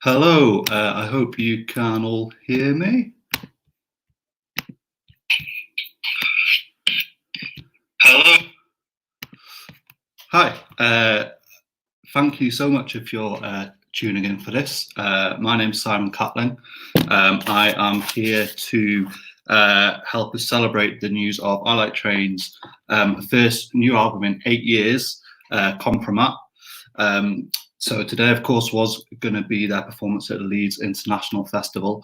Hello, I hope you can all hear me. Hello. Hi, thank you so much if you're tuning in for this. My name's Simon Catlin. I am here to help us celebrate the news of ILT Train's first new album in 8 years, KOMPROMAT. So today, of course, was going to be their performance at the Leeds International Festival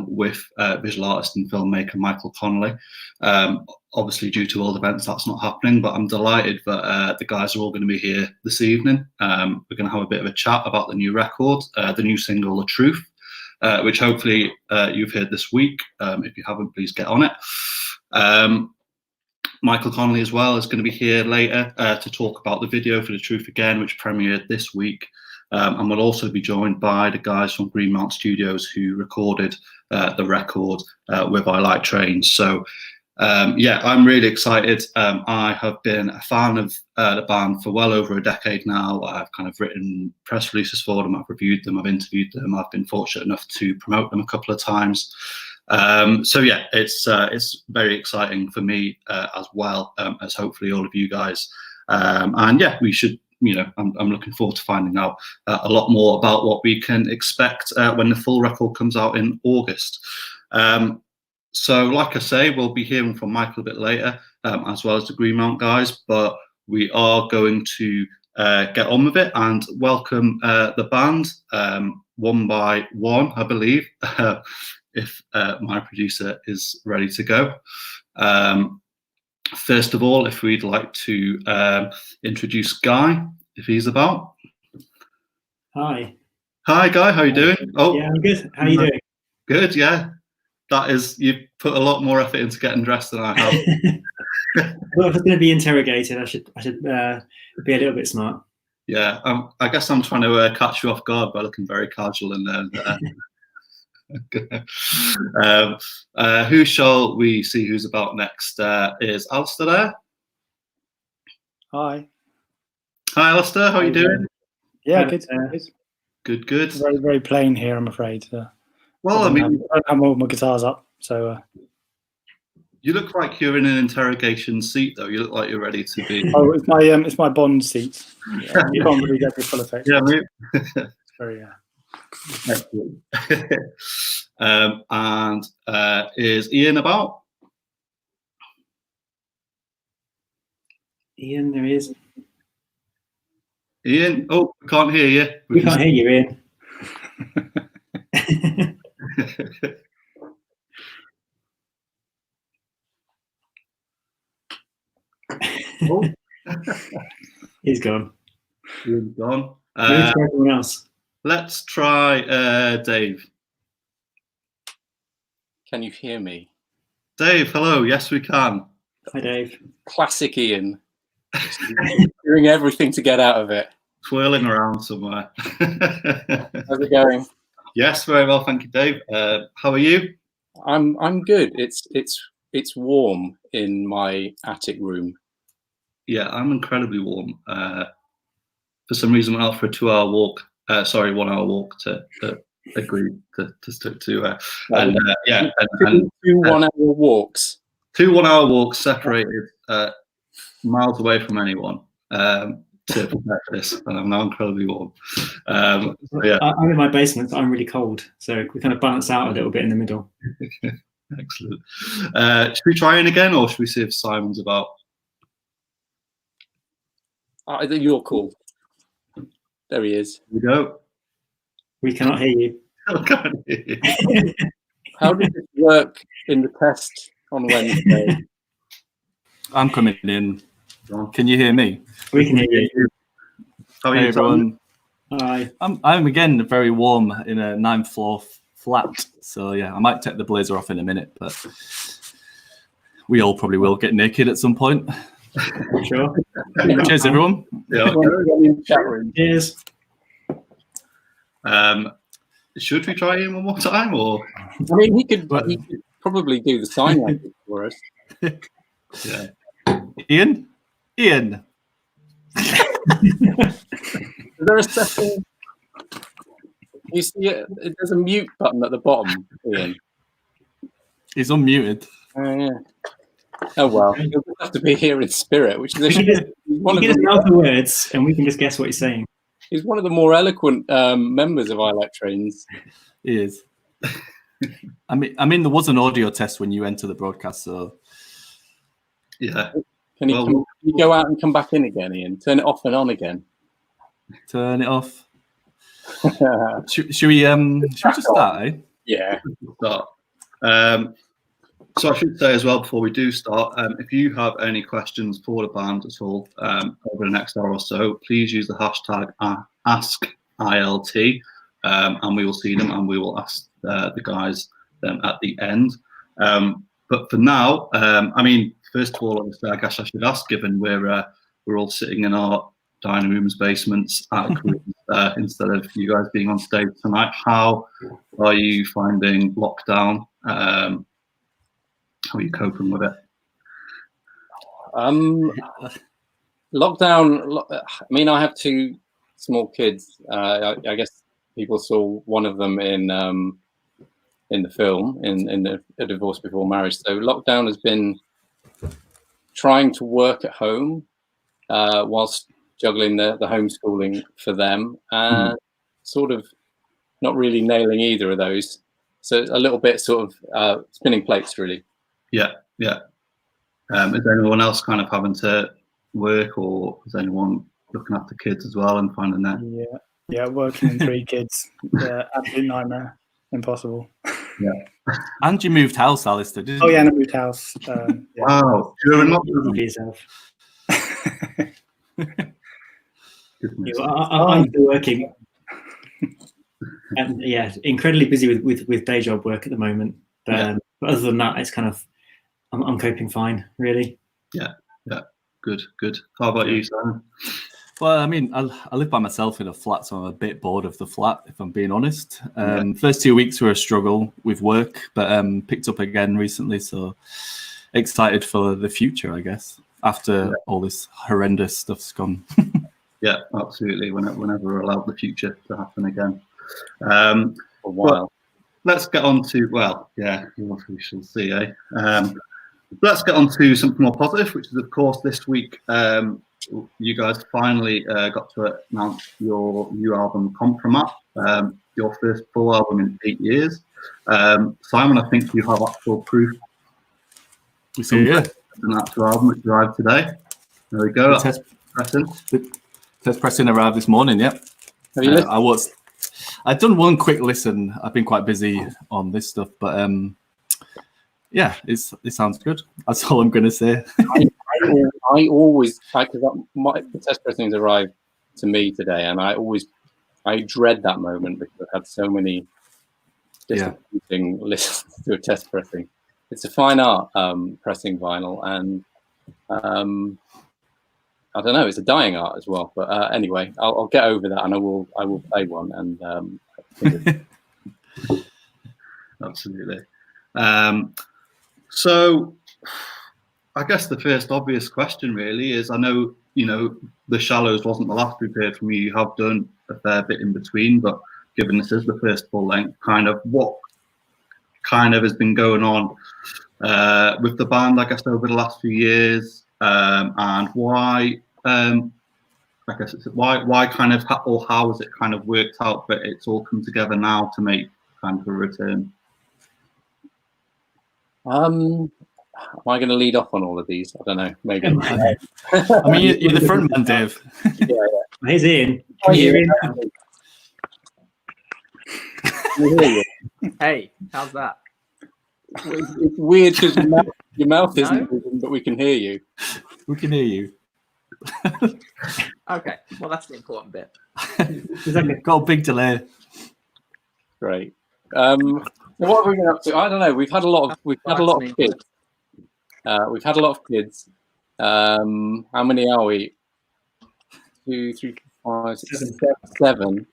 with visual artist and filmmaker Michael Connolly. Obviously, due to world events, that's not happening, but I'm delighted that the guys are all going to be here this evening. We're going to have a bit of a chat about the new record, the new single, The Truth, which hopefully you've heard this week. If you haven't, please get on it. Michael Connolly as well is going to be here later to talk about the video for The Truth Again, which premiered this week. And we'll also be joined by the guys from Greenmount Studios who recorded the record with ILT Trains. So yeah, I'm really excited. I have been a fan of the band for well over a decade now. I've kind of written press releases for them, I've reviewed them, I've interviewed them, I've been fortunate enough to promote them a couple of times. So yeah, it's very exciting for me as well as hopefully all of you guys. And yeah, we should, you know, I'm looking forward to finding out a lot more about what we can expect when the full record comes out in August. So like I say, we'll be hearing from Michael a bit later, as well as the Greenmount guys, but we are going to get on with it and welcome the band one by one, I believe. If my producer is ready to go. First of all, if we'd like to introduce Guy, if he's about. Hi. Hi, Guy, how are you doing? Oh, yeah, I'm good. How are you doing? Good, yeah. That is, you've put a lot more effort into getting dressed than I have. Well, if it's going to be interrogated, I should be a little bit smart. Yeah, I guess I'm trying to catch you off guard by looking very casual in there. Who shall we see who's about next? Is Alistair there? Hi. Hi, Alistair. How are you doing? Yeah, good. Good. Very, very plain here, I'm afraid. Well, I mean, I don't have all my guitars up, so. You look like you're in an interrogation seat, though. You look like you're ready to be. Oh, it's my Bond seat. You can't really get the full effect. Yeah, it's very. Excellent. And is Ian about? Ian, there he is. Ian, oh, we can't hear you. We can't hear you, Ian. Oh. He's gone. He's gone. Everyone else. Let's try Dave. Can you hear me? Dave, hello. Yes, we can. Hi, Dave. Classic Ian. Doing everything to get out of it. Twirling around somewhere. How's it going? Yes, very well, thank you, Dave. How are you? I'm good. It's warm in my attic room. Yeah, I'm incredibly warm. For some reason, went out for a 2-hour walk. 1 hour walk to agree to stick to. And yeah, and 2 1 hour walks. 2 1-hour walks separated miles away from anyone to prepare for this, and I'm now incredibly warm. Yeah. I'm in my basement, so I'm really cold, so we kind of balance out a little bit in the middle. Excellent. Should we try in again, or should we see if Simon's about? You're cool. There he is. Here we go. We cannot hear you. I can't hear you. How did it work in the test on Wednesday? I'm coming in. Can you hear me? We can hear you. How are Hey you, everyone. Hi. I'm again very warm in a 9th floor flat. So yeah, I might take the blazer off in a minute, but we all probably will get naked at some point. Sure. Cheers, everyone. Yeah. Cheers. Should we try him one more time, or? I mean, he could probably do the sign language for us. Yeah. Ian. Is there a second? You see it? There's a mute button at the bottom, Ian. He's unmuted. Oh yeah. Oh well, you'll just have to be here in spirit, which is You can just mouth the words, and we can just guess what he's saying. he's one of the more eloquent members of ILT trains. He is. I mean, there was an audio test when you enter the broadcast, so Yeah. Can you go out and come back in again, Ian? Turn it off and on again. turn it off. Should we just start? Eh? Yeah. Start. So I should say as well before we do start, if you have any questions for the band at all over the next hour or so, please use the hashtag #AskILT, and we will see them and we will ask the guys at the end. But for now, I mean, first of all, obviously, I guess I should ask, given we're all sitting in our dining rooms, basements, instead of you guys being on stage tonight, how are you finding lockdown? How are you coping with it? Lockdown. I mean, I have two small kids. I guess people saw one of them in the film, in A Divorce Before Marriage. So lockdown has been trying to work at home whilst juggling the homeschooling for them, and sort of not really nailing either of those. So a little bit sort of spinning plates, really. Yeah. Is anyone else kind of having to work, or is anyone looking after kids as well and finding that? Yeah, working in 3 kids, absolute nightmare, impossible. Yeah. And you moved house, Alistair, didn't Oh you? yeah, and I moved house. Yeah. Wow. You're not For yourself. I'm still working, and yeah, incredibly busy with day job work at the moment. But other than that, it's kind of I'm coping fine, really. Yeah. Good. How about you, Simon? Well, I mean, I live by myself in a flat, so I'm a bit bored of the flat, if I'm being honest. First 2 weeks were a struggle with work, but picked up again recently, so excited for the future, I guess, after all this horrendous stuff's gone. Yeah, absolutely. Whenever we're allowed the future to happen again. For a while. Let's get on to, we shall see, eh? Let's get on to something more positive, which is, of course, this week you guys finally got to announce your new album, KOMPROMAT, your first full album in 8 years. Simon, I think you have actual proof. We see, yeah. An actual album which arrived today. There we go. Test pressing arrived this morning, yeah. Have you listened? I'd done one quick listen. I've been quite busy on this stuff, but yeah, it sounds good. That's all I'm going to say. I always, because the test pressings arrived to me today, and I dread that moment because I've had so many disappointing listens to a test pressing. It's a fine art, pressing vinyl, and I don't know, it's a dying art as well. But anyway, I'll get over that, and I will play one. And absolutely. So I guess the first obvious question really is, I know, The Shallows wasn't the last we've heard from you. You have done a fair bit in between, but given this is the first full length, what kind of has been going on with the band, I guess, over the last few years, and why, I guess it's why kind of, or how has it kind of worked out that it's all come together now to make kind of a return? Am I going to lead off on all of these? I don't know. Maybe. I mean, you're the front man, Dave. Yeah. Here's Ian. Can you hear Ian? Can you hear you? Hey, how's that? It's weird because your mouth isn't moving, but we can hear you. We can hear you. Okay, well, that's the important bit. Got a big delay. Great. So what have we been up to? I don't know. We've had a lot of kids. We've had a lot of kids. How many are we? 2, 3, 4, 5, 6, 7.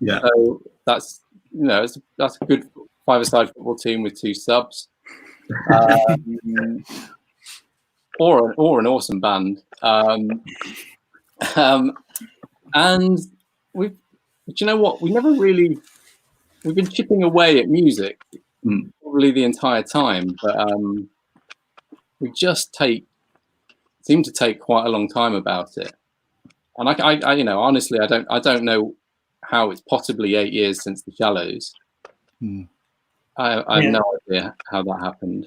Yeah. So that's that's a good 5-a-side football team with 2 subs. Or an awesome band. And But you know what? We've been chipping away at music probably the entire time, but we just seem to take quite a long time about it. And I you know, honestly, I don't know how it's possibly 8 years since The Shallows. I have no idea how that happened.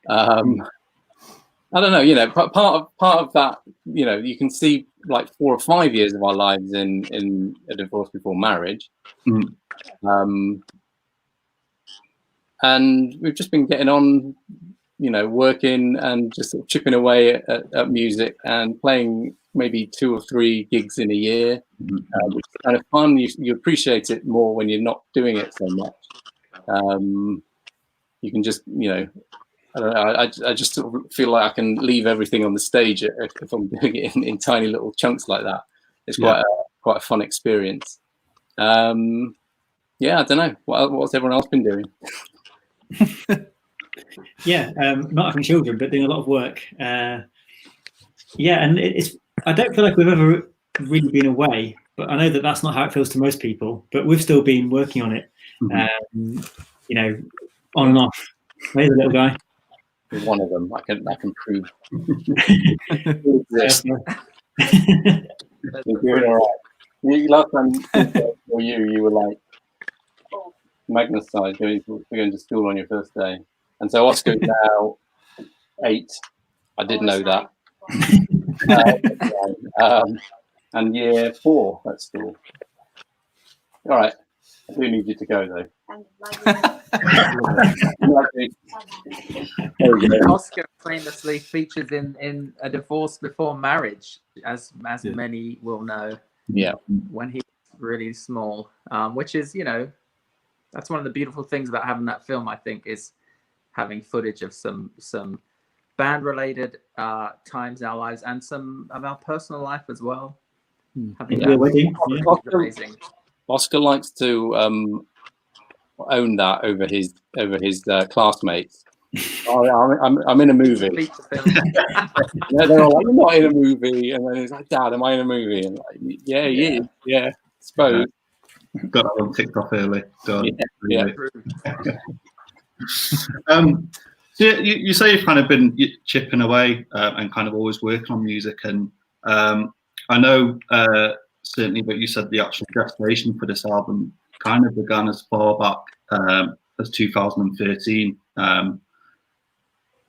I don't know, you know, part of that, you know, you can see like 4 or 5 years of our lives in A Divorce Before Marriage. And we've just been getting on, you know, working and just sort of chipping away at music and playing maybe 2 or 3 gigs in a year, which is kind of fun. You appreciate it more when you're not doing it so much. You can just, you know, I don't know, I just sort of feel like I can leave everything on the stage if I'm doing it in tiny little chunks like that. It's quite a fun experience. Yeah, I don't know. What's everyone else been doing? Not having children, but doing a lot of work. And I don't feel like we've ever really been away, but I know that that's not how it feels to most people. But we've still been working on it, you know, on and off. There's the little guy. One of them, I can prove. You're doing all right. Last time you were like Magnus size, going to school on your first day, and so Oscar's now 8. I did know that. And year 4 at school. All right, I do need you to go though. Oscar famously features in A Divorce Before Marriage, as many will know. Yeah, when he's really small, which is, you know, that's one of the beautiful things about having that film, I think, is having footage of some band-related times in our lives and some of our personal life as well. Having that wedding, amazing. Oscar likes to own that over his classmates. I'm in a movie. They're all like, "You're not in a movie," and then he's like, "Dad, am I in a movie?" And like, "Yeah, he is. Yeah, suppose." Got that one ticked off early. Yeah. So you say you've kind of been chipping away and kind of always working on music, and I know certainly, but you said the actual gestation for this album kind of began as far back as 2013,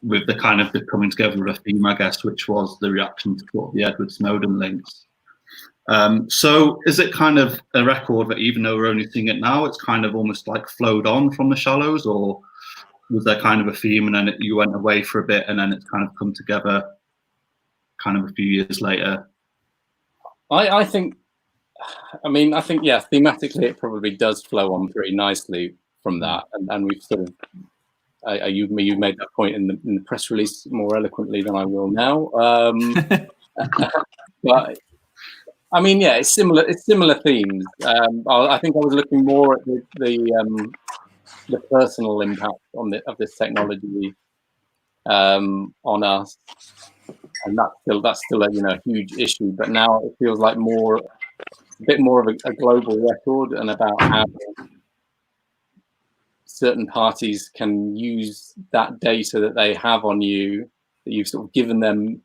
with the kind of the coming together of a theme, I guess, which was the reaction to sort of the Edward Snowden links. So is it kind of a record that even though we're only seeing it now, it's kind of almost like flowed on from The Shallows, or was there kind of a theme and then you went away for a bit and then it's kind of come together kind of a few years later? I think, yeah, thematically it probably does flow on pretty nicely from that, and we've sort of, you made that point in the press release more eloquently than I will now. But I mean, yeah, it's similar themes. I think I was looking more at the personal impact of this technology on us, and that's still a, you know, huge issue. But now it feels like a bit more of a global record, and about how certain parties can use that data that they have on you, that you've sort of given them,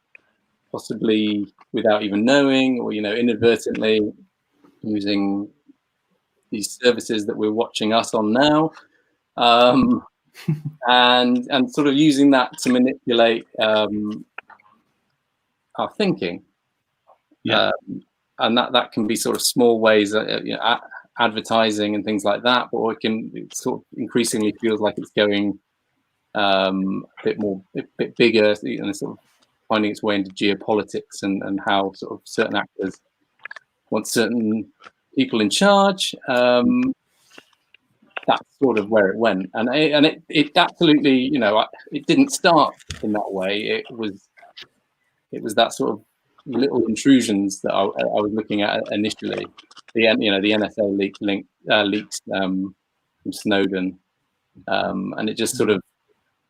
possibly without even knowing, or, you know, inadvertently using these services that we're watching us on now, and sort of using that to manipulate our thinking. And that can be sort of small ways, you know, advertising and things like that, but it sort of increasingly feels like it's going a bit bigger, you know, sort of finding its way into geopolitics and how sort of certain actors want certain people in charge. That's sort of where it went, and it absolutely, you know, it didn't start in that way. It was that sort of little intrusions that I was looking at initially. The NSA leaks from Snowden, and it just sort of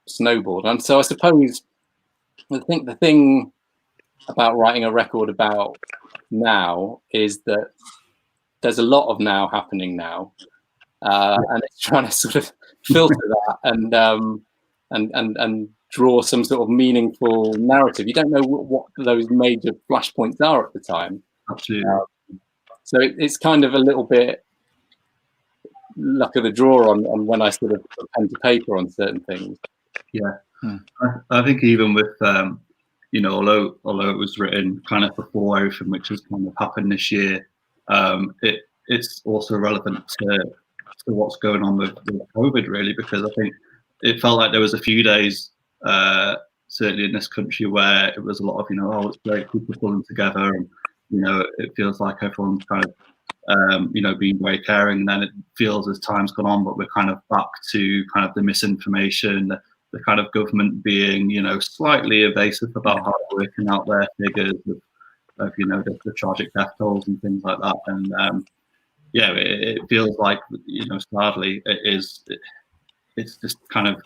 snowballed. And so I suppose the thing about writing a record about now is that there's a lot of now happening now, and it's trying to sort of filter that and draw some sort of meaningful narrative. You don't know what those major flashpoints are at the time. Absolutely. So it's kind of a little bit luck of the draw on when I sort of put pen to paper on certain things. Yeah, I think even with you know, although it was written kind of before everything which has kind of happened this year, it's also relevant to what's going on with COVID, really, because I think it felt like there was a few days, certainly in this country, where it was a lot of, you know, oh, it's great, people pulling together, and you know, it feels like everyone's kind of you know, being very caring, and then it feels as time's gone on, but we're kind of back to kind of the misinformation, the kind of government being, you know, slightly evasive about how they're working out their figures of you know, the tragic death tolls and things like that. And yeah, it feels like, you know, sadly, it's just kind of,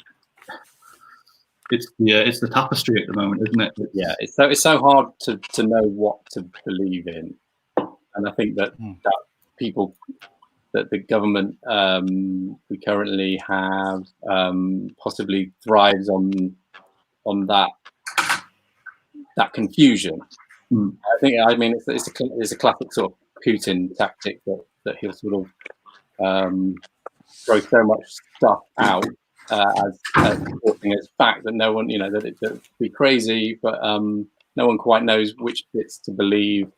it's the tapestry at the moment, isn't it? It's so hard to know what to believe in, and I think that that the government we currently have possibly thrives on that confusion. I mean, it's a classic sort of Putin tactic that he'll sort of throw so much stuff out as reporting as fact that no one, you know, that it'd be crazy, but no one quite knows which bits to believe.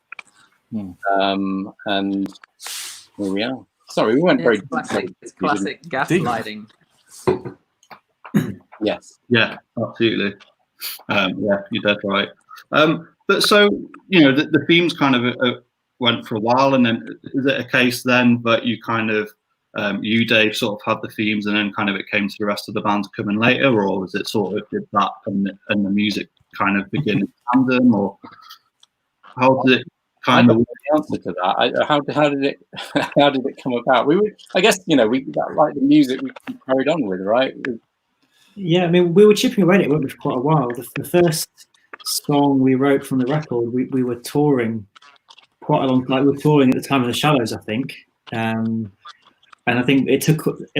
And here we are. Sorry, we went very. It's classic gaslighting. Yes. Yeah, absolutely. Yeah, you're dead right. But so, you know, the themes kind of went for a while, and then is it a case then that you kind of, you, Dave, sort of had the themes, and then kind of it came to the rest of the bands coming later, or was it sort of did that and the music kind of begin in tandem, or how did it? I don't know the answer to that. How did it come about? I guess, you know, like the music we carried on with, right? Yeah, I mean, we were chipping away at it, weren't we, for quite a while. The first song we wrote from the record, we were touring quite a long, like we were touring at the time of The Shallows, I think. And I think it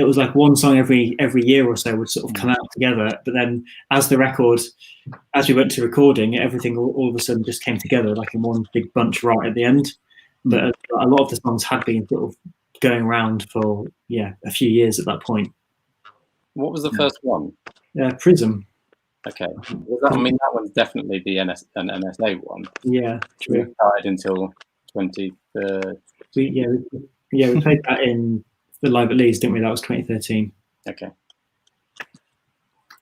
was like one song every year or so would sort of come out together. But then as we went to recording, everything all of a sudden just came together like in one big bunch right at the end. But a lot of the songs had been sort of going around for, a few years at that point. What was the first one? Prism. Okay. I mean, that one's definitely the NSA one. Yeah, true. We started until 2013. We played that in the Live at Leeds, didn't we? That was 2013. Okay.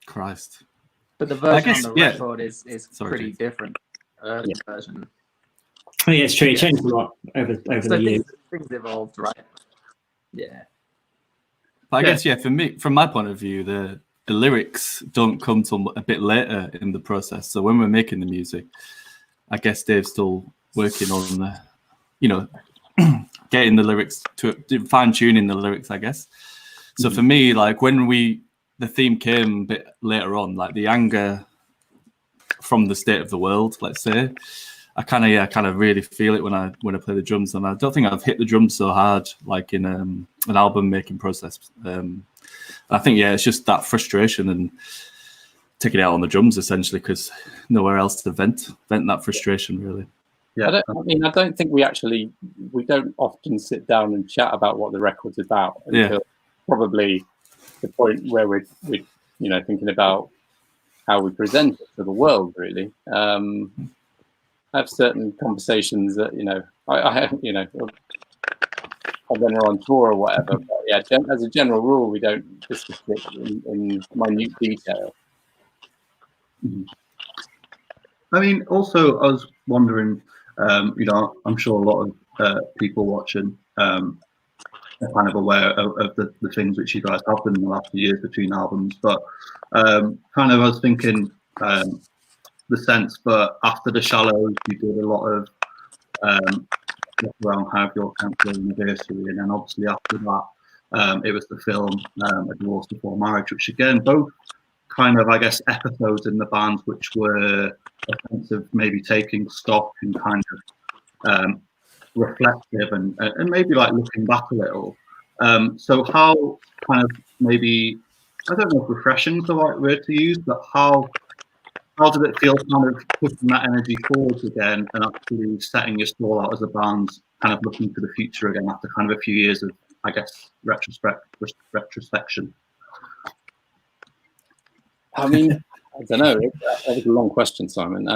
Christ. But the version on the record is pretty different. Version. Oh yeah, it's true. It changed a lot over the years. Things evolved, right? Yeah. But I guess, for me, from my point of view, the lyrics don't come till a bit later in the process. So when we're making the music, I guess Dave's still working on getting the lyrics to fine tuning the lyrics, I guess. So for me, like when the theme came a bit later on, like the anger from the state of the world, let's say, I kind of really feel it when I play the drums, and I don't think I've hit the drums so hard like in an album making process. I think it's just that frustration and taking it out on the drums essentially, because nowhere else to vent that frustration really. Yeah, I don't think we don't often sit down and chat about what the record's about until probably the point where we're thinking about how we present it to the world. Really, I have certain conversations that I have when we're on tour or whatever. But as a general rule, we don't discuss it in minute detail. I mean, also, I was wondering. I'm sure a lot of people watching are kind of aware of the things which you guys have done in the last few years between albums, but kind of I was thinking the sense that after The Shallows, you did a lot of around Have Your 10th anniversary, and then obviously after that, it was the film A Divorce Before Marriage, which again, both kind of, I guess, episodes in the band which were a sense of maybe taking stock and kind of reflective and maybe like looking back a little. So how kind of maybe, I don't know if refreshing is the right word to use, but how did it feel kind of pushing that energy forwards again and actually setting your stall out as a band, kind of looking to the future again after kind of a few years of, I guess, retrospection? I mean, I don't know. That was a long question, Simon.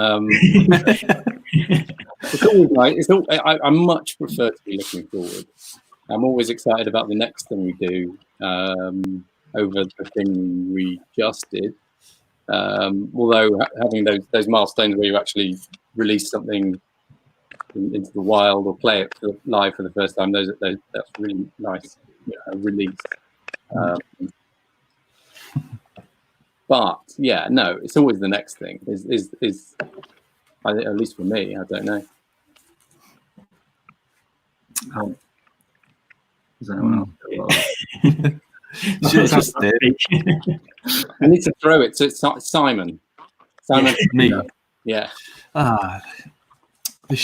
It's always like I much prefer to be looking forward. I'm always excited about the next thing we do over the thing we just did. Although having those milestones where you actually release something into the wild or play it live for the first time, that's really nice, release. But yeah, no, it's always the next thing. Is I think, at least for me, I don't know. Does anyone else? Just I need to throw it to Simon. Simon, me. Yeah. The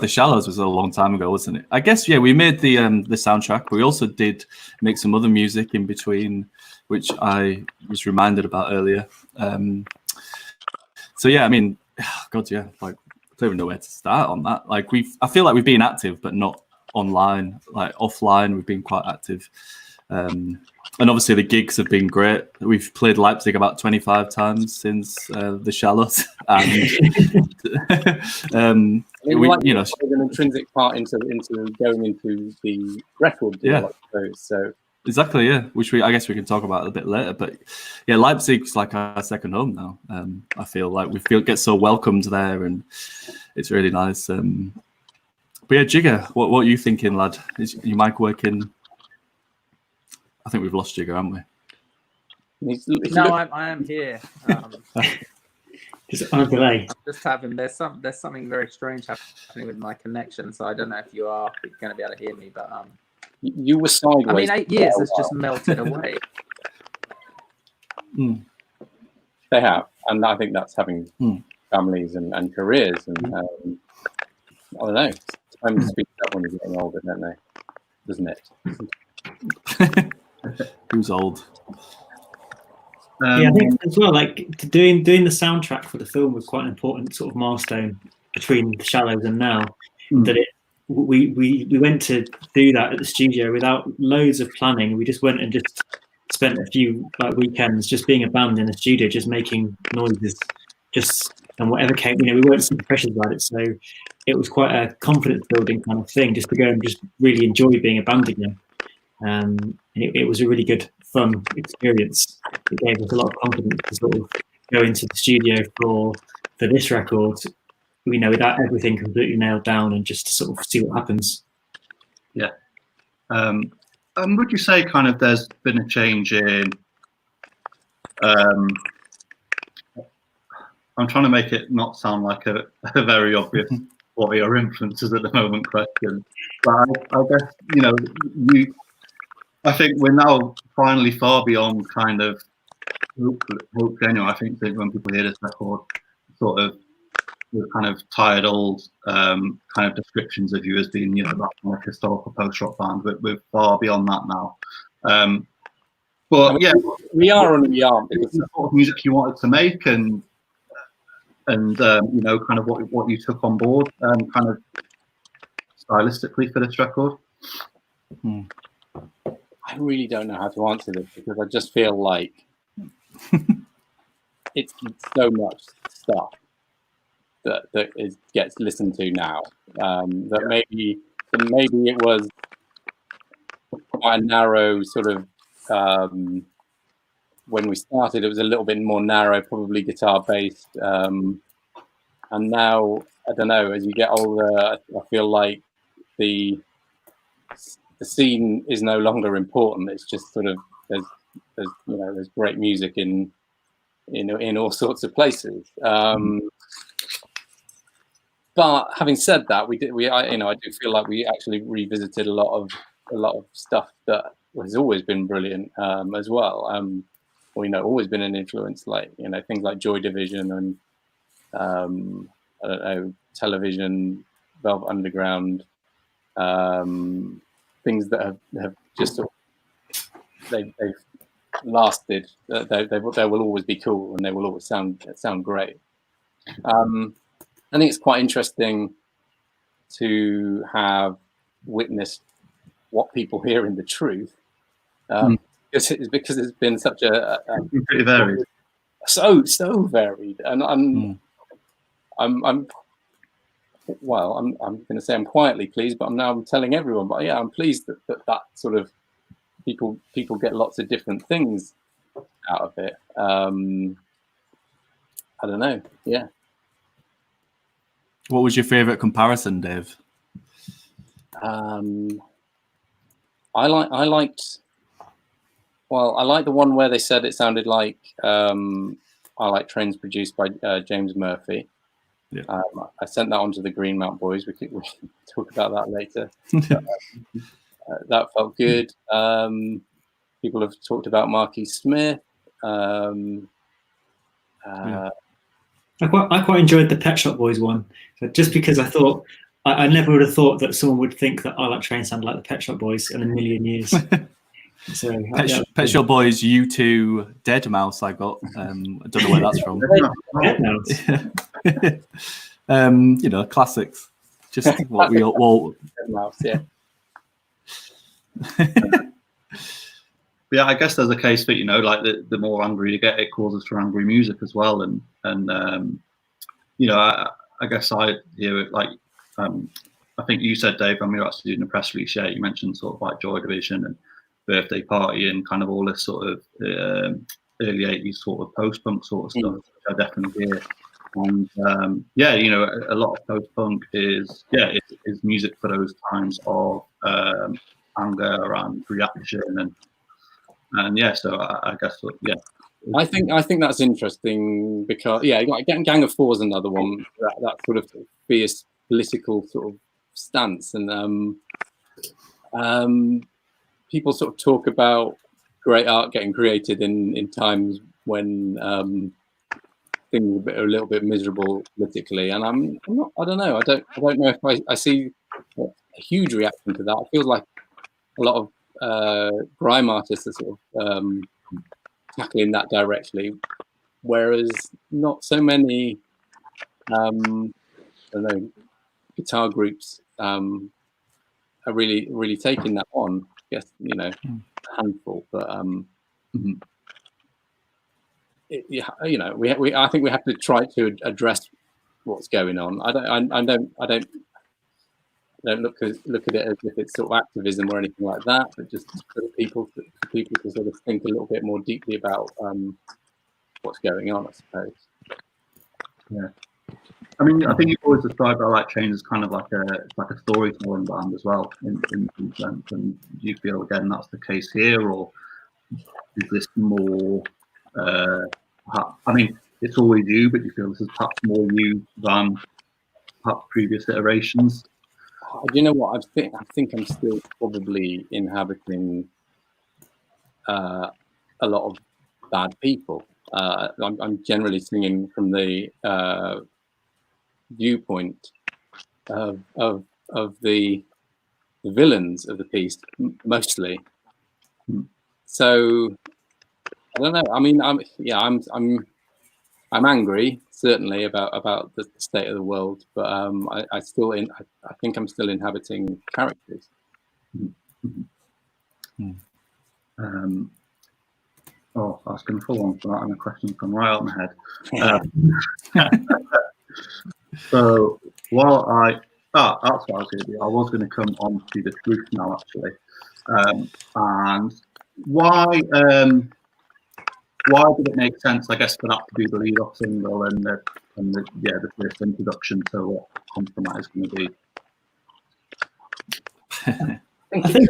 Shallows was a long time ago, wasn't it? I guess, yeah, we made the soundtrack. We also did make some other music in between, which I was reminded about earlier. So yeah, I mean, God, yeah, like I don't even know where to start on that. Like I feel like we've been active, but not online. Like offline, we've been quite active. And obviously the gigs have been great. We've played Leipzig about 25 times since the Shallows, and an intrinsic part into going into the record deal, yeah. I suppose. So exactly, yeah. Which I guess we can talk about a bit later. But yeah, Leipzig's like our second home now. I feel like we get so welcomed there, and it's really nice. But yeah, Jigger, what are you thinking, lad? Is your mic working? I think we've lost Jigger, haven't we? No, I am here. Just on a delay. I'm just having there's something very strange happening with my connection, so I don't know if you're going to be able to hear me, but you were sideways. I mean, 8 years has just melted away. They have, and I think that's having families and careers, and I don't know. Time speeds up when you're getting older, don't they? Doesn't it? Who's old? Yeah, I think as well, like doing the soundtrack for the film was quite an important sort of milestone between the Shallows and now. That we went to do that at the studio without loads of planning. We just went and just spent a few weekends just being a band in the studio, just making noises, and whatever came. We weren't super precious about it, so it was quite a confidence building kind of thing, just to go and just really enjoy being a band again. And it was a really good, fun experience. It gave us a lot of confidence to sort of go into the studio for this record, without everything completely nailed down, and just to sort of see what happens. Yeah. Would you say kind of there's been a change in? I'm trying to make it not sound like a very obvious what are your influences at the moment question, but I guess I think we're now finally far beyond kind of hopefully anyway. I think that when people hear this record, sort of the kind of tired old kind of descriptions of you as being that kind of historical post rock band. We're far beyond that now. But yeah, we are and we aren't. It's the sort of music you wanted to make, and kind of what you took on board, kind of stylistically for this record. I really don't know how to answer this, because I just feel like it's so much stuff that gets listened to now, that maybe it was quite a narrow sort of, when we started it was a little bit more narrow, probably guitar based, and now I don't know, as you get older I feel like the scene is no longer important. It's just sort of there's great music in all sorts of places. But having said that, I do feel like we actually revisited a lot of stuff that has always been brilliant, as well. Always been an influence, like things like Joy Division and I don't know, Television, Velvet Underground, things that have just sort of, they've lasted. They will always be cool, and they will always sound great. I think it's quite interesting to have witnessed what people hear in the truth, because it's been such a pretty varied. So varied, and I'm going to say I'm quietly pleased, but I'm telling everyone. But yeah, I'm pleased that sort of people get lots of different things out of it. I don't know. Yeah. What was your favorite comparison, Dave? I liked the one where they said it sounded like I Like Trains produced by James Murphy. Yeah. I sent that on to the Greenmount boys. We can talk about that later. That felt good. People have talked about Marquis Smith. I quite enjoyed the Pet Shop Boys one, just because I thought I never would have thought that someone would think that I Like Trains sounded like the Pet Shop Boys in a million years. So Pet Shop Boys, U2, Dead Mouse. I got. I don't know where that's from. Dead Mouse. You know, classics. Just what we all. Dead Mouse, yeah. Yeah, I guess there's a case for, you know, like the more angry you get, it causes for angry music as well, and you know, I guess I hear it like I think you said, Dave, when we were actually doing the press release, yeah, you mentioned sort of like Joy Division and Birthday Party and kind of all this sort of early 80s sort of post-punk sort of stuff, which I definitely hear. And yeah, you know, a lot of post-punk is music for those times of anger and reaction and yeah, so I guess yeah. I think that's interesting because like Gang of Four is another one that sort of fierce political sort of stance, and people sort of talk about great art getting created in times when things are a little bit miserable politically, and I'm not. I don't know. I don't know if I see a huge reaction to that. It feels like a lot of grime artists are sort of tackling that directly, whereas not so many I don't know, guitar groups are really taking that on. I guess, you know, a handful, but you know, I think we have to try to address what's going on. I don't look at it as if it's sort of activism or anything like that, but just for people to sort of think a little bit more deeply about what's going on, I suppose. Yeah, I mean, I think you've always described I Like Trains as kind of like a storytelling band as well, in some sense. And do you feel again that's the case here, or is this more? I mean, it's always you, but you feel this is perhaps more you than perhaps previous iterations. Do you know what? I think I'm still probably inhabiting a lot of bad people. I'm generally singing from the viewpoint of the villains of the piece, mostly. So I don't know. I mean, I'm angry, certainly, about the state of the world, but I think I'm still inhabiting characters. Oh, I was going to follow on for that, and a question come right out of my head. So while that's what I was going to do. I was going to come on to the truth now, actually, and why did it make sense, I guess, for that to be the lead-off single and the first introduction to what Compromat is going to be? I think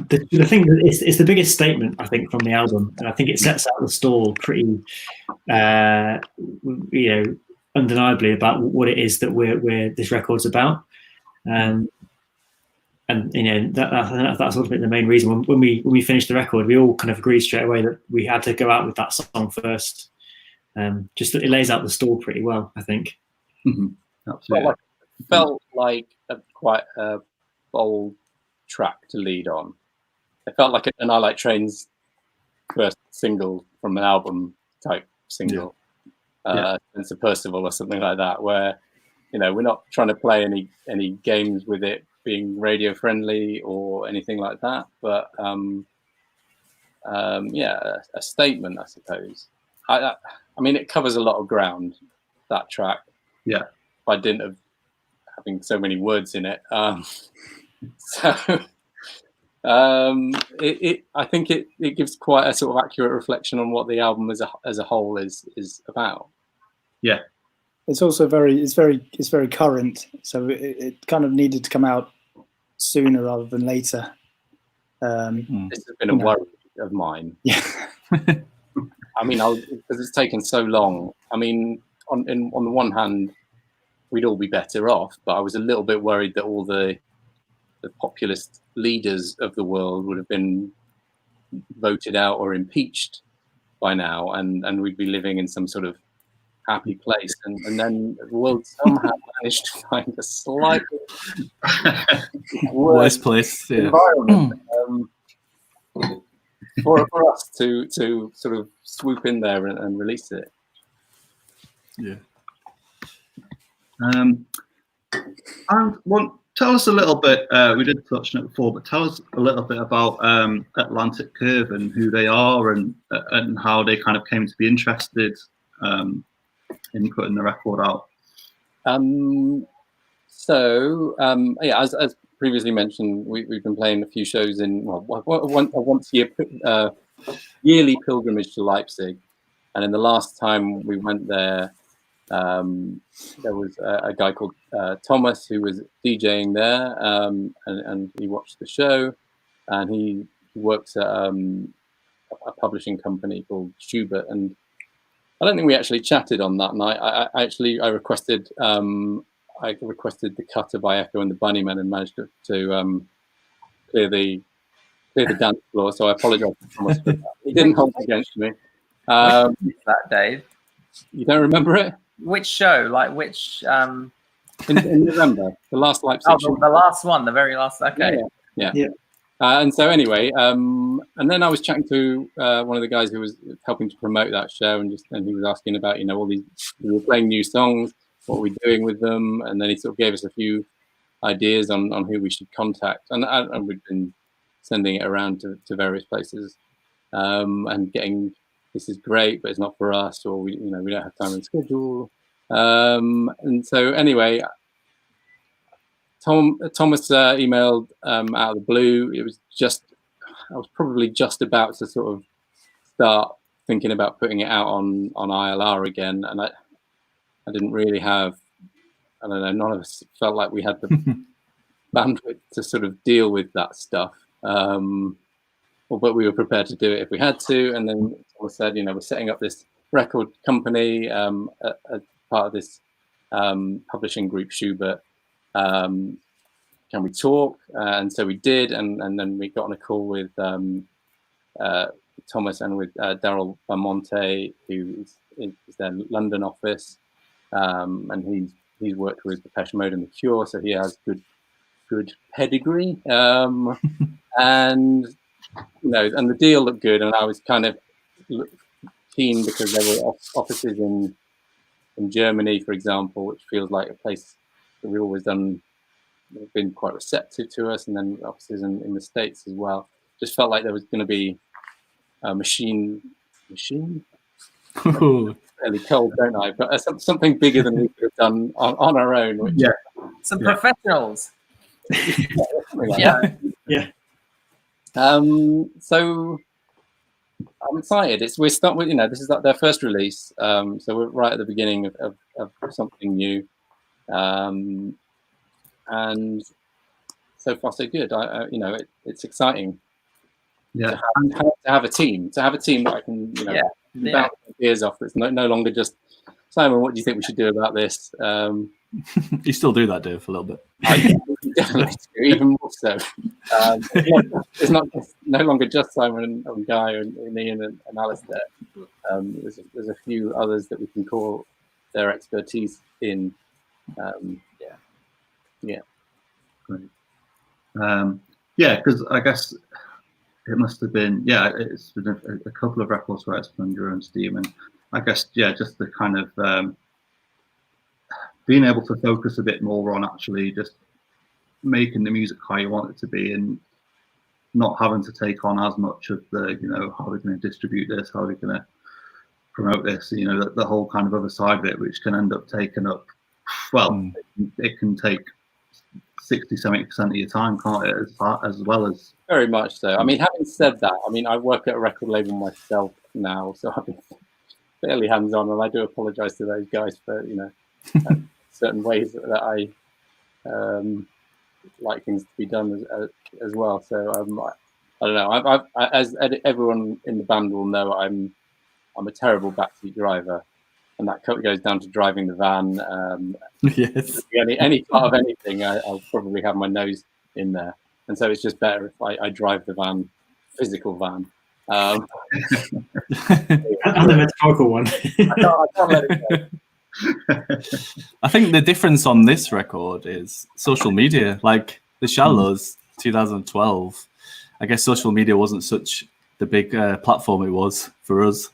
the thing it's the biggest statement, I think, from the album, and I think it sets out the stall pretty, undeniably about what it is that we're this record's about, and you know that's sort of been the main reason. When we finished the record, we all kind of agreed straight away that we had to go out with that song first. Just that it lays out the stall pretty well, I think. Absolutely. felt like quite a bold track to lead on. It felt like an I Like Trains first single from an album type single, Sense of Percival or something like that, where we're not trying to play any games with it being radio friendly or anything like that, but a statement, I suppose. I mean, it covers a lot of ground, that track. Yeah. By dint of having so many words in it. I think it gives quite a sort of accurate reflection on what the album as a whole is about. Yeah. It's also very current, so it kind of needed to come out sooner rather than later. This has been a worry of mine. Yeah. I mean, because it's taken so long. I mean, on the one hand, we'd all be better off, but I was a little bit worried that all the populist leaders of the world would have been voted out or impeached by now, and we'd be living in some sort of happy place, and then the world somehow managed to find a slightly worse place environment for us to sort of swoop in there and release it. Yeah. And tell us a little bit. We did touch on it before, but tell us a little bit about Atlantic Curve and who they are and how they kind of came to be interested in putting the record out. As previously mentioned, we've been playing a few shows in once a year yearly pilgrimage to Leipzig, and in the last time we went there, there was a guy called Thomas who was DJing there, and he watched the show, and he works at a publishing company called Schubert, and I don't think we actually chatted on that night. I requested the Cutter by Echo and the Bunnymen and managed to clear the dance floor. So I apologise to Thomas for that. He didn't hold it against me. That, Dave. You don't remember it? Which show? Like which? In November, the last Leipzig. Oh, the last one, the very last. Okay. Yeah. And so anyway, and then I was chatting to one of the guys who was helping to promote that show, and he was asking about all these. We were playing new songs, what we're doing with them, and then he sort of gave us a few ideas on who we should contact, and we've been sending it around to various places, and getting, this is great, but it's not for us, or we don't have time and schedule, and so anyway. Thomas emailed out of the blue. I was probably just about to sort of start thinking about putting it out on ILR again, and I didn't really have, I don't know, none of us felt like we had the bandwidth to sort of deal with that stuff, but we were prepared to do it if we had to. And then Thomas said, we're setting up this record company as part of this publishing group, Schubert. Can we talk? And so we did, and then we got on a call with Thomas and with Daryl Monte, who is their London office, and he's worked with Depeche Mode and The Cure, so he has good pedigree, and and the deal looked good, and I was kind of keen because there were offices in Germany, for example, which feels like a place that we've always done. They've been quite receptive to us, and then offices in the States as well. Just felt like there was going to be a machine. Fairly cold, don't I? But something bigger than we could have done on our own. Which, Some professionals. Yeah. So I'm excited. We're starting with this is their first release, so we're right at the beginning of something new. And so far so good. It's exciting. Yeah. To have a team that I can bounce ideas off. It's no longer just Simon. What do you think we should do about this? You still do that, Dave, a little bit. I definitely do, even more so. It's no longer just Simon and Guy and Ian and Alistair. There's a few others that we can call their expertise in. Yeah. Great. Yeah, because I guess it must have been, yeah, it's been a couple of records where it's been under your own steam, and I guess, yeah, just the kind of being able to focus a bit more on actually just making the music how you want it to be, and not having to take on as much of the, you know, how are we going to distribute this, how are we going to promote this, you know, the whole kind of other side of it, which can end up taking up, well, it can take 60-70% of your time, can't it, as well as. Very much so. I mean, having said that, I mean, I work at a record label myself now, so I've been fairly hands-on, and I do apologise to those guys for, you know, certain ways that I like things to be done as well. So I don't know. As everyone in the band will know, I'm a terrible backseat driver, and that goes down to driving the van. Yes. Any part of anything, I'll probably have my nose in there, and so it's just better if I drive the van, physical van. And the metaphorical one. I can't let it go. I think the difference on this record is social media. Like The Shallows, 2012. I guess social media wasn't such the big platform it was for us.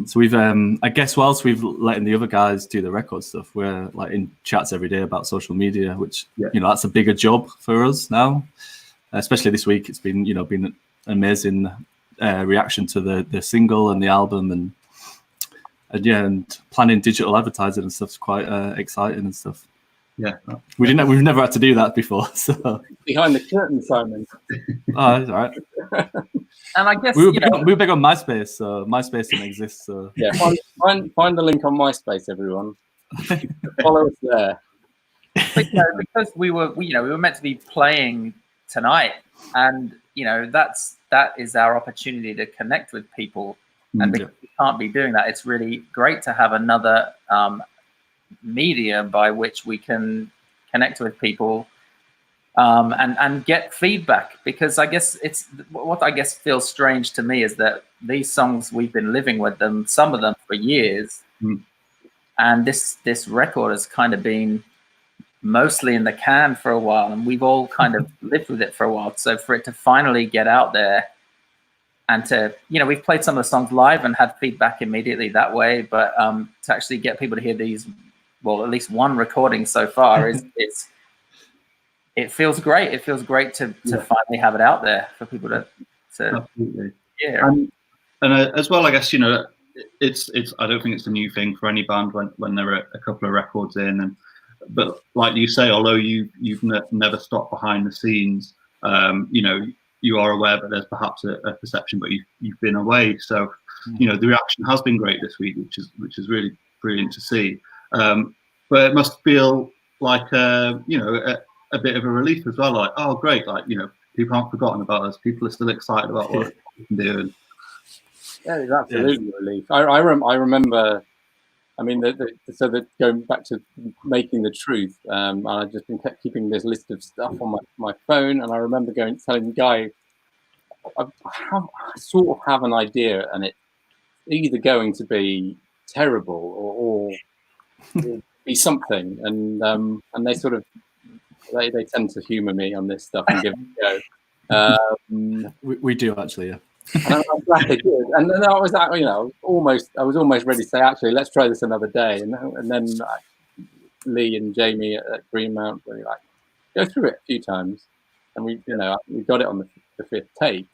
So we've, I guess, whilst we've letting the other guys do the record stuff, we're like in chats every day about social media, which you know, that's a bigger job for us now. Especially this week, it's been, you know, been an amazing reaction to the single and the album, and yeah, and planning digital advertising and stuff's quite exciting and stuff. Yeah, we've never had to do that before. So behind the curtain, Simon. Oh, that's all right. And I guess we were big on MySpace, so MySpace didn't exist. So yeah, find the link on MySpace, everyone. Follow us there. But, you know, because we were meant to be playing tonight, and you know, that is our opportunity to connect with people, and because we can't be doing that, it's really great to have another media by which we can connect with people and get feedback. Because I guess it's what I guess feels strange to me is that these songs, we've been living with them, some of them for years, and this record has kind of been mostly in the can for a while, and we've all kind of lived with it for a while. So for it to finally get out there, and to, you know, we've played some of the songs live and had feedback immediately that way, but to actually get people to hear these, well, at least one recording so far, it feels great. It feels great to finally have it out there for people to absolutely. Yeah. And as well, I guess, you know, it's I don't think it's a new thing for any band when they're a couple of records in, but like you say, although you've never stopped behind the scenes, you know, you are aware that there's perhaps a perception, but you've been away. So, you know, the reaction has been great this week, which is really brilliant to see. But it must feel like you know, a bit of a relief as well. Like, oh, great! Like, you know, people aren't forgotten about us. People are still excited about what we can do. And yeah, it's absolutely a relief. I remember. I mean, so that going back to Making the Truth, I just been keeping this list of stuff on my phone, and I remember telling the guy, I sort of have an idea, and it's either going to be terrible or be something, and they sort of they tend to humour me on this stuff and give it a go. We do actually, yeah. And I'm glad they did. And then I was, you know, I was almost ready to say, actually, let's try this another day. And then Lee and Jamie at Greenmount were like, go through it a few times, and we got it on the fifth take.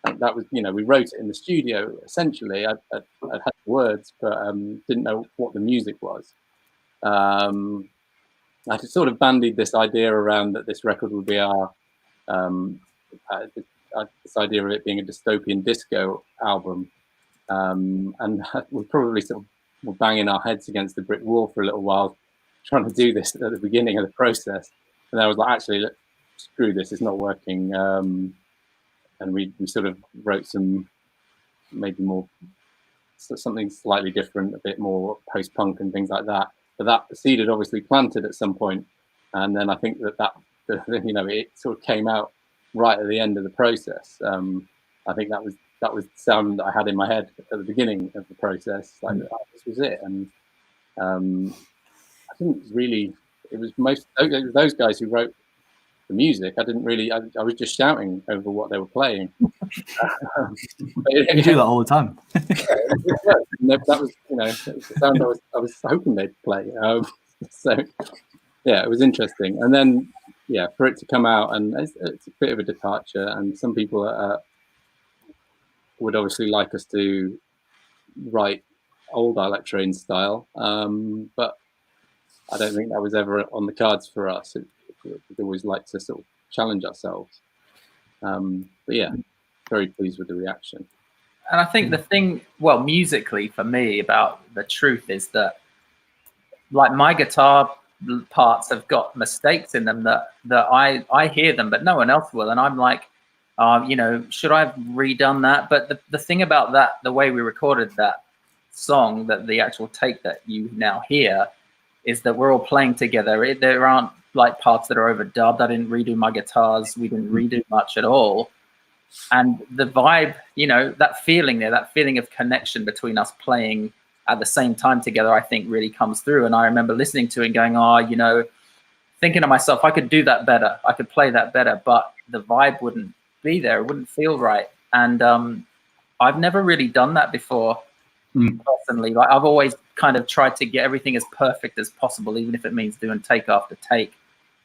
And that was, you know, we wrote it in the studio. Essentially, I'd had the words, but didn't know what the music was. I just sort of bandied this idea around that this record would be our this idea of it being a dystopian disco album, and we probably sort of were banging our heads against the brick wall for a little while, trying to do this at the beginning of the process. And I was like, actually, screw this, it's not working. And we sort of wrote some maybe more something slightly different, a bit more post-punk and things like that. But that seed had obviously planted at some point, and then I think that you know, it sort of came out right at the end of the process. I think that was the sound that I had in my head at the beginning of the process. Like, oh, this was it, and I didn't really it was those guys who wrote the music. I didn't really. I was just shouting over what they were playing. You do that all the time. That was, that was the sound I was hoping they'd play. So yeah, it was interesting. And then for it to come out, and it's a bit of a departure. And some people would obviously like us to write old ILT train style, but I don't think that was ever on the cards for us. We always like to sort of challenge ourselves. But yeah, very pleased with the reaction. And I think the thing, well, musically for me about The Truth is that, like, my guitar parts have got mistakes in them that I hear them, but no one else will. And I'm like, should I have redone that? But the thing about that, the way we recorded that song, that the actual take that you now hear, is that we're all playing together. There aren't like parts that are overdubbed. I didn't redo my guitars. We didn't redo much at all. And the vibe, that feeling there, that feeling of connection between us playing at the same time together, I think really comes through. And I remember listening to it and going, thinking to myself, I could do that better. I could play that better, but the vibe wouldn't be there. It wouldn't feel right. And I've never really done that before. Personally, like, I've always kind of tried to get everything as perfect as possible, even if it means doing take after take,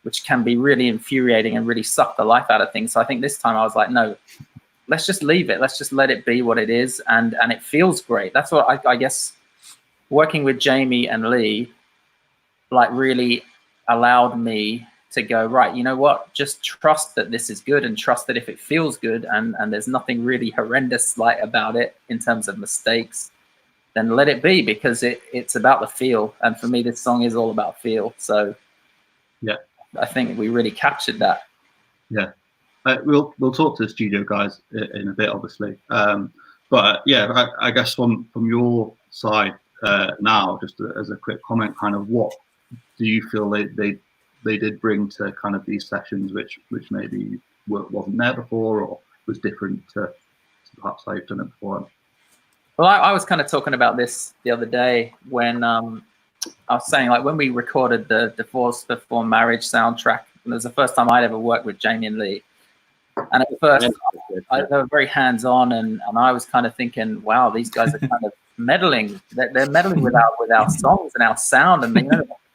which can be really infuriating and really suck the life out of things. So I think this time I was like, no, let's just leave it. Let's just let it be what it is. And it feels great. That's what I guess working with Jamie and Lee, like, really allowed me to go, right, you know what, just trust that this is good, and trust that if it feels good and there's nothing really horrendous like about it in terms of mistakes, then let it be, because it's about the feel. And for me, this song is all about feel. So yeah, I think we really captured that. Yeah, we'll talk to the studio guys in a bit, obviously. But yeah, I guess from your side now, just as a quick comment, kind of what do you feel they did bring to kind of these sessions, which maybe wasn't there before, or was different to perhaps how you've done it before? Well, I was kind of talking about this the other day when I was saying, like, when we recorded the Divorce Before Marriage soundtrack, and it was the first time I'd ever worked with Jamie and Lee. And at first, they were very hands-on, and I was kind of thinking, wow, these guys are kind of meddling. They're meddling with our songs and our sound, and they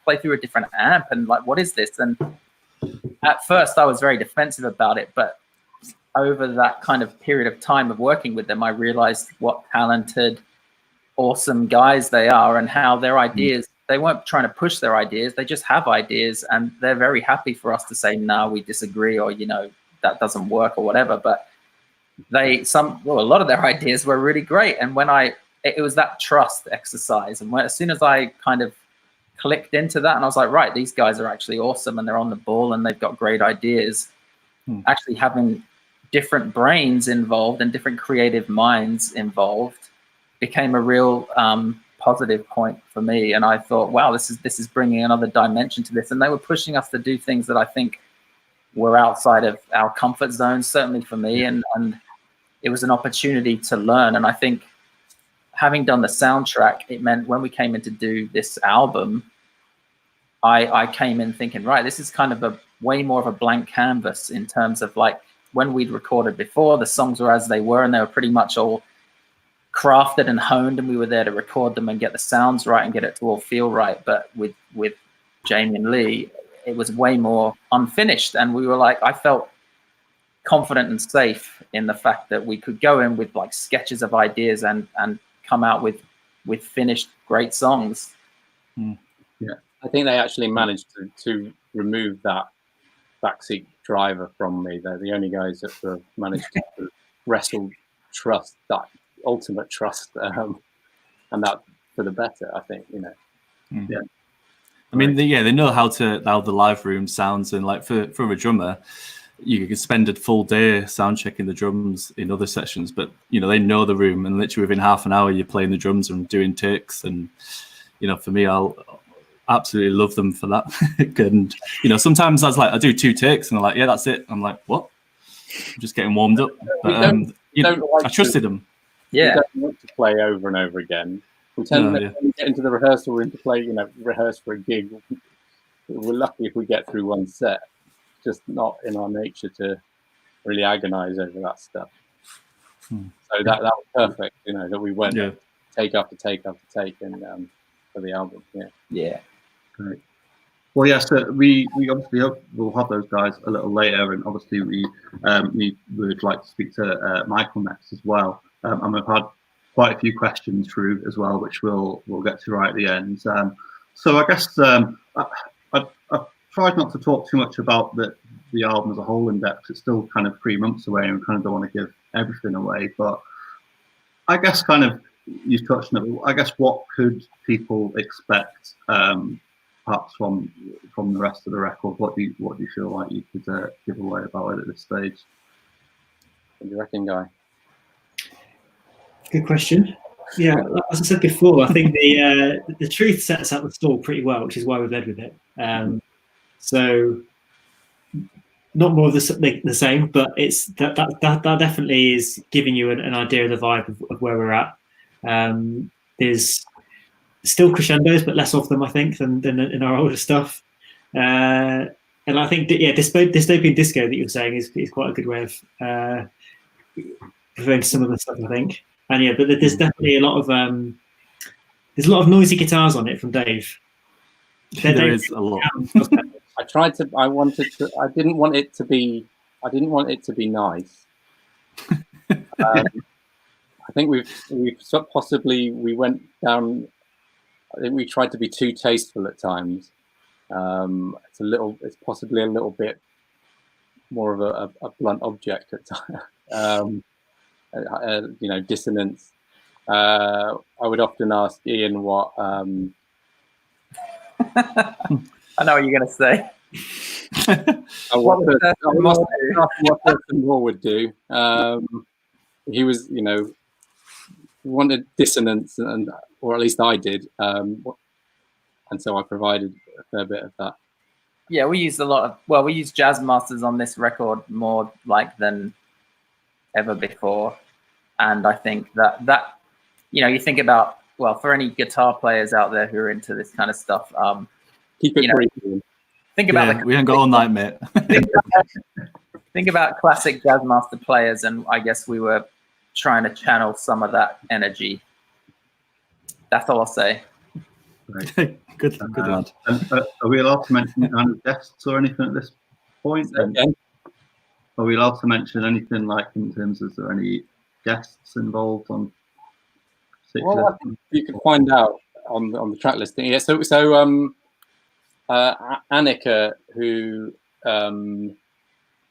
play through a different amp, and like, what is this? And at first, I was very defensive about it, but over that kind of period of time of working with them, I realized what talented, awesome guys they are, and how their ideas, they weren't trying to push their ideas, they just have ideas, and they're very happy for us to say, no, we disagree, or, that doesn't work, or whatever. But a lot of their ideas were really great. And when it was that trust exercise. And as soon as I kind of clicked into that, and I was like, right, these guys are actually awesome, and they're on the ball, and they've got great ideas. Actually having different brains involved and different creative minds involved became a real positive point for me. And I thought, wow, this is bringing another dimension to this. And they were pushing us to do things that I think were outside of our comfort zone, certainly for me. And it was an opportunity to learn. And I think having done the soundtrack, it meant when we came in to do this album, I came in thinking, right, this is kind of a way more of a blank canvas in terms of, like, when we'd recorded before, the songs were as they were, and they were pretty much all crafted and honed, and we were there to record them and get the sounds right and get it to all feel right. But with Jamie and Lee, it was way more unfinished, and we were like, I felt confident and safe in the fact that we could go in with, like, sketches of ideas and come out with finished great songs. Yeah, I think they actually managed to remove that backseat driver from me. They're the only guys that have managed to wrestle trust, that ultimate trust, and that for the better, I think. Yeah. I mean, they know how the live room sounds, and, like, for a drummer, you can spend a full day sound checking the drums in other sessions, but they know the room, and literally within half an hour you're playing the drums and doing takes. And for me, I'll absolutely love them for that. And sometimes I do 2 takes and they're like, yeah, that's it. I'm like, what? I'm just getting warmed up. But I trusted them. Yeah, we don't want to play over and over again. We tend to get into the rehearsal room to play, rehearse for a gig. we're lucky if we get through one set. Just not in our nature to really agonize over that stuff. So that was perfect, you know, that we went take after take after take, and for the album. Yeah. Great. Well, yes, we obviously hope we'll have those guys a little later, and obviously we would like to speak to Michael next as well. And we've had quite a few questions through as well, which we'll get to right at the end. So I guess I've tried not to talk too much about the album as a whole in depth. It's still kind of 3 months away, and we kind of don't want to give everything away. But I guess kind of you've touched on it. I guess what could people expect? Perhaps from the rest of the record, what do you feel like you could give away about it at this stage? What do you reckon, Guy? Good question. Yeah, as I said before, I think the truth sets up the stall pretty well, which is why we've led with it. So not more of the same, but it's that definitely is giving you an idea of the vibe of where we're at. There's still crescendos, but less of them, I think, than in our older stuff. And I think, dystopian disco that you're saying is quite a good way of referring to some of the stuff, I think. And but there's definitely a lot of noisy guitars on it from Dave. There is a lot. I didn't want it to be nice. I think we went down. I think we tried to be too tasteful at times. It's possibly a little bit more of a blunt object at times. Dissonance. I would often ask Ian what. I know what you're going to say. What Thurston Moore would do. He was, wanted dissonance, or at least I did, and so I provided a fair bit of that. Yeah, we used we used Jazz Masters on this record more than ever before, and I think that you think about, for any guitar players out there who are into this kind of stuff, keep it brief. Think about we ain't got all night, mate. think about classic Jazz Master players, and I guess we were trying to channel some of that energy. That's all I'll say. Right. Good lad. Are we allowed to mention kind of guests or anything at this point? Are we allowed to mention anything in terms of, is there any guests involved on? Well, I think you can find out on the track listing. Yeah. So Annika, who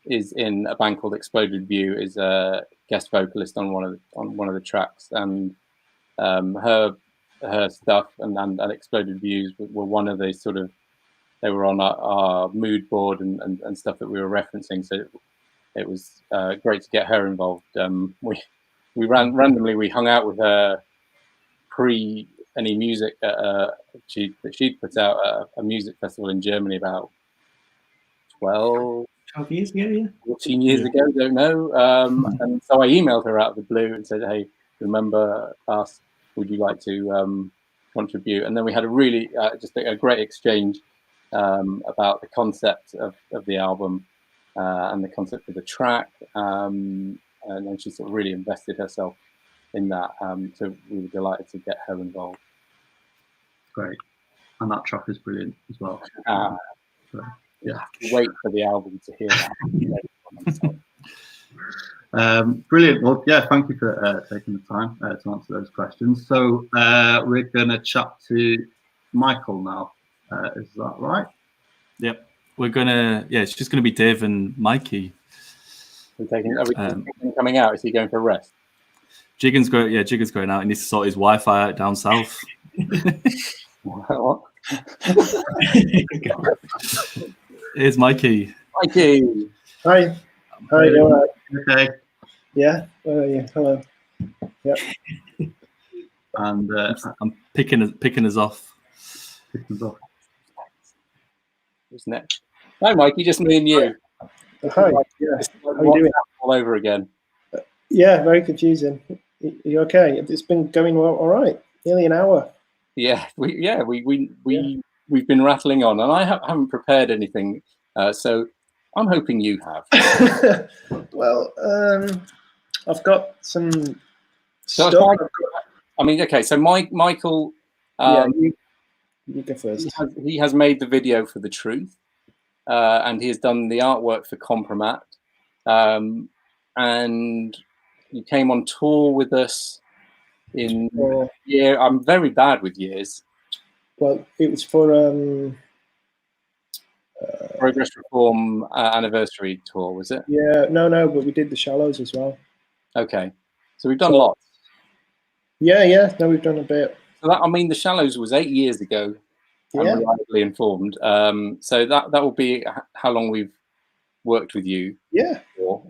is in a band called Exploded View, is a guest vocalist on one of the tracks, and her stuff and Exploded Views were one of the sort of, they were on our mood board and stuff that we were referencing. So it was great to get her involved. We randomly we hung out with her pre any music that she'd put out a music festival in Germany about 12 years ago, 14 years ago, don't know. And so I emailed her out of the blue and said, hey, remember us? Would you like to contribute? And then we had a really just a great exchange about the concept of the album and the concept of the track. And then she sort of really invested herself in that. So we were delighted to get her involved. Great. And that track is brilliant as well. So, yeah. Wait for the album to hear that. Brilliant. Well, yeah, thank you for taking the time to answer those questions. So we're going to chat to Michael now. Is that right? Yep. We're going to, it's just going to be Dave and Mikey. Are we coming out? Is he going for a rest? Jiggan's going out. He needs to sort his Wi-Fi out down south. What? Here's Mikey. Hi. Hi. You all right? Okay. Yeah. Hello. Yep. And I'm picking us off. Who's next? Hi, Mikey. Just me and you. Hi. Yeah. How are you doing? All over again. Yeah. Very confusing. You okay? It's been going well. All right. Nearly an hour. Yeah. We we've been rattling on, and I haven't prepared anything, so I'm hoping you have. Well, I've got some So stuff. I mean, okay. So Michael, Yeah, you go first. he has made the video for The Truth, and he has done the artwork for KOMPROMAT, and you came on tour with us in year. I'm very bad with years. Well, it was for Progress Reform anniversary tour, was it? yeah, no, but we did the Shallows as well. Okay, so we've done lots. Yeah, no, we've done a bit. So that, I mean, the Shallows was 8 years ago. I'm Yeah. reliably informed. So that will be how long we've worked with you. Yeah. For,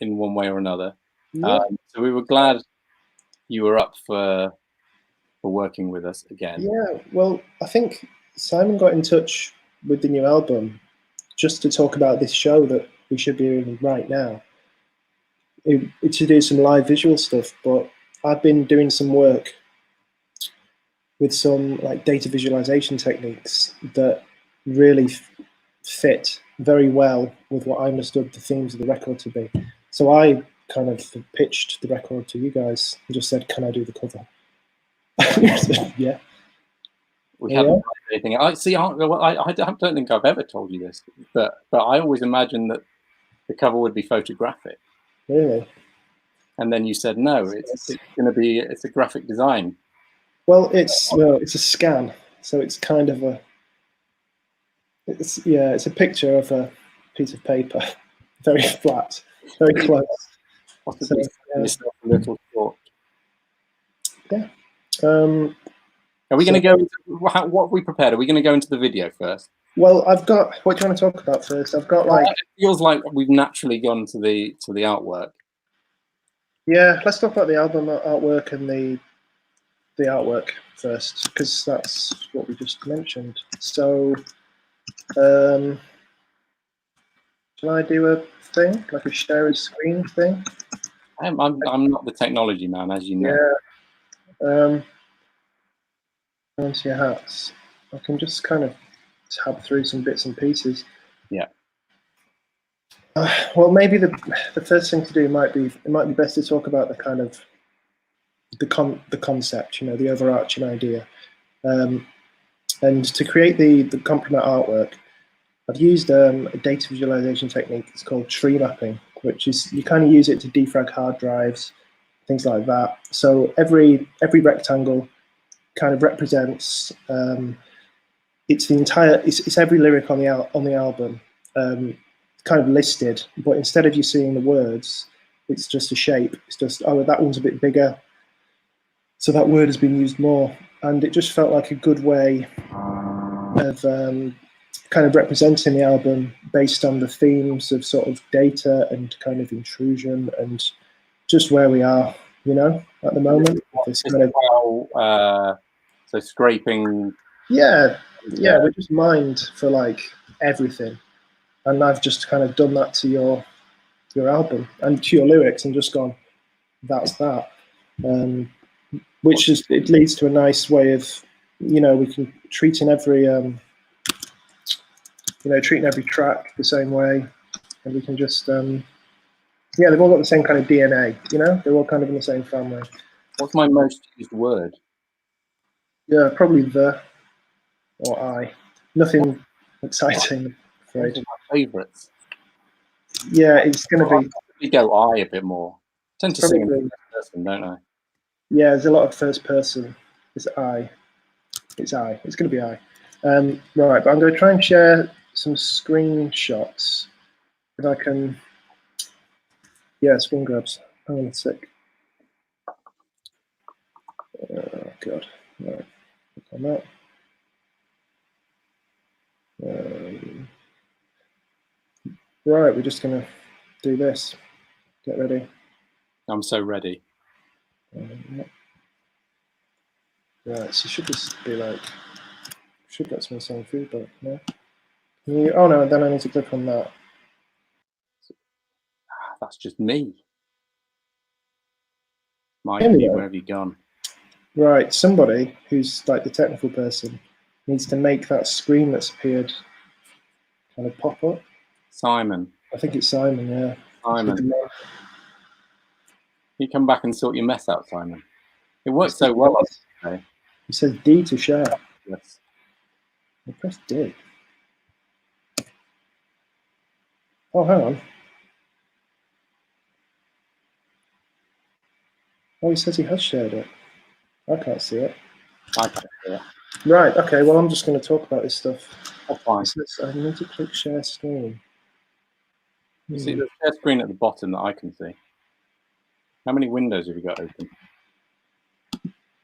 in one way or another. Yeah. So we were glad you were up for working with us again. Yeah. Well, I think Simon got in touch with the new album just to talk about this show that we should be doing right now. To do some live visual stuff, but I've been doing some work with some like data visualization techniques that really fit very well with what I understood the themes of the record to be. So I kind of pitched the record to you guys and just said, "Can I do the cover?" Yeah. We haven't done anything. I don't think I've ever told you this, but I always imagined that the cover would be photographic. Really? And then you said no. It's going to be. It's a graphic design. Well, it's a scan, so it's kind of a. It's a picture of a piece of paper, very flat, very close. Possibly yourself a little short. Yeah. Are we going to go into what have we prepared? Are we going to go into the video first? Well, I've got. What do you want to talk about first? I've got like. It feels like we've naturally gone to the artwork. Yeah, let's talk about the album artwork and the artwork first, because that's what we just mentioned. So, can I do a thing like a share a screen thing? I'm not the technology man, as you know. Yeah. Onto your hats. I can just kind of tab through some bits and pieces. Yeah. Well, maybe the first thing to do might be best to talk about the kind of the concept, you know, the overarching idea. And to create the KOMPROMAT artwork, I've used a data visualization technique. It's called tree mapping, which is you kind of use it to defrag hard drives, things like that. So every rectangle kind of represents it's every lyric on the album kind of listed, but instead of you seeing the words, it's just a shape. It's just, oh, that one's a bit bigger, so that word has been used more, and it just felt like a good way of kind of representing the album based on the themes of sort of data and kind of intrusion and just where we are, you know, at the moment. This kind of, so scraping. Yeah, we just mined for like everything, and I've just kind of done that to your album and to your lyrics and just gone, that's that. Which is, it leads to a nice way of, you know, we can treating every track the same way, and we can just they've all got the same kind of DNA, you know, they're all kind of in the same family. What's my most used word? Yeah, probably the or I. Nothing exciting, I'm afraid. My favourites. Yeah, it's going to be. We go I a bit more. I tend to sing in the first person, don't I? Yeah, there's a lot of first person. It's I. It's I. It's going to be I. Right, but I'm going to try and share some screenshots. If I can. Yeah, screen grabs. Hang on a sec. Oh, God. Right. Click on that. Right, we're just going to do this. Get ready. I'm so ready. Right, so should this be like, should get some same feedback, no? Oh no, then I need to click on that. That's just me. Mikey, where have you gone? Right, somebody who's like the technical person needs to make that screen that's appeared kind of pop up. Simon. I think it's Simon, yeah. Simon. You come back and sort your mess out, Simon. It works so well. Okay. It says D to share. Yes. I press D. Oh, hang on. Oh, he says he has shared it. I can't see it. I can't see it. Right, okay, well, I'm just going to talk about this stuff. That's fine. It says, I need to click share screen. You see the share screen at the bottom that I can see. How many windows have you got open?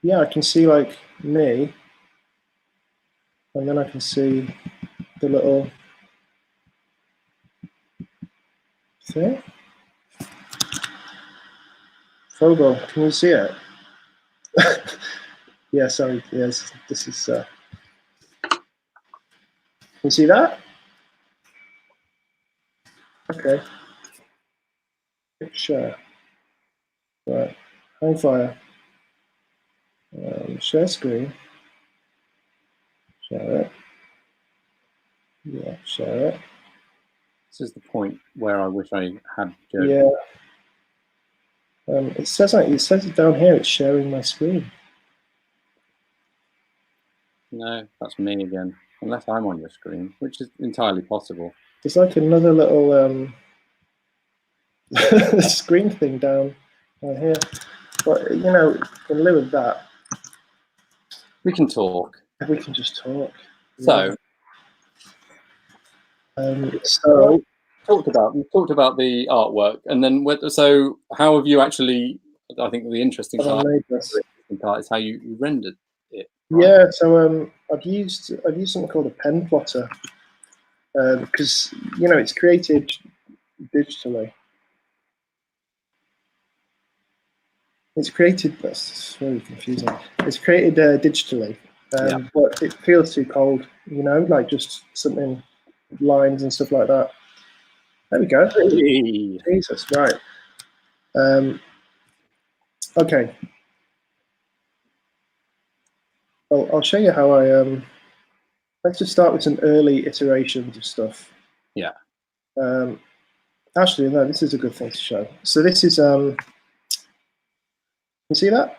Yeah, I can see, like, me. And then I can see the little thing. Fogo, can you see it? Yeah, sorry. Yes, this is. Can you see that? Okay. Share. Right. Hang fire. Share screen. Share it. Yeah, share it. This is the point where I wish I had Joe. Yeah. It says it down here. It's sharing my screen. No, that's me again. Unless I'm on your screen, which is entirely possible. There's like another little screen thing down here. But you know, in lieu of that, We can talk. we can just talk. So, So we talked about the artwork, and then so how have you actually? I think the interesting I part, made this. is how you rendered it. Right? Yeah, so I've used something called a pen plotter because you know it's created digitally. It's created. That's very confusing. It's created digitally, but it feels too cold. You know, like just something lines and stuff like that. There we go. Hey. Jesus, right. Okay. Well, I'll show you how I. Let's just start with some early iterations of stuff. Yeah. Actually, no, this is a good thing to show. So this is. You see that?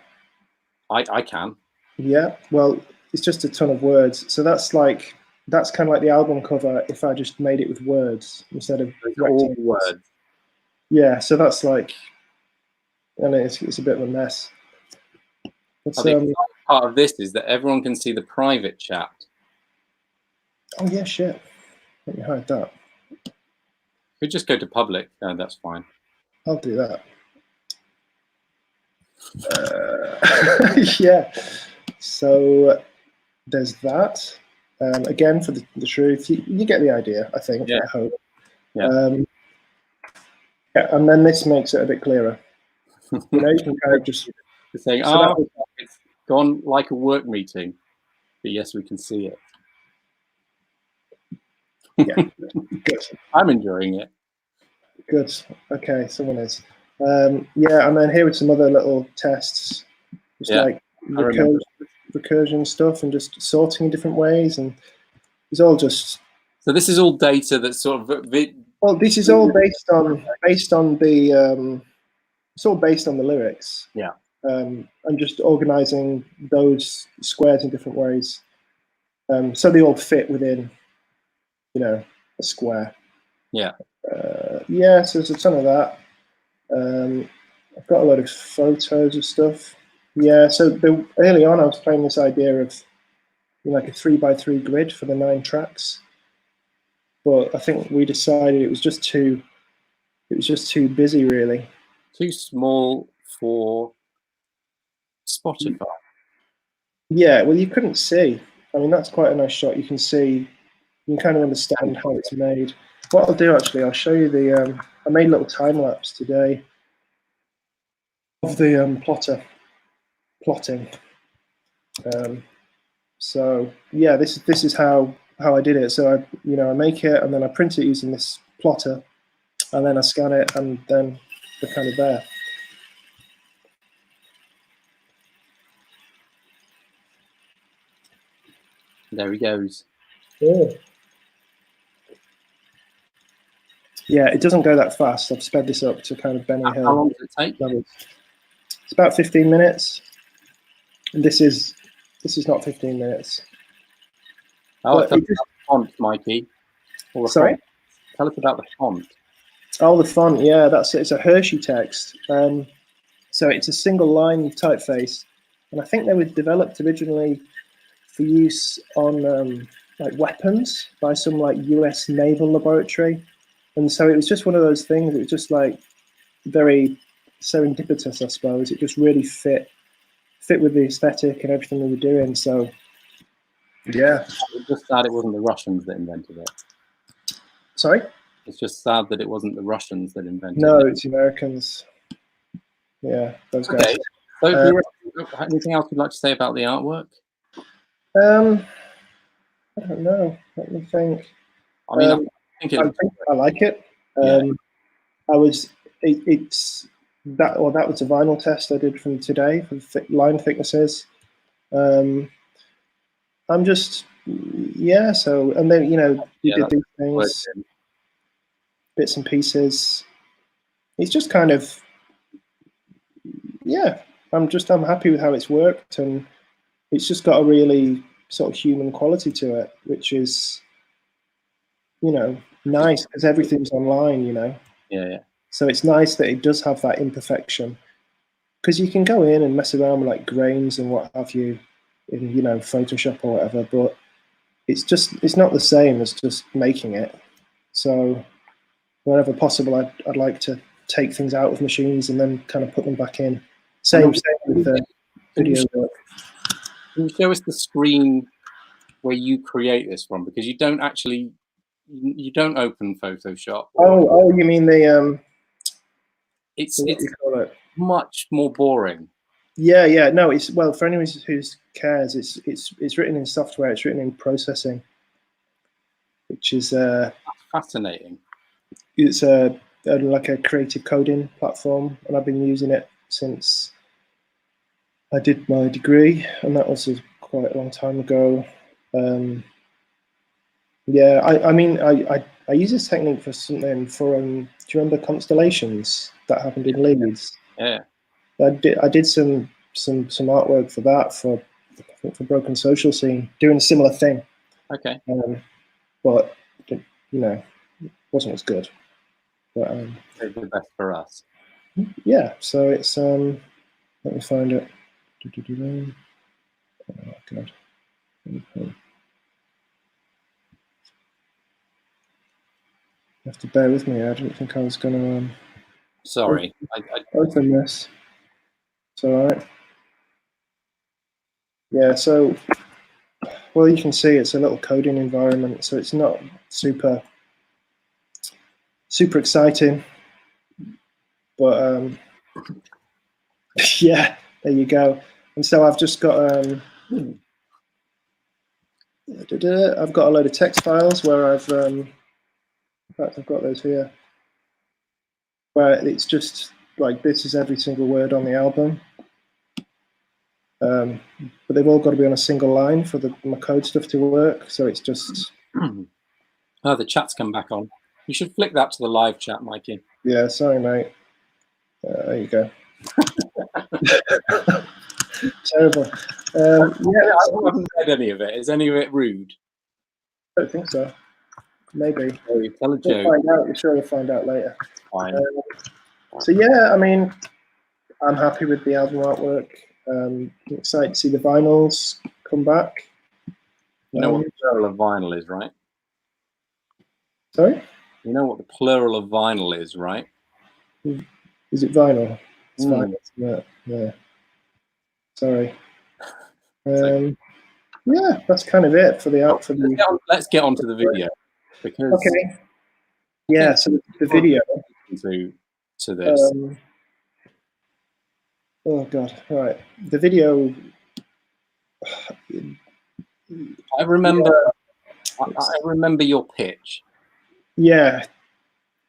I can. Yeah. Well, it's just a ton of words. So that's kind of like the album cover if I just made it with words instead of all words. Yeah. So that's like, and it's a bit of a mess. But, the exciting part of this is that everyone can see the private chat. Oh yeah, shit. Let me hide that. We just go to public. That's fine. I'll do that. Yeah. So there's that. Again, for the truth, you get the idea, I think. Yeah. I hope. Yeah. Yeah, and then this makes it a bit clearer. You know, you can kind of just saying, it's gone like a work meeting, but yes, we can see it. Yeah, good. I'm enjoying it. Good. Okay, someone is. Yeah, and then here are some other little tests, just like recursion stuff and just sorting in different ways, and it's all just. So this is all data that's sort of. Well, this is all based on the. It's all based on the lyrics. Yeah. And just organizing those squares in different ways, so they all fit within, you know, a square. Yeah. Yeah. So there's a ton of that. I've got a lot of photos of stuff. Yeah. So early on, I was playing this idea of, you know, like a 3x3 grid for the 9 tracks, but I think we decided it was just too busy, really. Too small for Spotify. Yeah, well, you couldn't see. I mean, that's quite a nice shot. You can see, you can kind of understand how it's made. What I'll do, actually, I'll show you the. I made a little time lapse today of the plotting. So yeah, this is how I did it. So I make it and then I print it using this plotter, and then I scan it, and then they're kind of there. There he goes. Yeah. Yeah, it doesn't go that fast. I've sped this up to kind of Benny How Hill long does it take? levels. It's about 15 minutes. And this is not 15 minutes. Oh, But tell it us just, about the font, Mikey. Or the sorry? font. Tell us about the font. Oh, the font. Yeah, it's a Hershey text. So it's a single line typeface, and I think they were developed originally for use on like weapons by some like US naval laboratory. And so it was just one of those things. It was just like very serendipitous, I suppose. It just really fit with the aesthetic and everything we were doing. So yeah. It's just sad it wasn't the Russians that invented it. Sorry? It's just sad that it wasn't the Russians that invented No, it. it's the Americans. Yeah, those guys. Okay. So do you have anything else you'd like to say about the artwork? I don't know. Let me think. I mean, I think I like it. Yeah. It's that was a vinyl test I did from today for line thicknesses. I'm just, yeah. So, and then we did these things, bits and pieces. It's just kind of, yeah. I'm happy with how it's worked, and it's just got a really sort of human quality to it, which is, nice because everything's online, Yeah. So it's nice that it does have that imperfection, because you can go in and mess around with like grains and what have you in Photoshop or whatever, but it's not the same as just making it. So whenever possible, I'd like to take things out of machines and then kind of put them back in. Same with the video work. Can you show us the screen where you create this from? Because you don't open Photoshop. Oh, you mean the it's what do you call it? Much more boring. Yeah. No, it's, well, for anyone who cares, it's written in software. It's written in processing, which is That's fascinating. it's like a creative coding platform, and I've been using it since I did my degree, and that was quite a long time ago. Yeah, I use this technique for something for do you remember Constellations that happened in Leeds? Yeah. I did some artwork for that for Broken Social Scene, doing a similar thing. Okay. But wasn't as good. But It's the best for us. yeah, so it's let me find it. Oh god. You have to bear with me. I didn't think I was going to Sorry. open this. It's all right. Yeah, so, well, you can see it's a little coding environment, so it's not super exciting. But yeah, there you go. And so I've just got I've got a load of text files where I've in fact I've got those here, where it's just like this is every single word on the album. But they've all got to be on a single line for my code stuff to work. So it's just. Oh, the chat's come back on. You should flick that to the live chat, Mikey. Yeah, sorry, mate. There you go. Terrible. Yeah, I haven't read any of it. Is any of it rude? I don't think so. Maybe. Oh, you tell a We'll joke. find out. I'm sure we'll find out later. Fine. So yeah, I mean, I'm happy with the album artwork. I'm excited to see the vinyls come back. You know what the plural of vinyl is, right? Sorry? You know what the plural of vinyl is, right? Is it vinyl? It's vinyl, isn't it? Yeah. Sorry. Yeah, that's kind of it for the out for the. Let's get on to the video, because okay. Yeah, so the video to this. Oh god! Right, the video. I remember. Yeah. I remember your pitch. Yeah,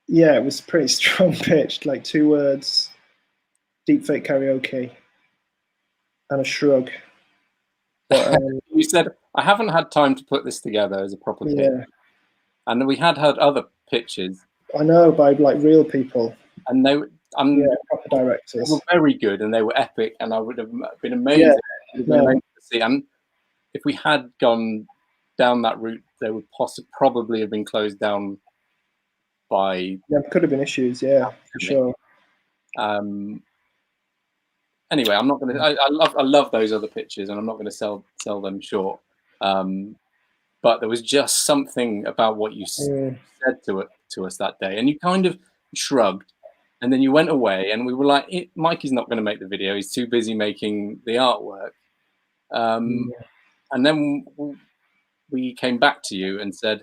it was pretty strong pitched, like 2 words, deepfake karaoke, and a shrug. But, you said, I haven't had time to put this together as a proper pitch. Yeah, And we had other pitches, I know, by like real people. and they Yeah, proper they directors. were very good, and they were epic, and I would have been amazing. Yeah, It would have been no. amazing to see. And if we had gone down that route, they would probably have been closed down by. There could have been issues, yeah, for sure. Anyway, I'm not going to. I love those other pictures, and I'm not going to sell them short. But there was just something about what you said to us that day, and you kind of shrugged, and then you went away, and we were like, Mikey's not going to make the video; he's too busy making the artwork. And then we came back to you and said,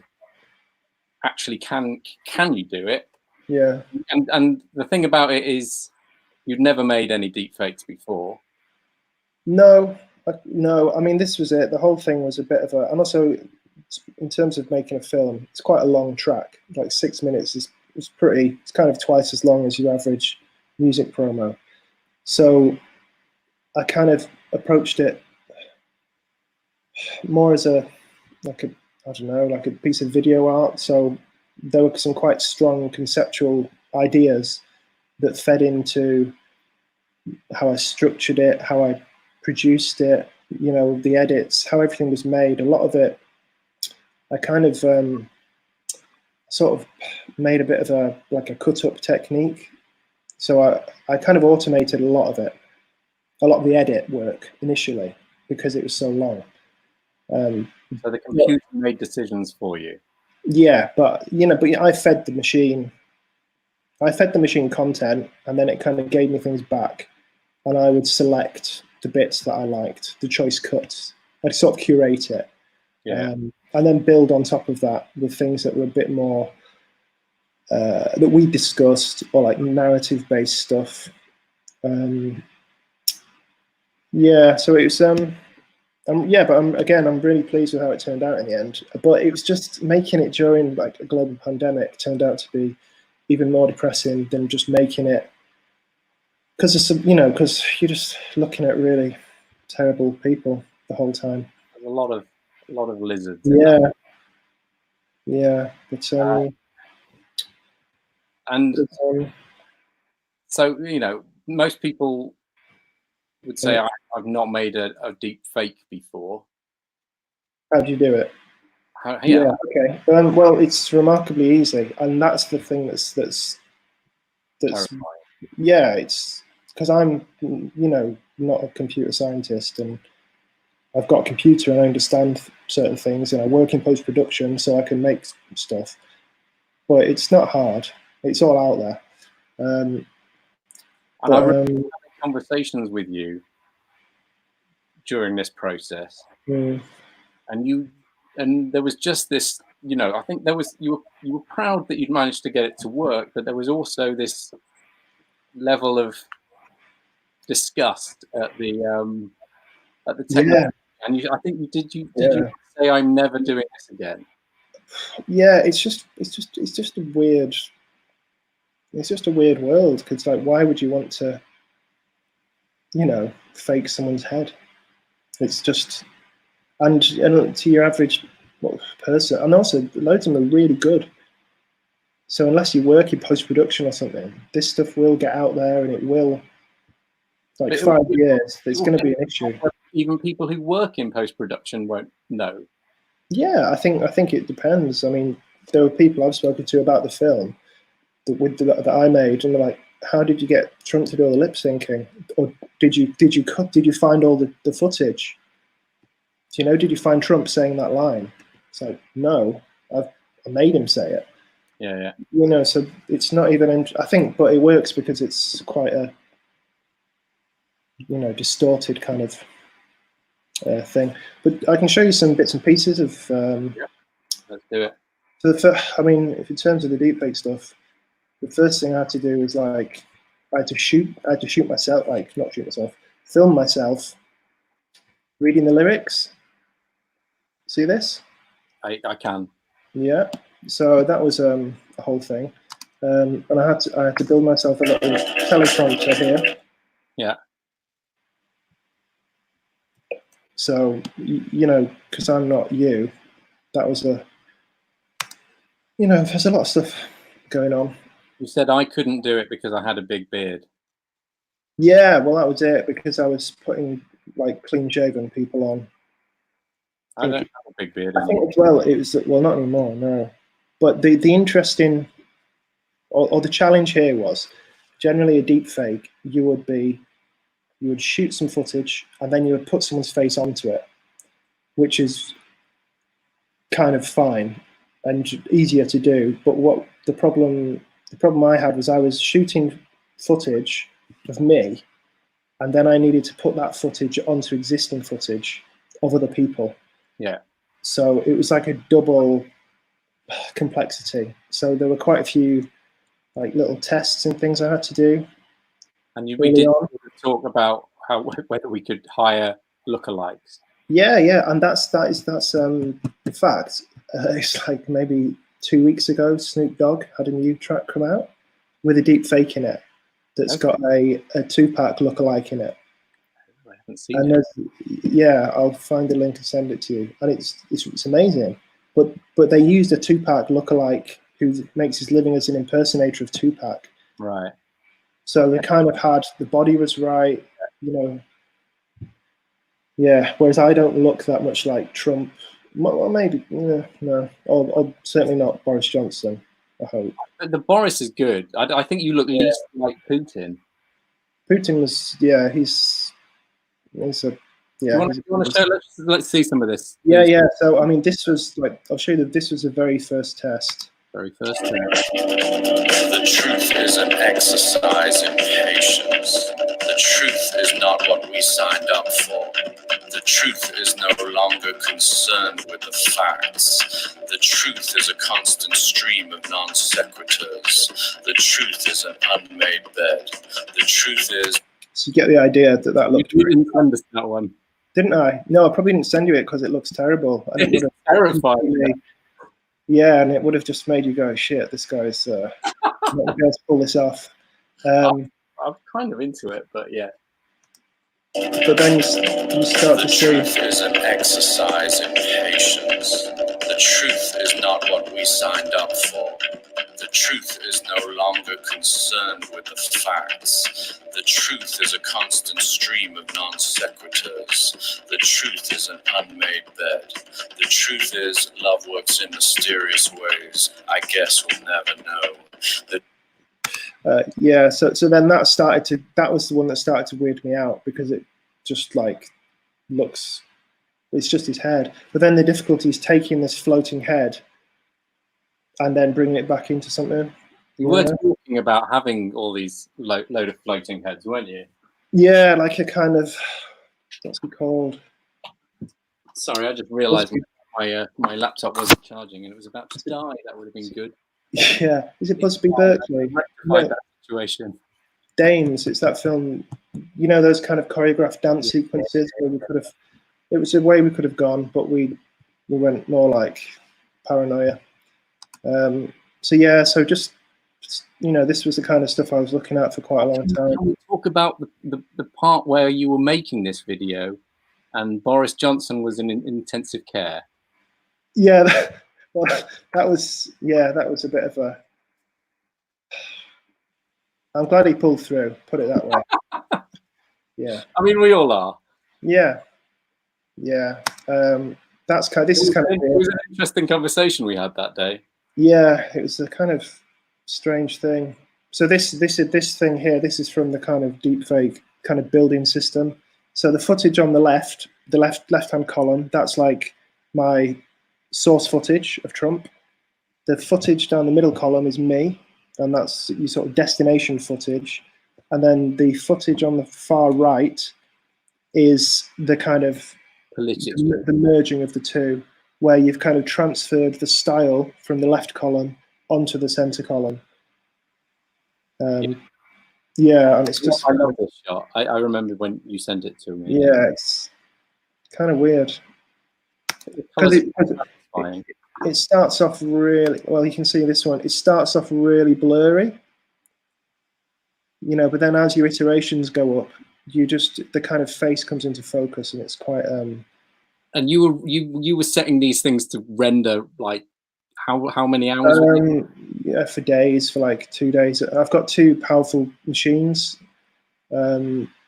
actually, can you do it? Yeah. And the thing about it is, you'd never made any deep fakes before. No. I mean, this was it. The whole thing was a bit of a, and also in terms of making a film, it's quite a long track. Like 6 minutes is it's kind of twice as long as your average music promo. So I kind of approached it more as a piece of video art. So there were some quite strong conceptual ideas that fed into how I structured it, how I produced it, you know, the edits, how everything was made. A lot of it, I kind of sort of made a bit of a cut-up technique. So I kind of automated a lot of it, a lot of the edit work initially, because it was so long. So the computer made decisions for you. Yeah, but I fed the machine. I fed the machine content, and then it kind of gave me things back, and I would select the bits that I liked, the choice cuts. I'd sort of curate it, and then build on top of that with things that were a bit more that we discussed, or like narrative-based stuff. Yeah, so it was. But I'm really pleased with how it turned out in the end. But it was just making it during like a global pandemic turned out to be even more depressing than just making it, because you're just looking at really terrible people the whole time. There's a lot of lizards. Yeah, but so most people would say I've not made a deep fake before. How do you do it? Yeah. Okay. Well, it's remarkably easy, and that's the thing that's terrifying. Yeah, it's because I'm not a computer scientist, and I've got a computer and I understand certain things, and I work in post-production, so I can make stuff. But it's not hard. It's all out there. And I remember having conversations with you during this process, and there was just this, I think there was you were proud that you'd managed to get it to work, but there was also this level of disgust at the technology. And I think you did say, I'm never doing this again. Yeah, it's just a weird world, because like, why would you want to fake someone's head? It's just, and to your average person, and also loads of them are really good. So unless you work in post-production or something, this stuff will get out there, and it will, like 5 years, there's going to be an issue. Even people who work in post-production won't know. Yeah, I think it depends. I mean, there were people I've spoken to about the film that I made, and they're like, how did you get Trump to do all the lip syncing? Or did you find all the footage? Did you find Trump saying that line? It's like, no, I made him say it. Yeah. So it's not even, I think, but it works because it's quite a, distorted kind of thing. But I can show you some bits and pieces of. Let's do it. So in terms of the deepfake stuff, the first thing I had to do was I had to shoot myself, not shoot myself, film myself reading the lyrics. See this? I can. Yeah. So that was a whole thing, and I had to build myself a little teleprompter here. Yeah. So, you know, because I'm not you, that was a, you know, there's a lot of stuff going on. You said I couldn't do it because I had a big beard. Yeah, well, that was it, because I was putting like clean shaven people on. I don't have a big beard I anymore. think as well, it was, well, not anymore, no. But the interesting, or the challenge here was, generally a deep fake, you would shoot some footage and then you would put someone's face onto it, which is kind of fine and easier to do. But what the problem I had was I was shooting footage of me, and then I needed to put that footage onto existing footage of other people. Yeah. So it was like a double complexity. So there were quite a few like little tests and things I had to do. And we did talk about whether we could hire lookalikes. Yeah, and that's in fact, it's like maybe 2 weeks ago, Snoop Dogg had a new track come out with a deep fake in it that's got a Tupac lookalike in it. I haven't seen it. Yeah, I'll find the link and send it to you, and it's amazing. But they used a Tupac lookalike who makes his living as an impersonator of Tupac. Right. So they kind of had, the body was right, you know. Yeah, whereas I don't look that much like Trump. Well, maybe, no. Or certainly not Boris Johnson, I hope. The Boris is good. I think you look least like Putin. Putin was, yeah, he's a, yeah. You want to show? Let's see some of this. Yeah. So, I mean, this was like, I'll show you that this was the very first test. Very first test. The truth is an exercise in patience. The truth is not what we signed up for. The truth is no longer concerned with the facts. The truth is a constant stream of non sequiturs. The truth is an unmade bed. The truth is. So you get the idea that looked. You didn't send us that one, didn't I? No, I probably didn't send you it because it looks terrible. And it's terrifying. Yeah, and it would have just made you go, "Shit, this guy's not going to be able to pull this off." I'm kind of into it, but yeah. But then you start to see. The truth is an exercise in patience. The truth is not what we signed up for. The truth is no longer concerned with the facts. The truth is a constant stream of non sequiturs. The truth is an unmade bed. The truth is love works in mysterious ways. I guess we'll never know. Yeah, so then that was the one that started to weird me out, because it just like looks, it's just his head. But then the difficulty is taking this floating head and then bringing it back into something. You were talking about having all these load of floating heads, weren't you? Yeah, like a kind of, what's it called? Sorry, I just realised my laptop wasn't charging and it was about to die. That would have been good. Yeah, is it Busby Berkeley? That situation. Dames, it's that film, you know, those kind of choreographed dance sequences where we could have, it was a way we could have gone, but we went more like paranoia. So yeah, so just, you know, this was the kind of stuff I was looking at for quite a long time. Can we talk about the part where you were making this video and Boris Johnson was in intensive care? Yeah, well, that was a bit of a, I'm glad he pulled through, put it that way. Yeah. I mean, we all are. Yeah. This is kind of, it was an interesting conversation we had that day. Yeah, it was a kind of strange thing. So this thing here, this is from the kind of deepfake kind of building system. So the footage on the left-hand column, that's like my source footage of Trump. The footage down the middle column is me, and that's your sort of destination footage. And then the footage on the far right is the kind of the merging of the two, where you've kind of transferred the style from the left column onto the center column. Yeah, and it's just. I love this shot. I remember when you sent it to me. Yeah, it's kind of weird. Because it starts off really well. You can see this one. It starts off really blurry, you know, but then as your iterations go up, the kind of face comes into focus, and it's quite. And you were setting these things to render like how many hours? Yeah, for days, for like 2 days. I've got 2 powerful machines.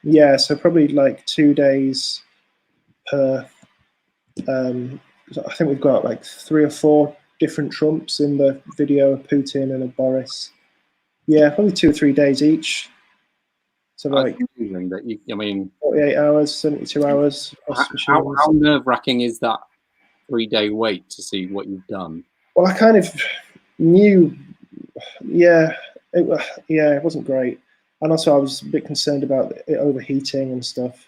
Yeah, so probably like 2 days per. I think we've got like 3 or 4 different Trumps in the video, a Putin and a Boris. Yeah, probably 2 or 3 days each. So like that you, I mean, 48 hours, 72 hours. How nerve-wracking is that 3-day wait to see what you've done? Well, I kind of knew, yeah, it wasn't great. And also I was a bit concerned about it overheating and stuff,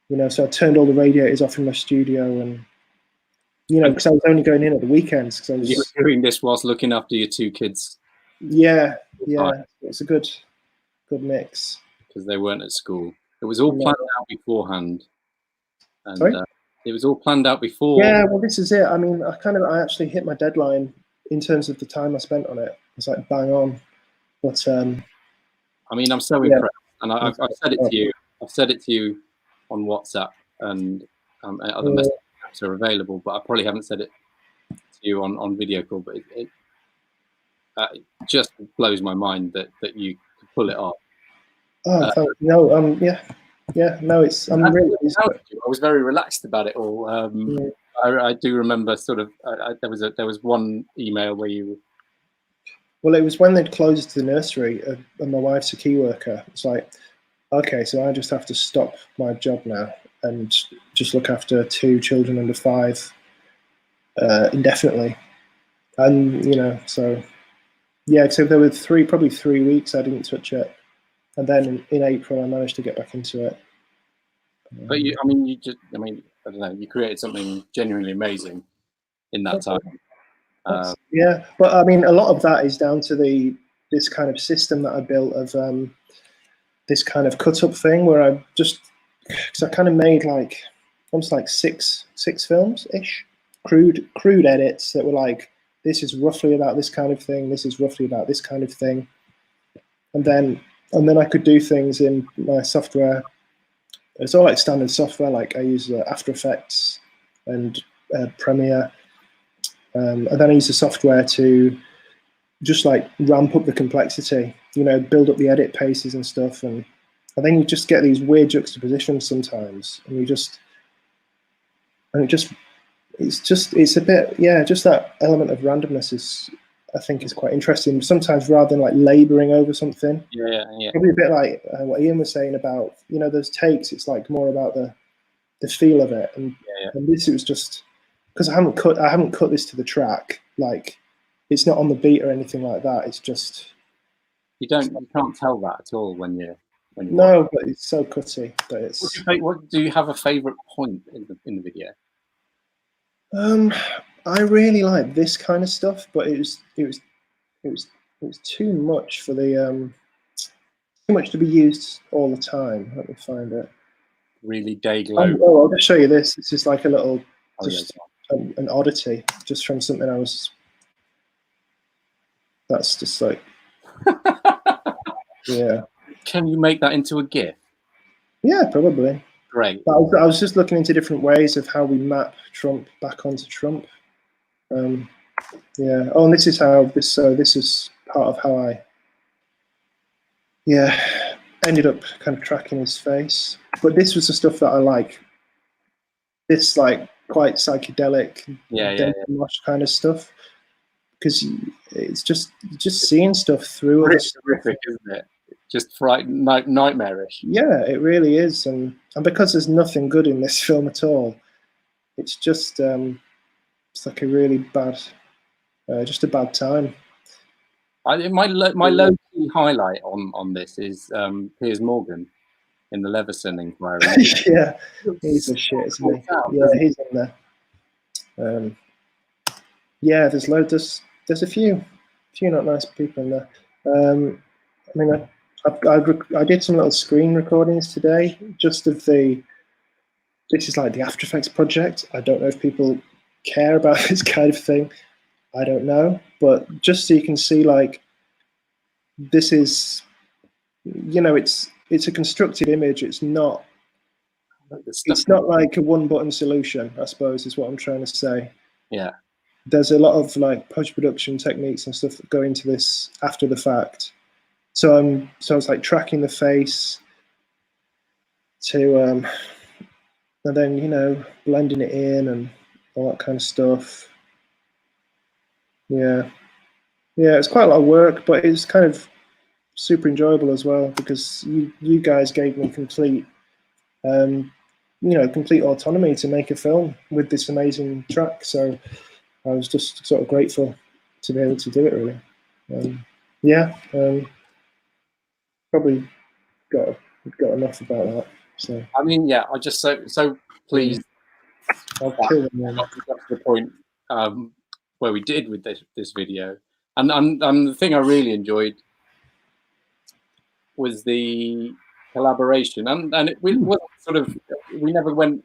you know, so I turned all the radiators off in my studio, and, you know, because I was only going in at the weekends. Cause I was, you were doing this whilst looking after your 2 kids? Yeah, it's a good mix. Because they weren't at school. It was all planned out beforehand. And Sorry? it was all planned out before. Yeah, well, this is it. I mean, I actually hit my deadline in terms of the time I spent on it. It's like bang on. But I mean, I'm so impressed, and I've said it to you. I've said it to you on WhatsApp, and other messages are available. But I probably haven't said it to you on video call. But it just blows my mind that you could pull it off. Oh, thank you. No, yeah, no, it's. I'm really. I was very relaxed about it all. I do remember sort of there was one email where you. Well, it was when they'd closed the nursery, and my wife's a key worker. It's like, okay, so I just have to stop my job now and just look after 2 children under 5 indefinitely, and you know, so yeah. So there were probably 3 weeks I didn't touch it. And then in April, I managed to get back into it. But I don't know, you created something genuinely amazing in that time. Yeah, but I mean, a lot of that is down to this kind of system that I built of this kind of cut-up thing where because I kind of made like almost like six films-ish, crude edits that were like, this is roughly about this kind of thing, this is roughly about this kind of thing, and then I could do things in my software. It's all like standard software. Like I use After Effects and Premiere, and then I use the software to just like ramp up the complexity. You know, build up the edit paces and stuff, and then you just get these weird juxtapositions sometimes, and it's a bit, yeah. Just that element of randomness is. I think is quite interesting. Sometimes rather than like laboring over something, probably a bit like what Ian was saying about, you know, those takes. It's like more about the feel of it, and this it was just because I haven't cut this to the track. Like it's not on the beat or anything like that. It's just you can't tell that at all when you no, but it's so cutty that it's. What do you have a favorite point in the video? I really like this kind of stuff, but it was too much for the too much to be used all the time. Let me find it. Really day glow. I'll just show you this. It's just like a little, an oddity, just from something I was. That's just like, yeah. Can you make that into a GIF? Yeah, probably. Great. But I was just looking into different ways of how we map Trump back onto Trump. Yeah. Oh, and this is how this. So this is part of how I. Yeah, ended up kind of tracking his face, but this was the stuff that I like. This like quite psychedelic, mosh kind of stuff, because it's just seeing stuff through. It's terrific, isn't it? Just nightmarish. Yeah, it really is, and because there's nothing good in this film at all, it's just it's like a really bad, just a bad time. My low-key highlight on this is Piers Morgan in the Leveson inquiry. Yeah, he's a shit, isn't he? Yeah, he's in there. Yeah, there's a few not nice people in there. I mean, I did some little screen recordings today, just of this is like the After Effects project. I don't know if people care about this kind of thing. I don't know, but just so you can see, like, this is, you know, it's it's a constructed image. It's not The stuff- it's not like a one-button solution, I suppose, is what I'm trying to say. Yeah. There's a lot of like post-production techniques and stuff that go into this after the fact. So it's like tracking the face to and then, you know, blending it in and all that kind of stuff. Yeah, it's quite a lot of work, but it's kind of super enjoyable as well, because you guys gave me complete complete autonomy to make a film with this amazing track. So I was just sort of grateful to be able to do it, really. Probably got enough about that. So I mean, yeah, I just so pleased I'll kill them then. got to the point where we did with this video, and the thing I really enjoyed was the collaboration, and it wasn't sort of, we never went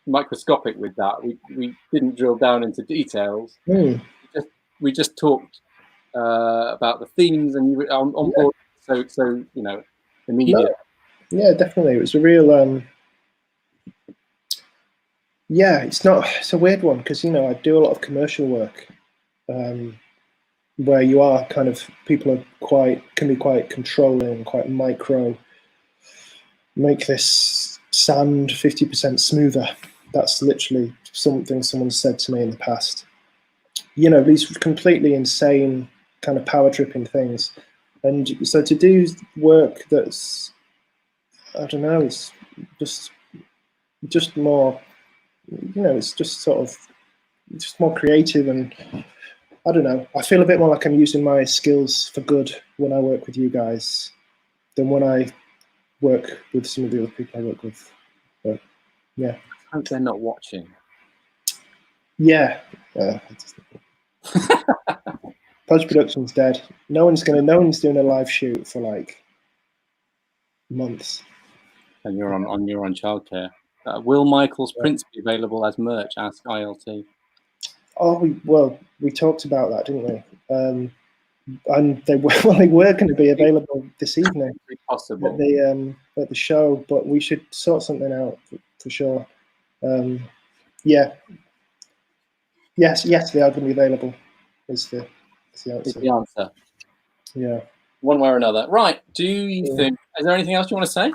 microscopic with that. We didn't drill down into details. We just talked about the themes, and you were on board. So you know, immediate. No, yeah, definitely. It was a real. It's a weird one, because, you know, I do a lot of commercial work, where you are kind of, people can be quite controlling, quite micro. Make this sand 50% smoother. That's literally something someone said to me in the past. You know, these completely insane kind of power tripping things. And so to do work that's, I don't know, it's just more, you know, it's just sort of, just more creative, and I don't know, I feel a bit more like I'm using my skills for good when I work with you guys than when I work with some of the other people I work with. But yeah. I hope they're not watching. Yeah. Post-production's dead. No one's doing a live shoot for like months. And you're on childcare. Will Michael's prints be available as merch? Ask ILT. Oh, we talked about that, didn't we? And they were going to be available this evening possible at the show, but we should sort something out for sure. Yes, they are going to be available. Is the answer. Yeah. One way or another. Right. Do you think? Is there anything else you want to say?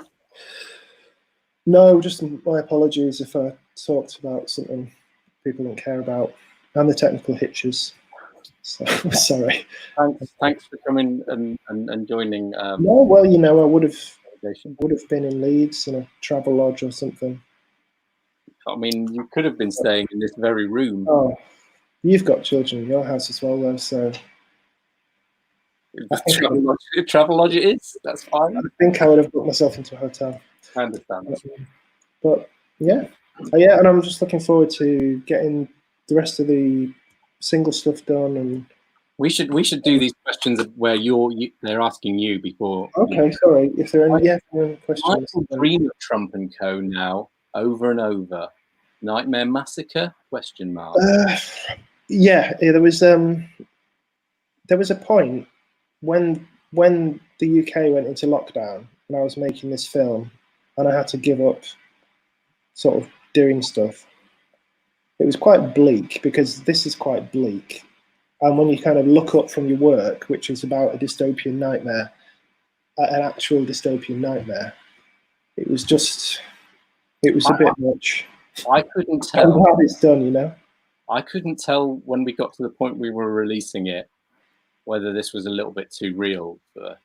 No, just my apologies if I talked about something people don't care about, and the technical hitches. So, sorry. Thanks for coming and joining. No, well, you know, I would have been in Leeds in a travel lodge or something. I mean, you could have been staying in this very room. Oh, you've got children in your house as well, though, so. Travel lodge it is. That's fine. I think I would have booked myself into a hotel. I understand. But yeah, and I'm just looking forward to getting the rest of the single stuff done. And we should do these questions where they're asking you before. Okay, sorry. If there are any questions. Michael dream of Trump and Co. now over and over. Nightmare Massacre? ? Yeah, there was a point when the UK went into lockdown and I was making this film and I had to give up sort of doing stuff. It was quite bleak, because this is quite bleak. And when you kind of look up from your work, which is about a dystopian nightmare, an actual dystopian nightmare, it was a bit much. I couldn't tell. I'm glad it's done, you know? I couldn't tell when we got to the point we were releasing it whether this was a little bit too real for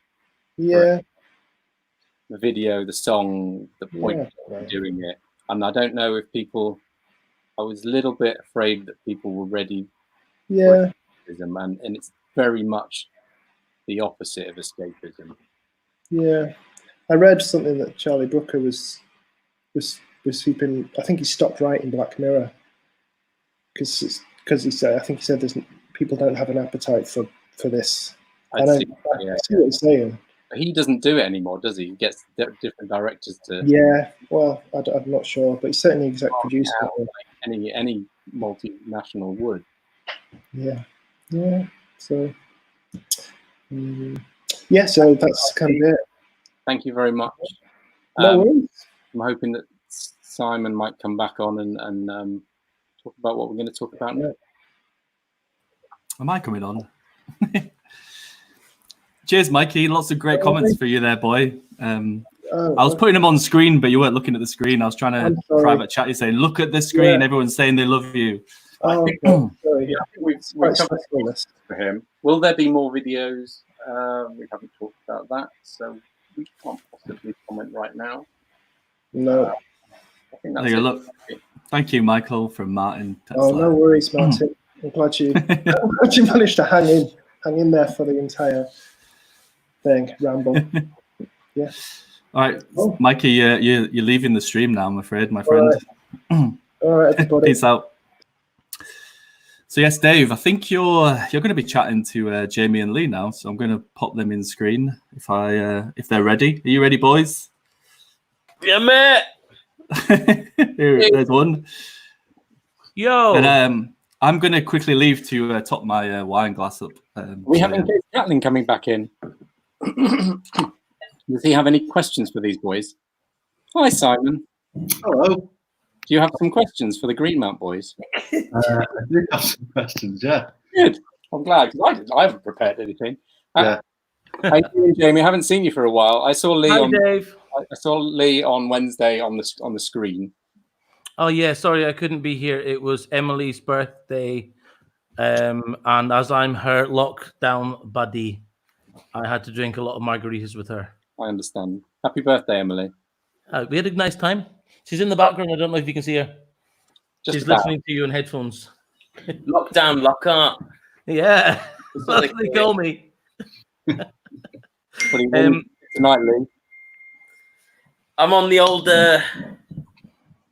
the video, the song, the point of doing it. And I don't know if I was a little bit afraid that people were ready for escapism, and it's very much the opposite of escapism. Yeah. I read something that Charlie Brooker was keeping, I think he stopped writing Black Mirror because he said people don't have an appetite for this. I see what he's saying. He doesn't do it anymore, does he? He gets different directors to. Yeah, well, I'm not sure, but he's certainly exec producer. Like any multinational would. Yeah. So, Yeah, so that's kind of it. Thank you very much. No worries. I'm hoping that Simon might come back on and talk about what we're going to talk about now. Am I coming on? Cheers, Mikey. Lots of great comments for you there, boy. I was putting them on screen, but you weren't looking at the screen. I was trying to private chat you saying, look at the screen. Yeah. Everyone's saying they love you. Oh, okay. Sorry. Yeah, I think we've covered this for him. Will there be more videos? We haven't talked about that, so we can't possibly comment right now. No. I think that's there you go. Look. Thank you, Michael, from Martin. Oh, no worries, Martin. I'm glad you managed to hang in there for the entire thing, ramble. Yeah. All right, Mikey, you're leaving the stream now, I'm afraid, my friend. All right, everybody. Peace out. So yes, Dave, I think you're going to be chatting to Jamie and Lee now, so I'm going to pop them in screen if they're ready. Are you ready, boys? Yeah, mate. There's one. Yo. And I'm going to quickly leave to top my wine glass up. We having Catlin coming back in. Does he have any questions for these boys? Hi, Simon. Hello. Do you have some questions for the Greenmount boys? I do have some questions, yeah. Good. I'm glad, because I haven't prepared anything. Yeah. How you doing, Jamie? I haven't seen you for a while. I saw Lee Dave. I saw Lee on Wednesday on the screen. Oh yeah, sorry I couldn't be here. It was Emily's birthday, and as I'm her lockdown buddy, I had to drink a lot of margaritas with her. I understand. Happy birthday, Emily. We had a nice time. She's in the background. I don't know if you can see her. She's listening to you on headphones. Lockdown, lock up. Yeah, that's what they call me. What are you doing tonight, Lee? I'm on the old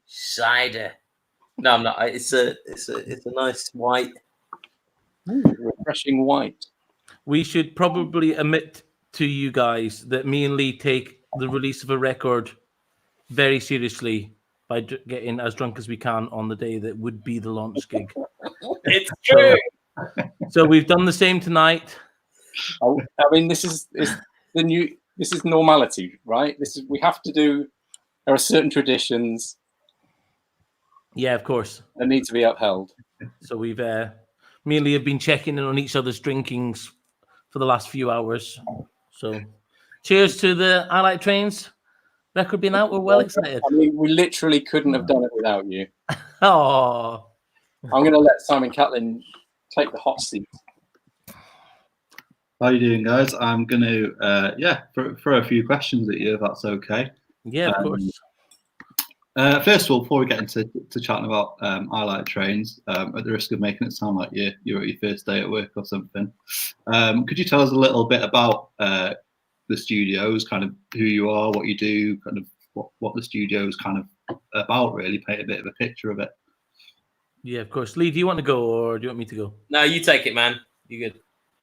cider. No, I'm not. It's a nice white, refreshing white. We should probably admit to you guys that me and Lee take the release of a record very seriously by getting as drunk as we can on the day that would be the launch gig. It's true. So we've done the same tonight. I mean, this is the new. This is normality, right? We have to do. There are certain traditions. Yeah, of course. That need to be upheld. So we've me and Lee have been checking in on each other's drinkings for the last few hours. So cheers to the ILT Trains record being out. We're well excited. I mean, we literally couldn't have done it without you. Oh. I'm going to let Simon Catlin take the hot seat. How are you doing, guys? I'm going to, throw a few questions at you, if that's okay. Yeah, of course. First of all, before we get into chatting about ILT Trains, at the risk of making it sound like you're at your first day at work or something, could you tell us a little bit about the studios, kind of who you are, what you do, kind of what the studio's kind of about, really, paint a bit of a picture of it? Yeah, of course. Lee, do you want to go or do you want me to go? No, you take it, man. You're good.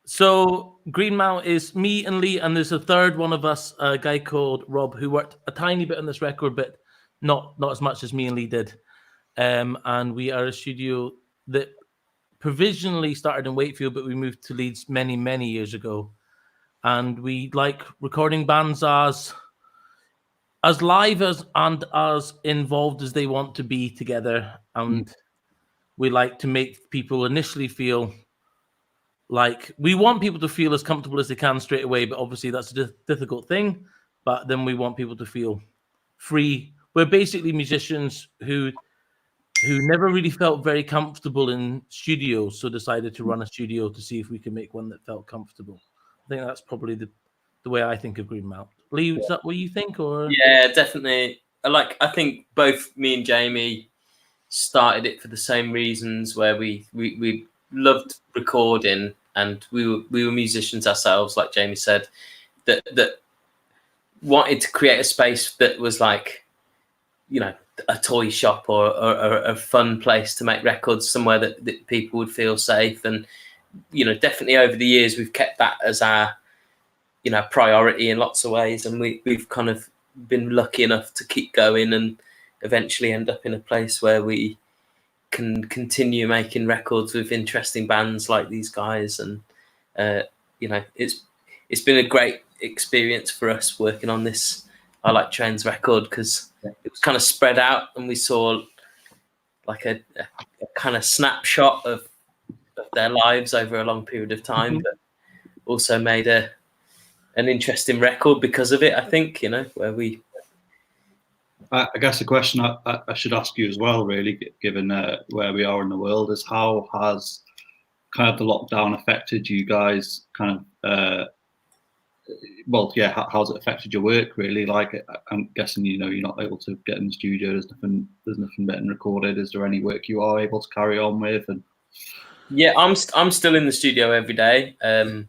So Greenmount is me and Lee, and there's a third one of us, a guy called Rob, who worked a tiny bit on this record, but not as much as me and Lee did. And we are a studio that provisionally started in Wakefield, but we moved to Leeds many, many years ago. And we like recording bands as live and as involved as they want to be together. And we like to make people initially feel like we want people to feel as comfortable as they can straight away, but obviously that's a difficult thing. But then we want people to feel free. We're basically musicians who never really felt very comfortable in studios, so decided to run a studio to see if we could make one that felt comfortable. I think that's probably the way I think of Greenmount. Lee, is that what you think? Or yeah, definitely. I think both me and Jamie started it for the same reasons, where we loved recording and we were musicians ourselves, like Jamie said, that wanted to create a space that was like, you know, a toy shop or a fun place to make records, somewhere that people would feel safe. And, you know, definitely over the years, we've kept that as our, you know, priority in lots of ways. And we've kind of been lucky enough to keep going and eventually end up in a place where we can continue making records with interesting bands like these guys. And, you know, it's been a great experience for us working on this I Like Trains record, because it was kind of spread out, and we saw like a kind of snapshot of their lives over a long period of time, but also made an interesting record because of it, I think, where we... I guess the question I should ask you as well, really, given where we are in the world, is how has kind of the lockdown affected you guys? Kind of, how's it affected your work? Really, like I'm guessing you're not able to get in the studio. There's nothing getting recorded. Is there any work you are able to carry on with? And yeah, I'm still in the studio every day, and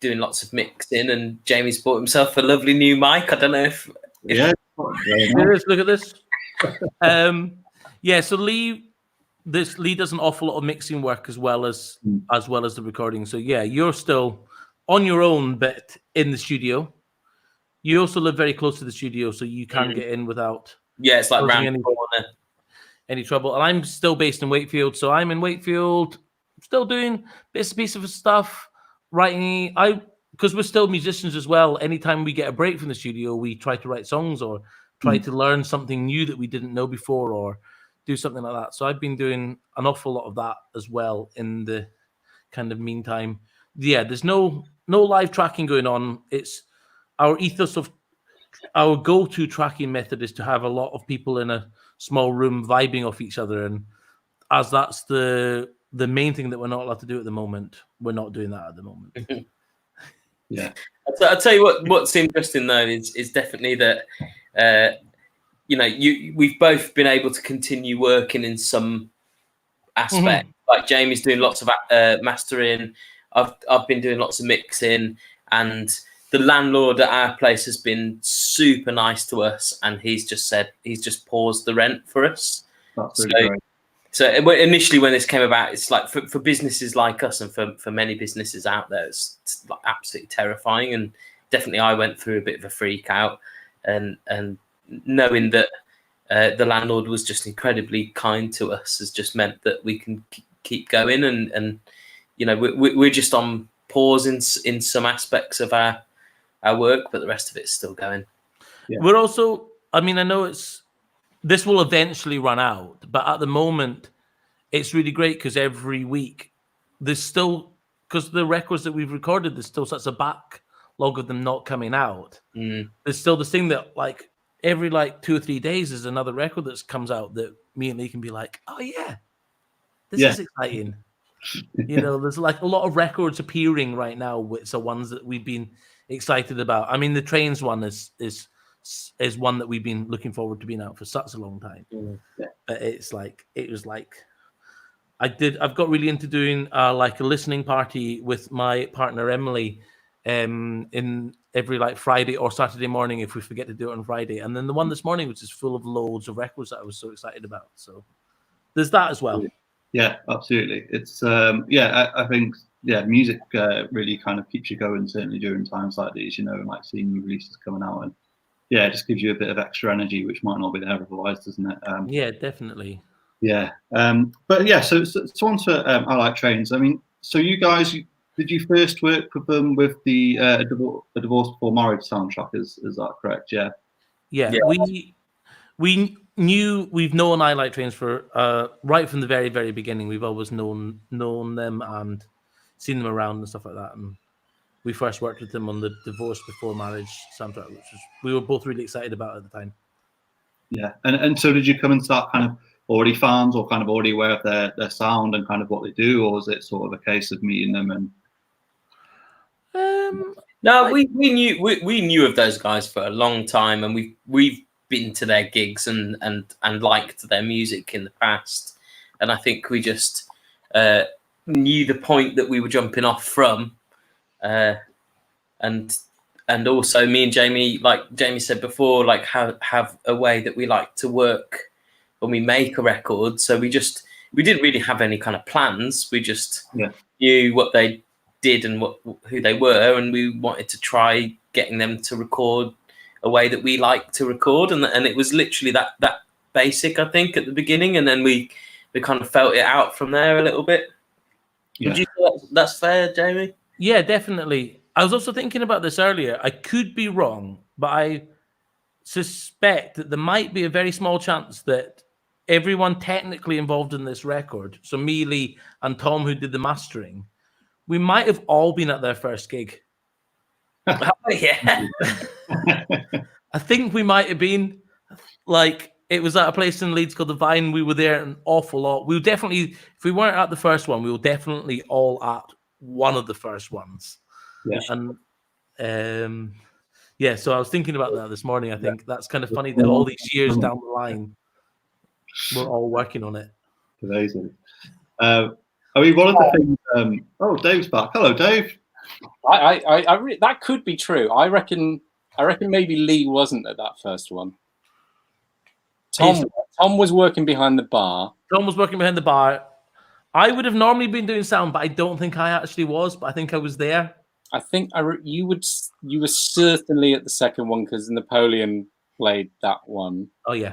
doing lots of mixing. And Jamie's bought himself a lovely new mic. I don't know if yeah. Look at this. So Lee does an awful lot of mixing work as well as the recording. So yeah, you're still on your own, but in the studio. You also live very close to the studio, so you can get in without it's like round any trouble. And I'm still based in Wakefield, so I'm in Wakefield, still doing bits and pieces of stuff, writing. Because we're still musicians as well. Anytime we get a break from the studio, we try to write songs or try to learn something new that we didn't know before, or do something like that. So I've been doing an awful lot of that as well in the kind of meantime. Yeah, there's no live tracking going on. It's our ethos of our go-to tracking method is to have a lot of people in a small room vibing off each other, and as that's the main thing that we're not allowed to do at the moment, we're not doing that at the moment. Yeah, I'll tell you what's interesting though is definitely that we've both been able to continue working in some aspect. Like Jamie's doing lots of mastering. I've been doing lots of mixing, and the landlord at our place has been super nice to us, and he's just paused the rent for us. That's really great. So initially when this came about, it's like for businesses like us and for many businesses out there, it's like absolutely terrifying. And definitely I went through a bit of a freak out, and knowing that the landlord was just incredibly kind to us has just meant that we can keep going. And we're just on pause in some aspects of our work, but the rest of it's still going. Yeah. We're also, I know this will eventually run out, but at the moment, it's really great because every week there's still, because the records that we've recorded, there's still such a backlog of them not coming out. There's still this thing that every 2 or 3 days is another record that comes out that me and Lee can be like, oh yeah, this is exciting. There's a lot of records appearing right now, which are ones that we've been excited about. The Trains one is one that we've been looking forward to being out for such a long time. But I've got really into doing a listening party with my partner Emily in every Friday or Saturday morning if we forget to do it on Friday. And then the one this morning, which is full of loads of records that I was so excited about. So there's that as well. Yeah, absolutely. It's I think music really kind of keeps you going, certainly during times like these, and seeing new releases coming out, and it just gives you a bit of extra energy, which might not be there otherwise, doesn't it? Yeah, definitely. Yeah. But yeah, so on to I Like Trains. So you guys, did you first work with them with the A Divorce Before Marriage soundtrack? Is that correct? Yeah. Yeah. We've known I Like Trains for right from the very, very beginning. We've always known them and seen them around and stuff like that. And we first worked with them on the Divorce Before Marriage soundtrack, which we were both really excited about at the time. Yeah. And so did you come and start kind of already fans or kind of already aware of their sound and kind of what they do, or was it sort of a case of meeting them and? No, we knew of those guys for a long time, and we've been to their gigs and liked their music in the past, and I think we just knew the point that we were jumping off from, and also me and Jamie, like Jamie said before, have a way that we like to work when we make a record. So we didn't really have any kind of plans. We just knew what they did and who they were, and we wanted to try getting them to record a way that we like to record, and it was literally that basic, I think, at the beginning, and then we kind of felt it out from there a little bit. Would you say that's fair, Jamie? Yeah, definitely. I was also thinking about this earlier. I could be wrong, but I suspect that there might be a very small chance that everyone technically involved in this record, so me, Lee, and Tom, who did the mastering, we might have all been at their first gig. Oh, yeah. I think we might have been. Like, it was at a place in Leeds called The Vine. We were there an awful lot. We were definitely, if we weren't at the first one, we were definitely all at one of the first ones. Yeah. And yeah, so I was thinking about that this morning. I think that's kind of funny that all these years down the line, we're all working on it. Amazing. I mean, one of the things. Oh, Dave's back. Hello, Dave. That could be true. I reckon maybe Lee wasn't at that first one. Tom was working behind the bar. Tom was working behind the bar. I would have normally been doing sound, but I don't think I actually was. But I think I was there. I think you were certainly at the second one because Napoleon played that one. Oh yeah.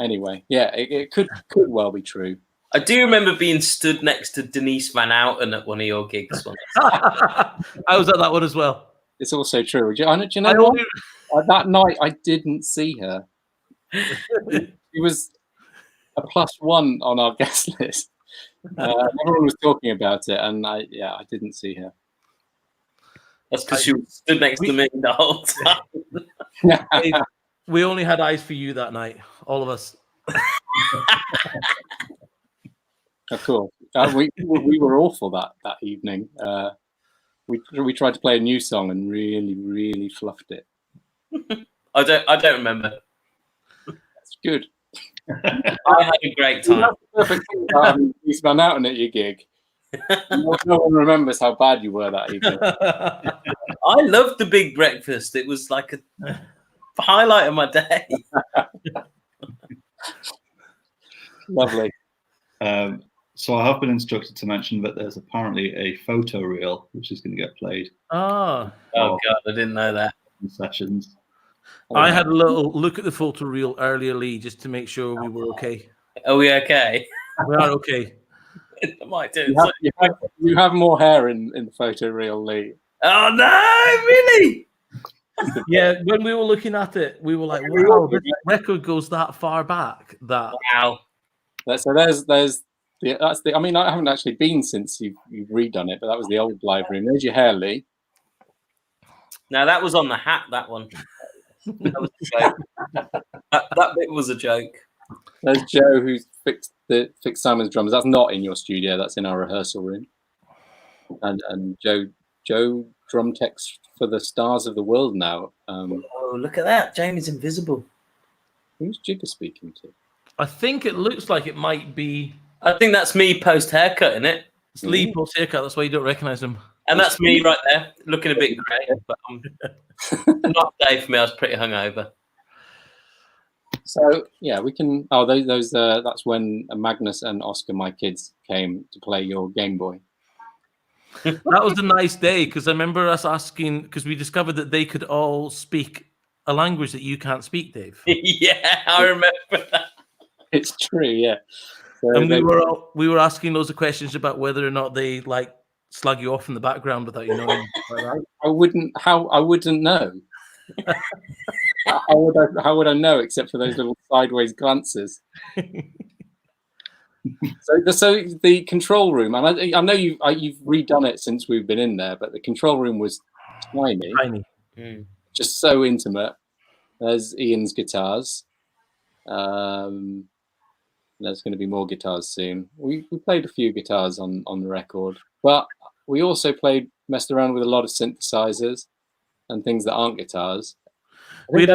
Anyway, yeah, it could well be true. I do remember being stood next to Denise Van Outen at one of your gigs once. I was at that one as well. It's also true. Do you know what? That night I didn't see her. She was a +1 on our guest list. Everyone was talking about it, and I didn't see her. That's because she stood next to me the whole time. We only had eyes for you that night, all of us. Of course, we were awful that evening. We tried to play a new song and really fluffed it. I don't remember. That's good. I had a great time. That's the perfect thing. You spun out at your gig. No one remembers how bad you were that evening. I loved the big breakfast. It was like a highlight of my day. Lovely. So I have been instructed to mention that there's apparently a photo reel which is going to get played. Oh God, I didn't know that. In sessions. I had a little look at the photo reel earlier, Lee, just to make sure we were okay. Are we okay? We are okay. I might do. You have more hair in the photo reel, Lee. Oh no! Really? Yeah. When we were looking at it, we were like, "Wow, this record goes that far back." Wow. So that's the. I mean, I haven't actually been since you've redone it, but that was the old live room. There's your hair, Lee. No, that was on the hat. That one. That was a joke. that bit was a joke. There's Joe, who's fixed Simon's drums. That's not in your studio. That's in our rehearsal room. And Joe drum techs for the Stars of the World now. Oh, look at that! Jamie's invisible. Who's Jigger speaking to? I think it looks like it might be. I think that's me post haircut, isn't it? It's Lee post haircut. That's why you don't recognise him. And that's me right there, looking a bit grey. But not a day for me. I was pretty hungover. So yeah, we can. Oh, those. That's when Magnus and Oscar, my kids, came to play your Game Boy. That was a nice day because I remember us asking because we discovered that they could all speak a language that you can't speak, Dave. Yeah, I remember that. It's true, yeah. So and we were asking loads of questions about whether or not they like slug you off in the background without you knowing. I wouldn't know. How would I know except for those little sideways glances? So the control room, and I know you've redone it since we've been in there, but the control room was tiny. Just so intimate. There's Ian's guitars. There's going to be more guitars soon. We played a few guitars on the record, but we also messed around with a lot of synthesizers and things that aren't guitars. We had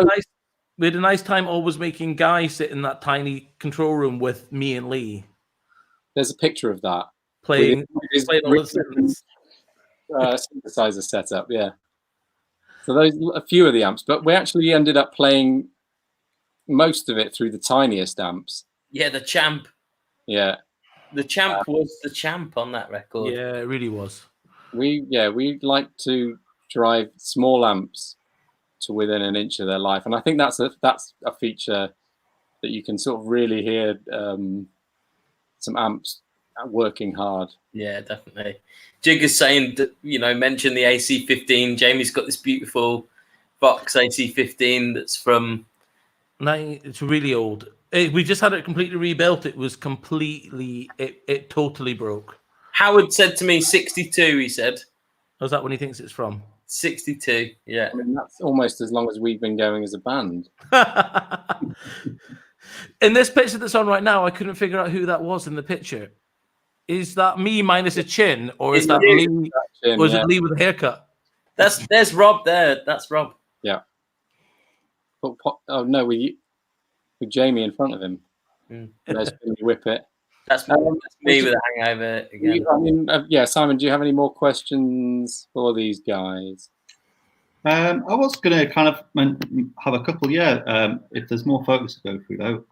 a nice time always making Guy sit in that tiny control room with me and Lee. There's a picture of that. Playing all the synthesizer setup, yeah. So those a few of the amps, but we actually ended up playing most of it through the tiniest amps. Yeah, the Champ. Yeah. The Champ was the champ on that record. Yeah, it really was. We like to drive small amps to within an inch of their life, and I think that's a feature that you can sort of really hear some amps working hard. Yeah, definitely. Jig is saying that, mention the AC-15. Jamie's got this beautiful Vox AC-15 that's from... It's really old. We just had it completely rebuilt. It was completely... It totally broke. Howard said to me 62, he said. Was that when he thinks it's from? 62, yeah. I mean, that's almost as long as we've been going as a band. In this picture that's on right now, I couldn't figure out who that was in the picture. Is that me minus a chin, or is that Lee? Or is it Lee with a haircut? There's Rob there. That's Rob. Yeah. But, oh no, with Jamie in front of him. There's Whippet. That's me with a hangover again. Simon, do you have any more questions for these guys? I was going to kind of have a couple. If there's more focus to go through, though.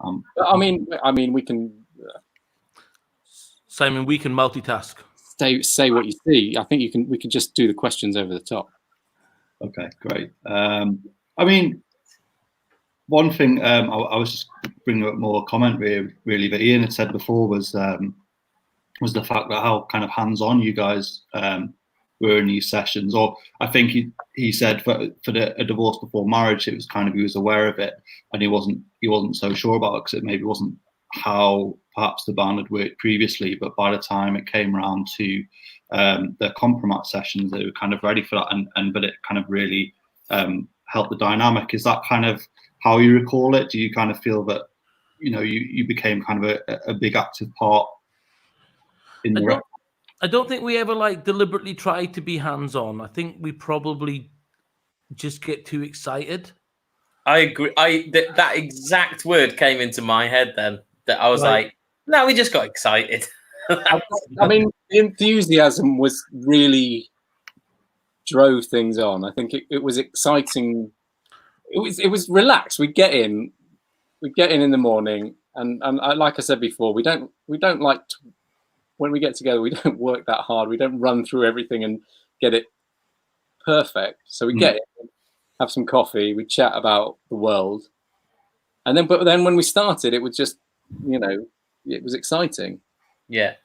I mean, we can. Simon, we can multitask. Say what you see. I think we can just do the questions over the top. Okay, great. I mean, one thing I was just bringing up more comment really that Ian had said before was the fact that how kind of hands-on you guys were in these sessions. Or I think he said for a divorce before marriage, it was kind of, he was aware of it and he wasn't so sure about it because it maybe wasn't how perhaps the band had worked previously. But by the time it came around to the KOMPROMAT sessions, they were kind of ready for that, but it kind of really helped the dynamic. Is that kind of how you recall it? Do you kind of feel that you became kind of a big active part in the record? I don't think we ever deliberately tried to be hands-on. I think we probably just get too excited. I agree. That exact word came into my head then. That I was no, we just got excited. I mean, the enthusiasm was really drove things on. I think it was exciting. It was relaxed. We'd get in the morning, and like I said before, we don't like to, when we get together, we don't work that hard. We don't run through everything and get it perfect. So we get in, have some coffee, we chat about the world, but then when we started, it was just it was exciting. Yeah,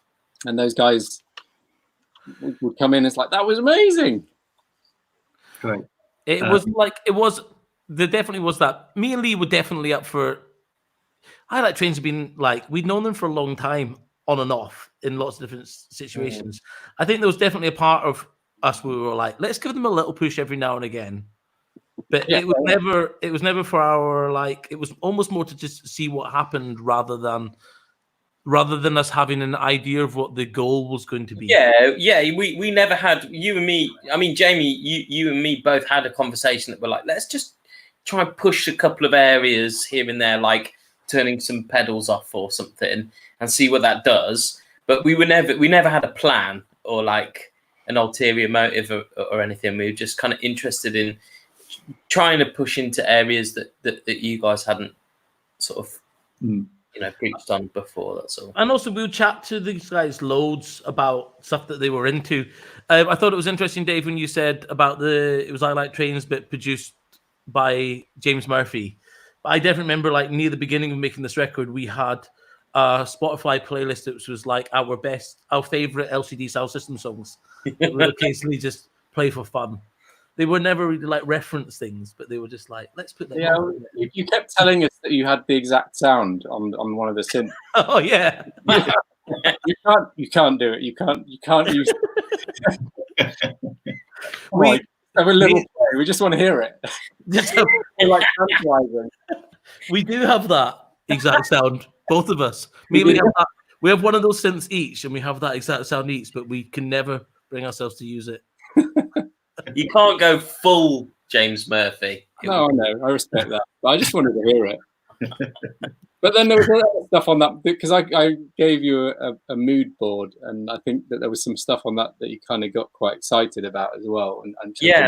and those guys would come in. It's like, that was amazing. Great. There definitely was that. Me and Lee were definitely up for. Highlight Trains have been we'd known them for a long time, on and off in lots of different situations. I think there was definitely a part of us where we were like, let's give them a little push every now and again. But it was never for our it was almost more to just see what happened rather than us having an idea of what the goal was going to be. Yeah. We never had, you and me. I mean, Jamie, you and me both had a conversation that we're like, let's just try and push a couple of areas here and there, like turning some pedals off or something, and see what that does. But we never had a plan or an ulterior motive or anything. We were just kind of interested in trying to push into areas that you guys hadn't sort of preached on before. That's all. And also we'll chat to these guys loads about stuff that they were into. I thought it was interesting, Dave, when you said about it was I Like Trains, but produced by James Murphy. But I definitely remember near the beginning of making this record, we had a Spotify playlist that was our favorite LCD Sound System songs. That would occasionally just play for fun. They were never really reference things, but they were just let's put that. Yeah, you kept telling us that you had the exact sound on one of the synths. Oh yeah. You can't do it. You can't use it. Have a little play. We just want to hear it. We do have that exact sound, both of us. We have one of those synths each, and we have that exact sound each, but we can never bring ourselves to use it. You can't go full James Murphy. No, I know. I respect that. But I just wanted to hear it. But then there was other stuff on that, because I gave you a mood board, and I think that there was some stuff on that you kind of got quite excited about as well. And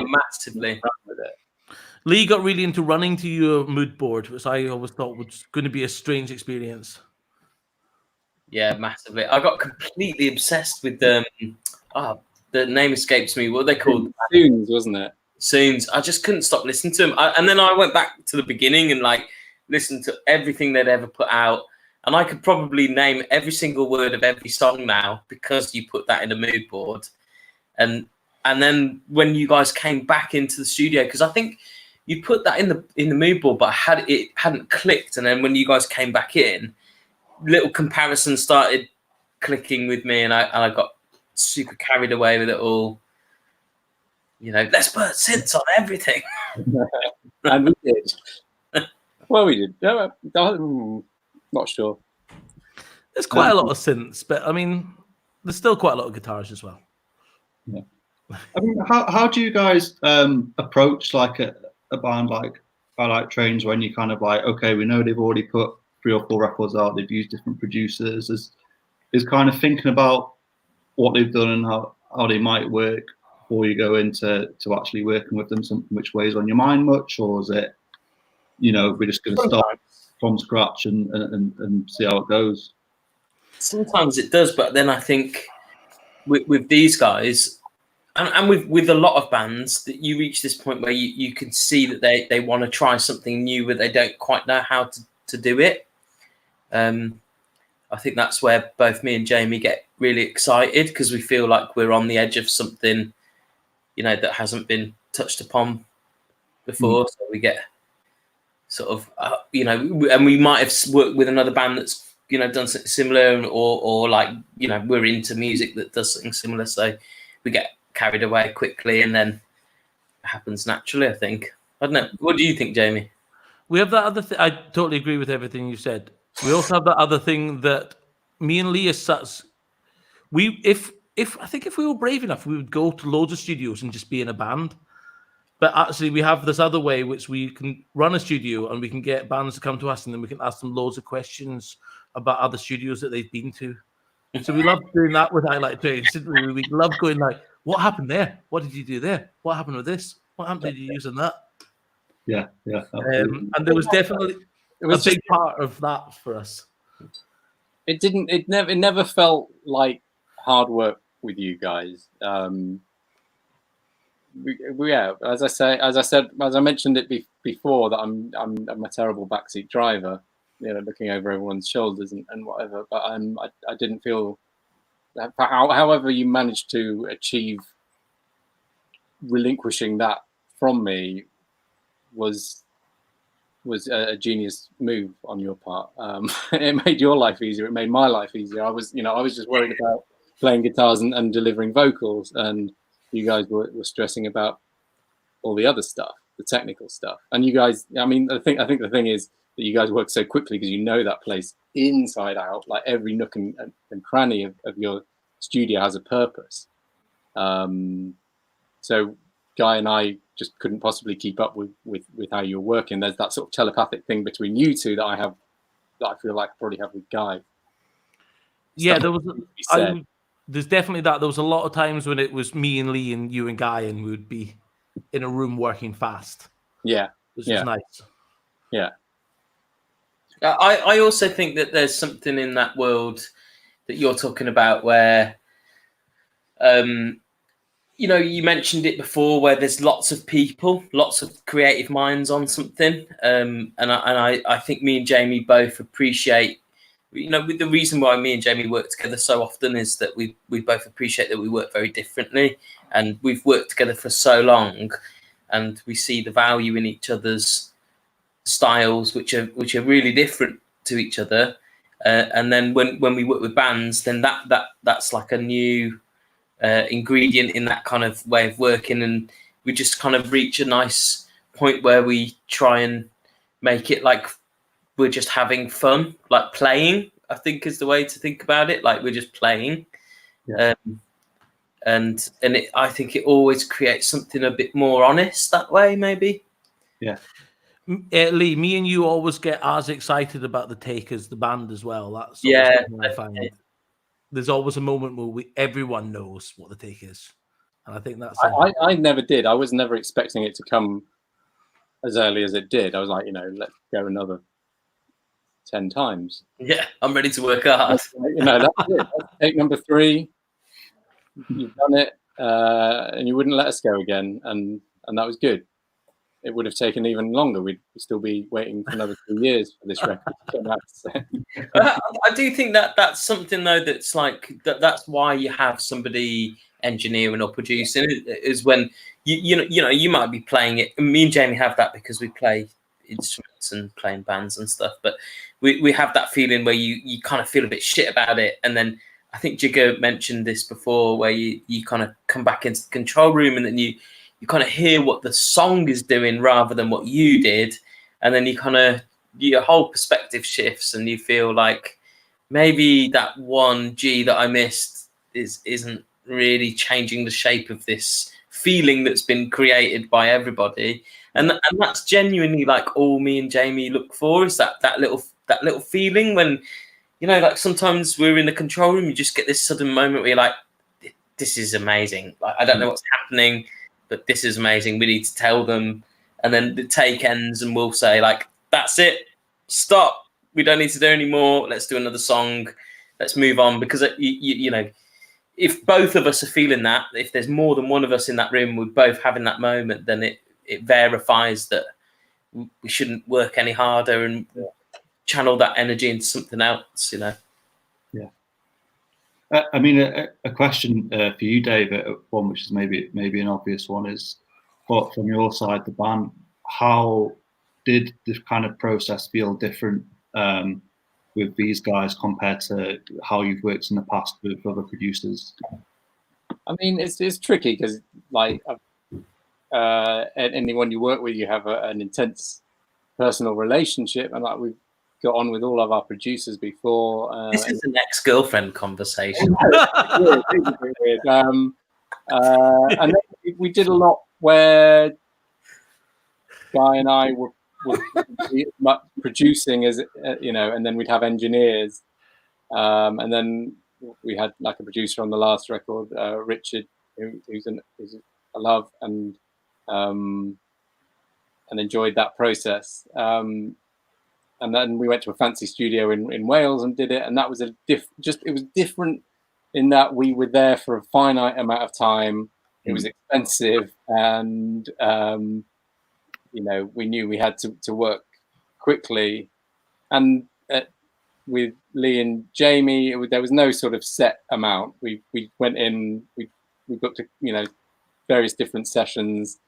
massively. With it. Lee got really into running to your mood board, which I always thought was going to be a strange experience. Yeah, massively. I got completely obsessed with the name escapes me. What are they called? Soons, wasn't it? Soons. I just couldn't stop listening to them. And then I went back to the beginning and listened to everything they'd ever put out. and I could probably name every single word of every song now because you put that in a mood board. And then when you guys came back into the studio, because I think you put that in the mood board, but it hadn't clicked. And then when you guys came back in, little comparisons started clicking with me, and I got super carried away with it all. You know, let's put synths on everything. And we did. Well, we did. No, not sure. There's quite a lot of synths, but I mean, there's still quite a lot of guitars as well. Yeah. I mean, how do you guys approach like a band like I Like Trains when you kind of like, okay, we know they've already put 3 or 4 records out, they've used different producers, is kind of thinking about what they've done and how they might work before you go into actually working with them, something which weighs on your mind much, or is it, you know, we're just going to start from scratch and see how it goes? Sometimes it does, but then I think with these guys and with a lot of bands, that you reach this point where you can see that they want to try something new, but they don't quite know how to do it. I think that's where both me and Jamie get really excited, because we feel like we're on the edge of something, you know, that hasn't been touched upon before. So we get sort of, you know, and we might have worked with another band that's, you know, done something similar, or like, you know, we're into music that does something similar. So we get carried away quickly, and then it happens naturally, I think. I don't know. What do you think, Jamie? We have that other thing. I totally agree with everything you said. We also have that other thing that me and Lee, as such, if I think if we were brave enough, we would go to loads of studios and just be in a band. But actually, we have this other way, which we can run a studio and we can get bands to come to us, and then we can ask them loads of questions about other studios that they've been to. So we love doing that with I Like Trains. We love going like, what happened there? What did you do there? What happened with this? What happened did you use in that? Yeah. And there was definitely a big part of that for us. It never felt like hard work with you guys. Yeah, as I mentioned it before, that I'm a terrible backseat driver, you know, looking over everyone's shoulders and whatever. But I didn't feel that, however you managed to achieve relinquishing that from me was a genius move on your part. It made your life easier. It made my life easier. I was just worried about playing guitars and delivering vocals, and you guys were stressing about all the other stuff, the technical stuff. And you guys, I mean, I think the thing is that you guys work so quickly because you know that place inside out. Like every nook and cranny of your studio has a purpose. So Guy and I just couldn't possibly keep up with how you're working. There's that sort of telepathic thing between you two that I feel like I probably have with Guy. Yeah, there's definitely that. There was a lot of times when it was me and Lee and you and Guy, and we would be in a room working fast. Yeah, which is nice. Yeah. I also think that there's something in that world that you're talking about where, you know, you mentioned it before, where there's lots of people, lots of creative minds on something. And I think me and Jamie both appreciate, you know, the reason why me and Jamie work together so often is that we both appreciate that we work very differently, and we've worked together for so long, and we see the value in each other's styles, which are really different to each other. And then when we work with bands, then that's like a new ingredient in that kind of way of working, and we just kind of reach a nice point where we try and make it like we're just having fun, like playing, I think is the way to think about it. Like we're just playing. Yeah. And I think it always creates something a bit more honest that way, maybe. Yeah. Lee, me and you always get as excited about the take as the band as well. That's something I find. There's always a moment where everyone knows what the take is, and I think that's. I never did. I was never expecting it to come as early as it did. I was like, you know, let's go another 10 times. Yeah, I'm ready to work hard. You know, that's it. That's take number 3. You've done it, and you wouldn't let us go again, and that was good. it would have taken even longer. We'd still be waiting for another 2 years for this record to come out. I do think that that's something though that's like that's why you have somebody engineering or producing is when you know you might be playing it. Me and Jamie have that because we play instruments and playing bands and stuff, but we have that feeling where you kind of feel a bit shit about it, and then I think Jigger mentioned this before, where you kind of come back into the control room and then you kind of hear what the song is doing rather than what you did, and then you kind of your whole perspective shifts and you feel like maybe that one G that I missed isn't really changing the shape of this feeling that's been created by everybody, and that's genuinely like all me and Jamie look for is that little feeling when, you know, like sometimes we're in the control room, you just get this sudden moment where you're like, this is amazing. Like, I don't know what's happening, but this is amazing. We need to tell them. And then the take ends and we'll say like, that's it, stop. We don't need to do any more. Let's do another song. Let's move on. Because, you know, if both of us are feeling that, if there's more than one of us in that room, we're both having that moment, then it verifies that we shouldn't work any harder and channel that energy into something else, you know. Yeah. I mean, a question for you, David, one which is maybe an obvious one is, but from your side, the band, how did this kind of process feel different with these guys compared to how you've worked in the past with other producers? I mean, it's tricky because like anyone you work with, you have an intense personal relationship, and like we've got on with all of our producers before. This is an ex-girlfriend conversation. Weird. And then we did a lot where Guy and I were producing, as you know, and then we'd have engineers, and then we had like a producer on the last record, Richard, who's a love, and enjoyed that process. And then we went to a fancy studio in Wales and did it, and that was it was different in that we were there for a finite amount of time. It was expensive, and you know, we knew we had to work quickly. And with Lee and Jamie, there was no sort of set amount. We went in, we booked you know, various different sessions,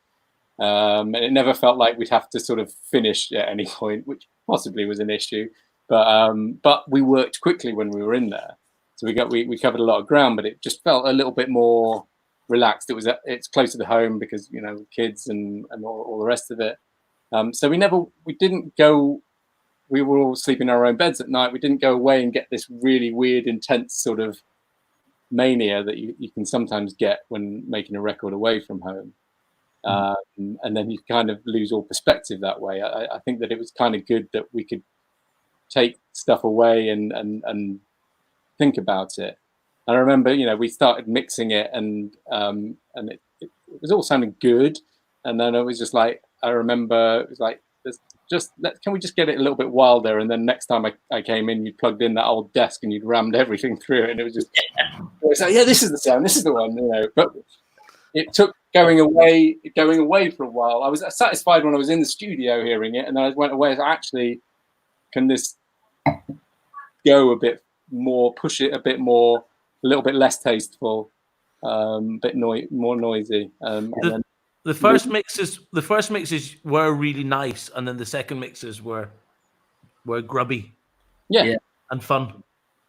and it never felt like we'd have to sort of finish at any point, which possibly was an issue. But we worked quickly when we were in there, so we covered a lot of ground. But it just felt a little bit more relaxed. It's closer to home because, you know, kids and all the rest of it. So we didn't go. We were all sleeping in our own beds at night. We didn't go away and get this really weird, intense sort of mania that you can sometimes get when making a record away from home. And then you kind of lose all perspective that way. I think that it was kind of good that we could take stuff away and think about it. And I remember, you know, we started mixing it, and it was all sounding good. And then it was just like, I remember it was like, can we just get it a little bit wilder? And then next time I came in, you plugged in that old desk and you'd rammed everything through it, and it was just, it was like, yeah, this is the sound, this is the one, you know. But it took going away for a while. I was satisfied when I was in the studio hearing it, and then I went away. Actually, can this go a bit more, push it a bit more, a little bit less tasteful, more noisy. The first mixes were really nice, and then the second mixes were grubby, and fun.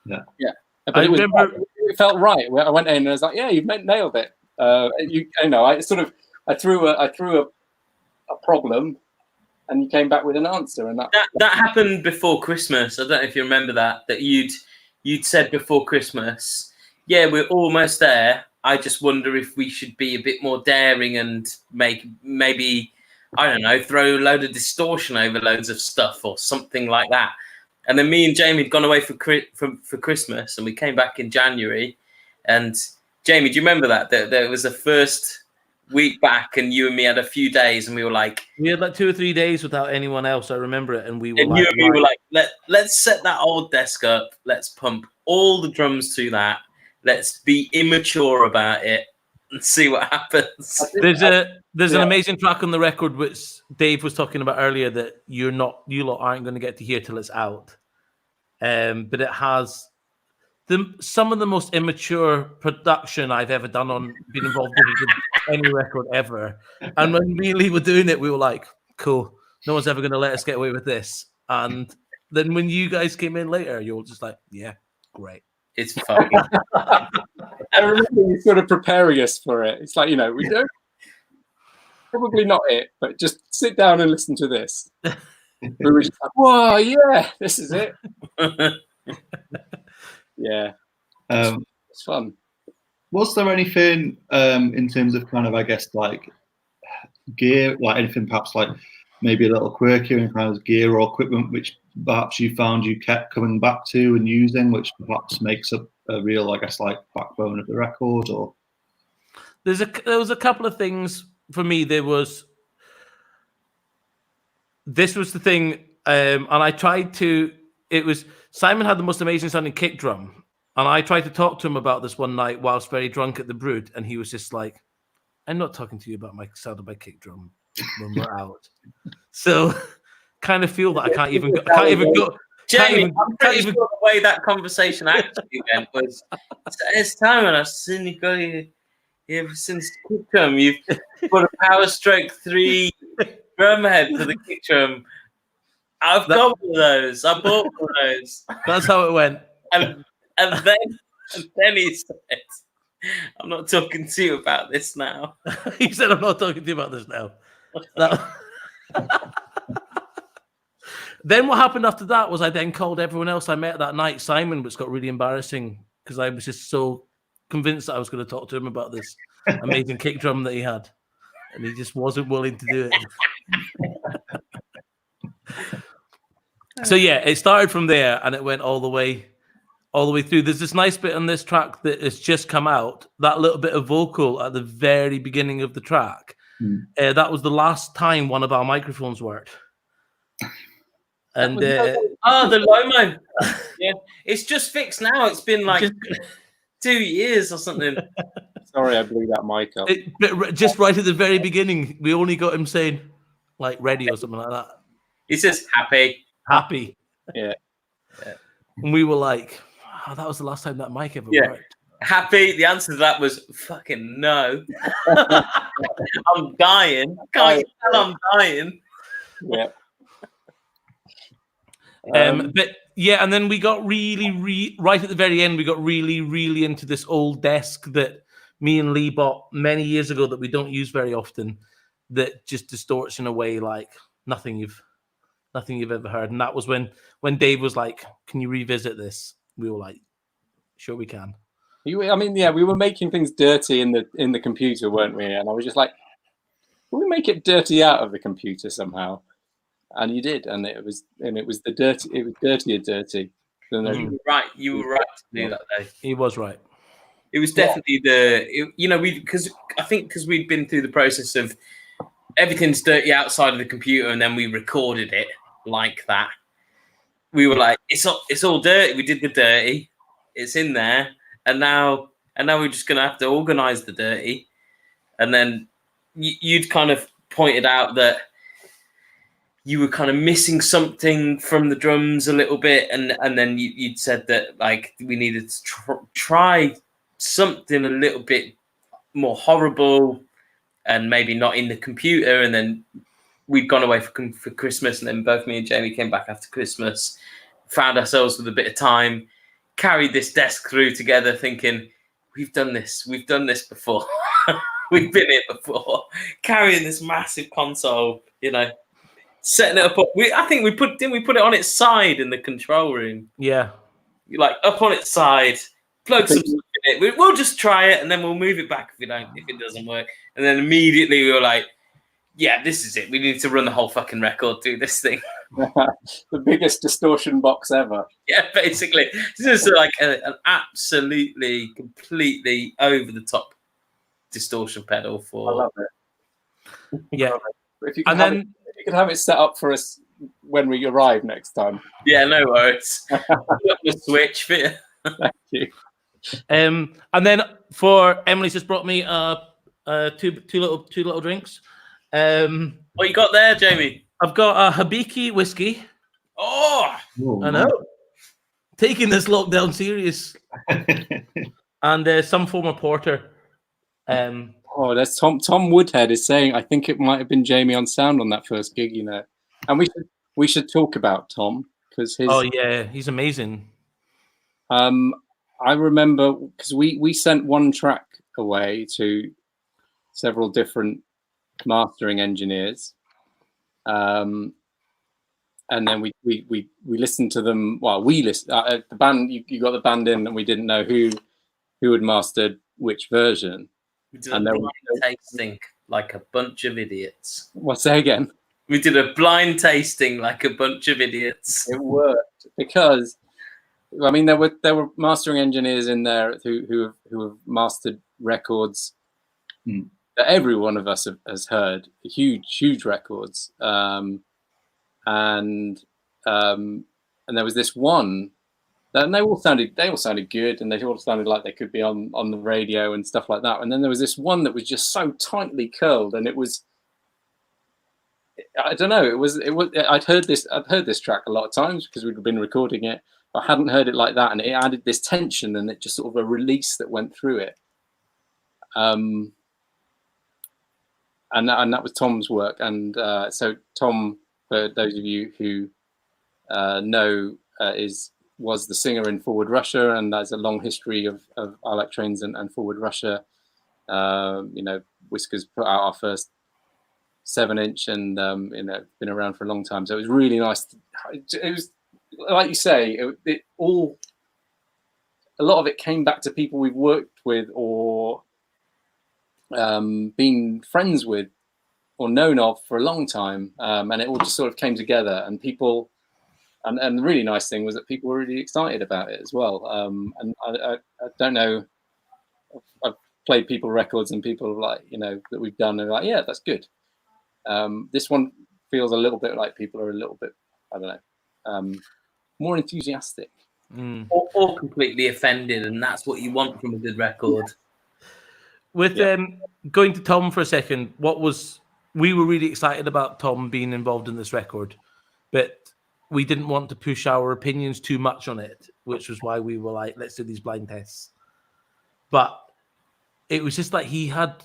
Yeah. But it felt right. I went in and I was like, yeah, you've nailed it. You know, I threw a problem, and you came back with an answer, and that happened before Christmas. I don't know if you remember that you'd said before Christmas, yeah, we're almost there. I just wonder if we should be a bit more daring and maybe, I don't know, throw a load of distortion over loads of stuff or something like that. And then me and Jamie had gone away for Christmas, and we came back in January. And Jamie, do you remember that? There was the first week back, and you and me had a few days, and we were like, we had like 2 or 3 days without anyone else. I remember it, and we were you and me were like, let's set that old desk up. Let's pump all the drums to that. Let's be immature about it, and see what happens. There's an Yeah. amazing track on the record which Dave was talking about earlier that you lot aren't going to get to hear till it's out. But it has some of the most immature production I've ever done on been involved in any record ever. And when me and Lee were doing it, we were like, cool, no one's ever going to let us get away with this. And then when you guys came in later, you were just like, yeah, great. It's fun. I remember you sort of preparing us for it. It's like, we don't, probably not it, but just sit down and listen to this. We were just like, whoa, yeah, this is it. Yeah. It's fun. Was there anything in terms of kind of, I guess, like gear, like anything perhaps like maybe a little quirkier in kind of gear or equipment which perhaps you found you kept coming back to and using, which perhaps makes up a real, I guess, like backbone of the record? Or there was a couple of things for me. This was the thing, and I tried to. It was Simon had the most amazing sounding kick drum, and I tried to talk to him about this one night whilst very drunk at the Brood, and he was just like, "I'm not talking to you about my sound of my kick drum when we're out." So, kind of feel that I can't even go. Jamie, I'm pretty sure the way that conversation actually went was, it's time and I've seen you got ever since kick drum. You've got a Power Stroke 3 drum head for the kick drum. I've got one of those. I bought one of those. That's how it went. And then he said, I'm not talking to you about this now. He said, I'm not talking to you about this now. Then what happened after that was I then called everyone else I met that night Simon, which got really embarrassing because I was just so convinced that I was going to talk to him about this amazing kick drum that he had. And he just wasn't willing to do it. So yeah, it started from there and it went all the way through. There's this nice bit on this track that has just come out, that little bit of vocal at the very beginning of the track. That was the last time one of our microphones worked. And the Lomo. Yeah, it's just fixed now. It's been like 2 years or something. Sorry, I blew that mic up. But just right at the very beginning, we only got him saying like ready or something like that. He says happy. Yeah. And we were like, oh, that was the last time that mic ever worked. Happy. The answer to that was fucking no. I'm dying. Can't you tell I'm dying? Yeah. But yeah, and then we got really right at the very end, we got really into this old desk that me and Lee bought many years ago that we don't use very often, that just distorts in a way like nothing you've ever heard. And that was when Dave was like, "Can you revisit this?" We were like, "Sure, we can." We were making things dirty in the computer, weren't we? And I was just like, "Can we make it dirty out of the computer somehow?" And you did, and it was dirtier dirty. You were right. You were right to do that, Dave. He was right. It was definitely because we'd been through the process of everything's dirty outside of the computer, and then we recorded it like that. We were like, it's all dirty. We did the dirty. It's in there, and now we're just gonna have to organize the dirty. And then you'd kind of pointed out that you were kind of missing something from the drums a little bit, and then you'd said that like we needed to try something a little bit more horrible and maybe not in the computer. And then we'd gone away for Christmas, and then both me and Jamie came back after Christmas, found ourselves with a bit of time, carried this desk through together thinking, we've done this before. We've been here before, carrying this massive console, setting it up. I think we put it on its side in the control room. Yeah, like up on its side, plug some stuff in it. We'll just try it and then we'll move it back if it doesn't work. And then immediately we were like, yeah, this is it. We need to run the whole fucking record through this thing. The biggest distortion box ever. Yeah, basically. This is like an absolutely, completely over the top distortion pedal for. I love it. Yeah. If you can have it set up for us when we arrive next time. Yeah, no worries. Put the switch for you. Thank you. And then for Emily's just brought me two little drinks. What you got there, Jamie? I've got a Habiki whiskey. Oh, I know. Taking this lockdown serious. And some form of porter. Oh, that's Tom Woodhead is saying, I think it might have been Jamie on sound on that first gig, you know. And we should talk about Tom, because his he's amazing. I remember because we sent one track away to several different mastering engineers, and then we listened to them. Well, we listened the band. You got the band in, and we didn't know who had mastered which version. We did a blind tasting like a bunch of idiots. What, say again? We did a blind tasting like a bunch of idiots. It worked because, I mean, there were mastering engineers in there who have mastered records that every one of us has heard, huge records, and there was this one. And they all sounded good, and they all sounded like they could be on the radio and stuff like that. And then there was this one that was just so tightly curled, and it was, I don't know, it was. I'd heard this track a lot of times because we'd been recording it. I hadn't heard it like that, and it added this tension, and it just sort of a release that went through it. And that was Tom's work. And so Tom, for those of you who know, was the singer in Forward Russia, and there's a long history of I Like Trains and Forward Russia. You know, Whiskers put out our first 7-inch, and you know, been around for a long time. So it was really nice. It was, like you say, a lot of it came back to people we've worked with or been friends with or known of for a long time, and it all just sort of came together, and people. And the really nice thing was that people were really excited about it as well. And I don't know, I've played people records and people like, you know, that we've done, and like, yeah, that's good. This one feels a little bit like people are a little bit, I don't know, more enthusiastic. Or completely offended, and that's what you want from a good record. With going to Tom for a second, we were really excited about Tom being involved in this record, but we didn't want to push our opinions too much on it, which was why we were like, let's do these blind tests. But it was just like he had,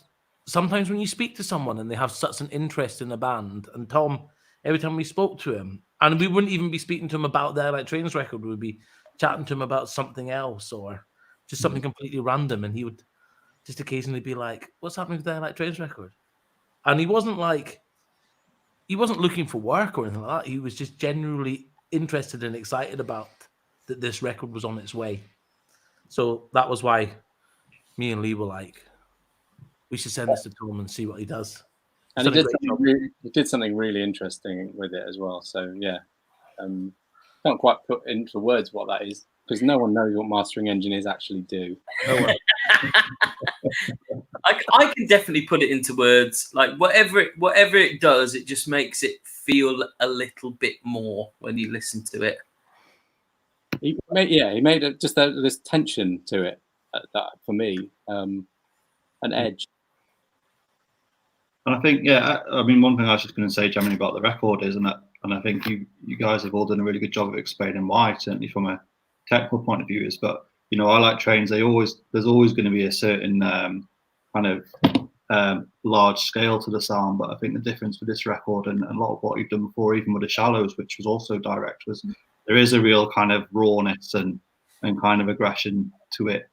sometimes when you speak to someone and they have such an interest in a band, and Tom, every time we spoke to him, and we wouldn't even be speaking to him about their like Trains record, we'd be chatting to him about something else or just something completely random, and he would just occasionally be like, what's happening with their like Trains record? And he wasn't looking for work or anything like that. He was just genuinely interested and excited about that this record was on its way. So that was why me and Lee were like, we should send this to Tom and see what he does. And he did something really interesting with it as well. So yeah, can't quite put into words what that is, because no one knows what mastering engineers actually do. I can definitely put it into words. Like whatever it does, it just makes it feel a little bit more when you listen to it. He made this tension to it, that for me, an edge. And I think, I mean, one thing I was just going to say, Jamie, about the record is, and I think you guys have all done a really good job of explaining why, certainly from a technical point of view, is, but you know, I Like Trains, there's always going to be a certain kind of large scale to the sound, but I think the difference with this record and a lot of what you've done before, even with the Shallows, which was also direct, was there is a real kind of rawness and kind of aggression to it,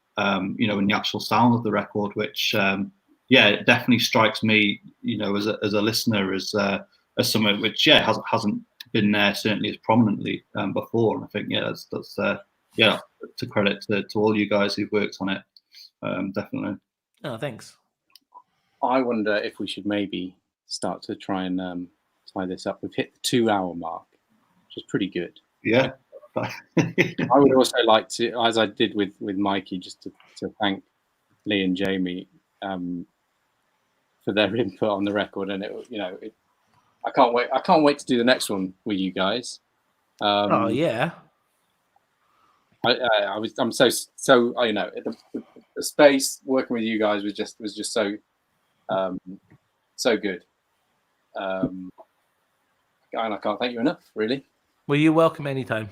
you know, in the actual sound of the record, which it definitely strikes me, you know, as a listener, as something which hasn't been there certainly as prominently before. And I think that's to credit to all you guys who've worked on it, definitely. Oh, thanks. I wonder if we should maybe start to try and tie this up. We've hit the 2-hour mark, which is pretty good. Yeah. I would also like to, as I did with Mikey, just to thank Lee and Jamie for their input on the record. And I can't wait to do the next one with you guys. Oh yeah. I'm so the space working with you guys was just so so good. And I can't thank you enough, really. Well, you're welcome anytime.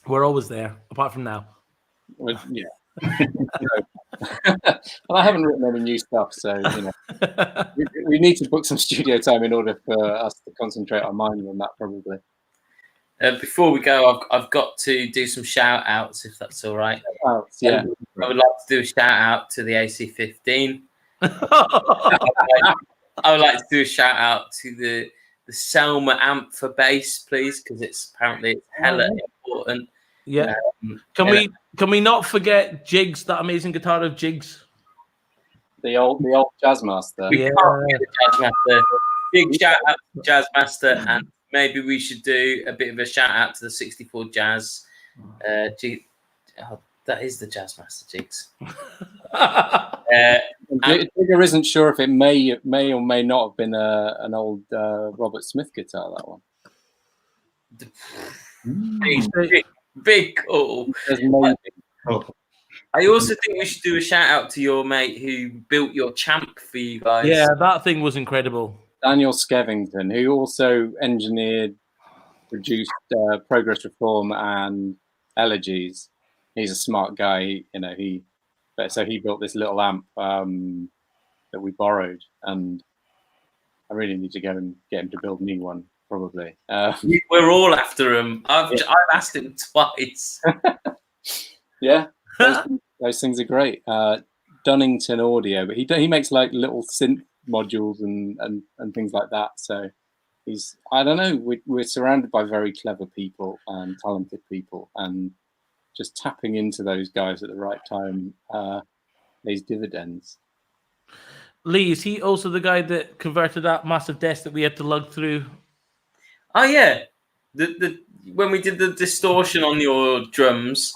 We're always there, apart from now. Well, yeah. Well, I haven't written any new stuff, so we need to book some studio time in order for us to concentrate our minds on that, probably. Before we go, I've got to do some shout outs, if that's all right. Yeah. I would like to do a shout out to the AC15. I would like to do a shout out to the Selma amp for bass, please, because it's hella important. Yeah. Can we not forget Jigs, that amazing guitar of Jigs? The old Jazz Master. We can't forget the Jazz Master. Big shout out to Jazz Master, and maybe we should do a bit of a shout out to the 64 Jazz. That is the Jazz Master, Jigs. Digger isn't sure if it may or may not have been an old Robert Smith guitar, that one. Big call. I also think we should do a shout out to your mate who built your champ for you guys. Yeah, that thing was incredible. Daniel Skevington, who also engineered, produced Progress Reform and Elegies. He's a smart guy, so he built this little amp that we borrowed, and I really need to get him to build me one, probably. We're all after him. I've asked him twice. Yeah, those things are great. Dunnington Audio, but he makes like little synth modules and things like that. So I don't know, we're surrounded by very clever people and talented people, and just tapping into those guys at the right time pays dividends. Lee, is he also the guy that converted that massive desk that we had to lug through? Oh yeah, when we did the distortion on your drums,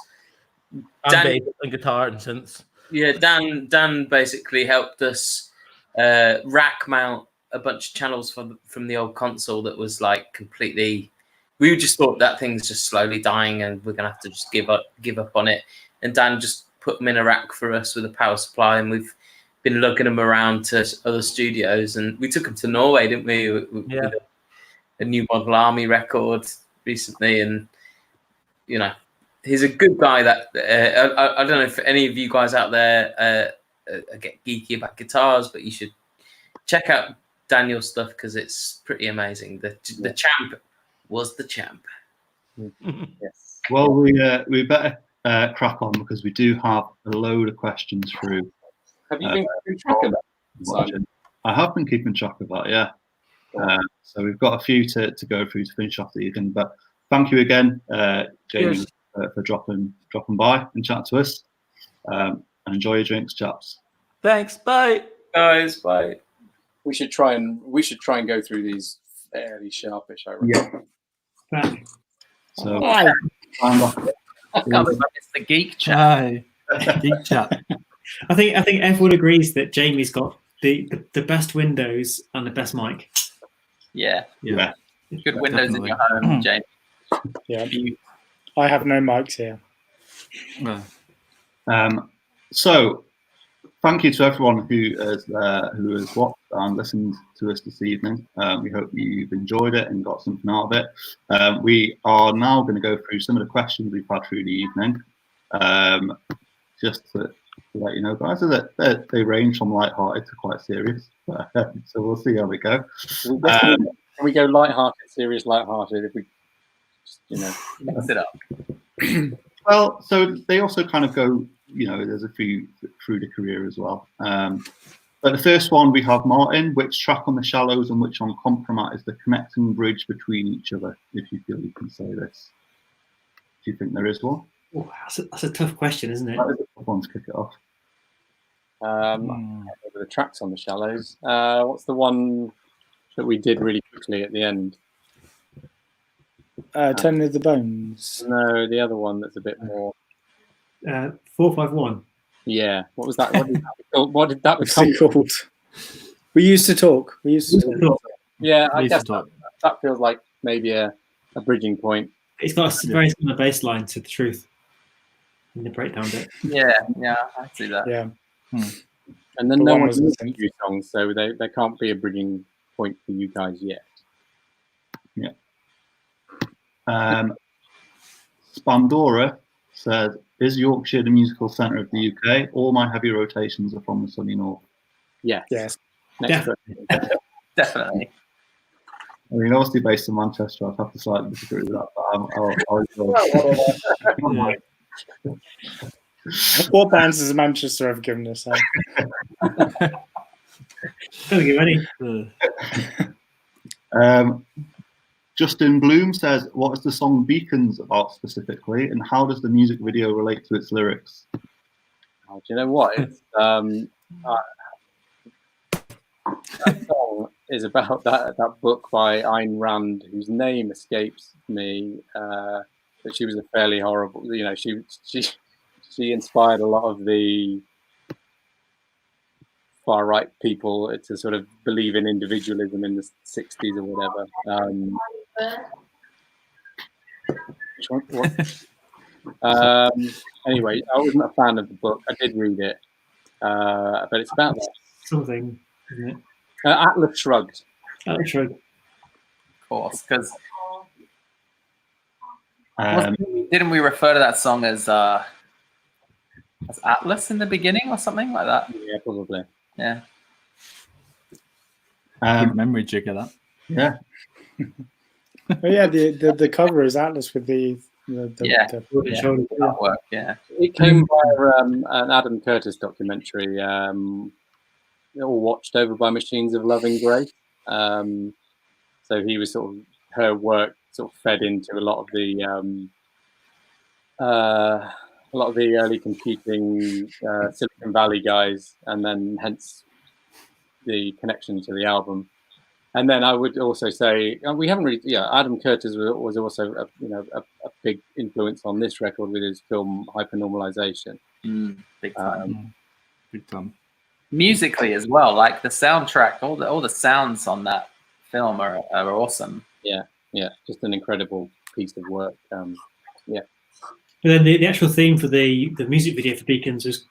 and guitar and synths. Yeah, Dan basically helped us rack mount a bunch of channels from the old console that was like completely. We just thought that thing's just slowly dying and we're gonna have to just give up on it. And Dan just put them in a rack for us with a power supply, and we've been lugging them around to other studios. And we took them to Norway, didn't we? With a New Model Army record recently, and he's a good guy. That I don't know if any of you guys out there get geeky about guitars, but you should check out Daniel's stuff because it's pretty amazing. The champ was the champ. Yes. Well, we better crack on because we do have a load of questions through. Have you been keeping track of that, Simon? I have been keeping track of that, yeah. So we've got a few to go through to finish off the evening. But thank you again, Jamie, for dropping by and chat to us. And enjoy your drinks, chaps. Thanks. Bye, guys. Bye. We should try and go through these fairly sharpish, I reckon. Yeah. So it's the geek chat. Geek chat. I think everyone agrees that Jamie's got the best windows and the best mic. Yeah. Yeah. Good windows definitely. In your home, Jamie. Yeah. I have no mics here. So thank you to everyone who has watched and listened to us this evening. We hope you've enjoyed it and got something out of it. We are now going to go through some of the questions we've had through the evening. Just to let you know, guys, that they range from light-hearted to quite serious. So we'll see how we go. Can we go light-hearted, serious, light-hearted? If we, mix it up. Well, so they also kind of go. There's a few through the career as well. But the first one we have Martin. Which track on the Shallows and which on Compromat is the connecting bridge between each other? If you feel you can say this, do you think there is one? Oh, that's a tough question, isn't it? That is a tough one to kick it off. The tracks on the Shallows. What's the one that we did really quickly at the end? Turning of the Bones. No, the other one that's a bit more. 451. Yeah. What was that? What did that become called? We used to talk. Yeah, I guess that feels like maybe a bridging point. It's got a very similar bass line to The Truth. in the breakdown bit. Yeah, I see that. Yeah. And then But no one one was knows the the new songs, so there can't be a bridging point for you guys yet. Spandora said, "Is Yorkshire the musical centre of the UK? All my heavy rotations are from the sunny north." Yes. Yes. Next question. Definitely. I mean, obviously based in Manchester, I'd have to slightly disagree with that, but What bands does Manchester have given us? Don't give any. Justin Bloom says, "What is the song Beacons about specifically, and how does the music video relate to its lyrics?" Oh, do you know what? It's, that song is about that book by Ayn Rand, whose name escapes me. But she was a fairly horrible. You know, she inspired a lot of the far right people to sort of believe in individualism in the 60s or whatever. Anyway, I wasn't a fan of the book. I did read it, but it's about that. Something, isn't it? Atlas Shrugged. Atlas Shrugged. Of course, because Um, didn't we refer to that song as Atlas in the beginning or something like that? Yeah, probably. Yeah. Good memory jigger that. Yeah. Oh, yeah, the cover is Atlas with the shoulder. Artwork, yeah. It came via an Adam Curtis documentary, all watched over by Machines of Loving Grace. So he was sort of, her work sort of fed into a lot of the early computing Silicon Valley guys, and then hence the connection to the album. And then I would also say we haven't really. Yeah, Adam Curtis was also a big influence on this record with his film Hypernormalization. Big time. Big time. Musically as well, like the soundtrack, all the sounds on that film are awesome. Yeah, just an incredible piece of work. Yeah. And then the actual theme for the music video for Beacons was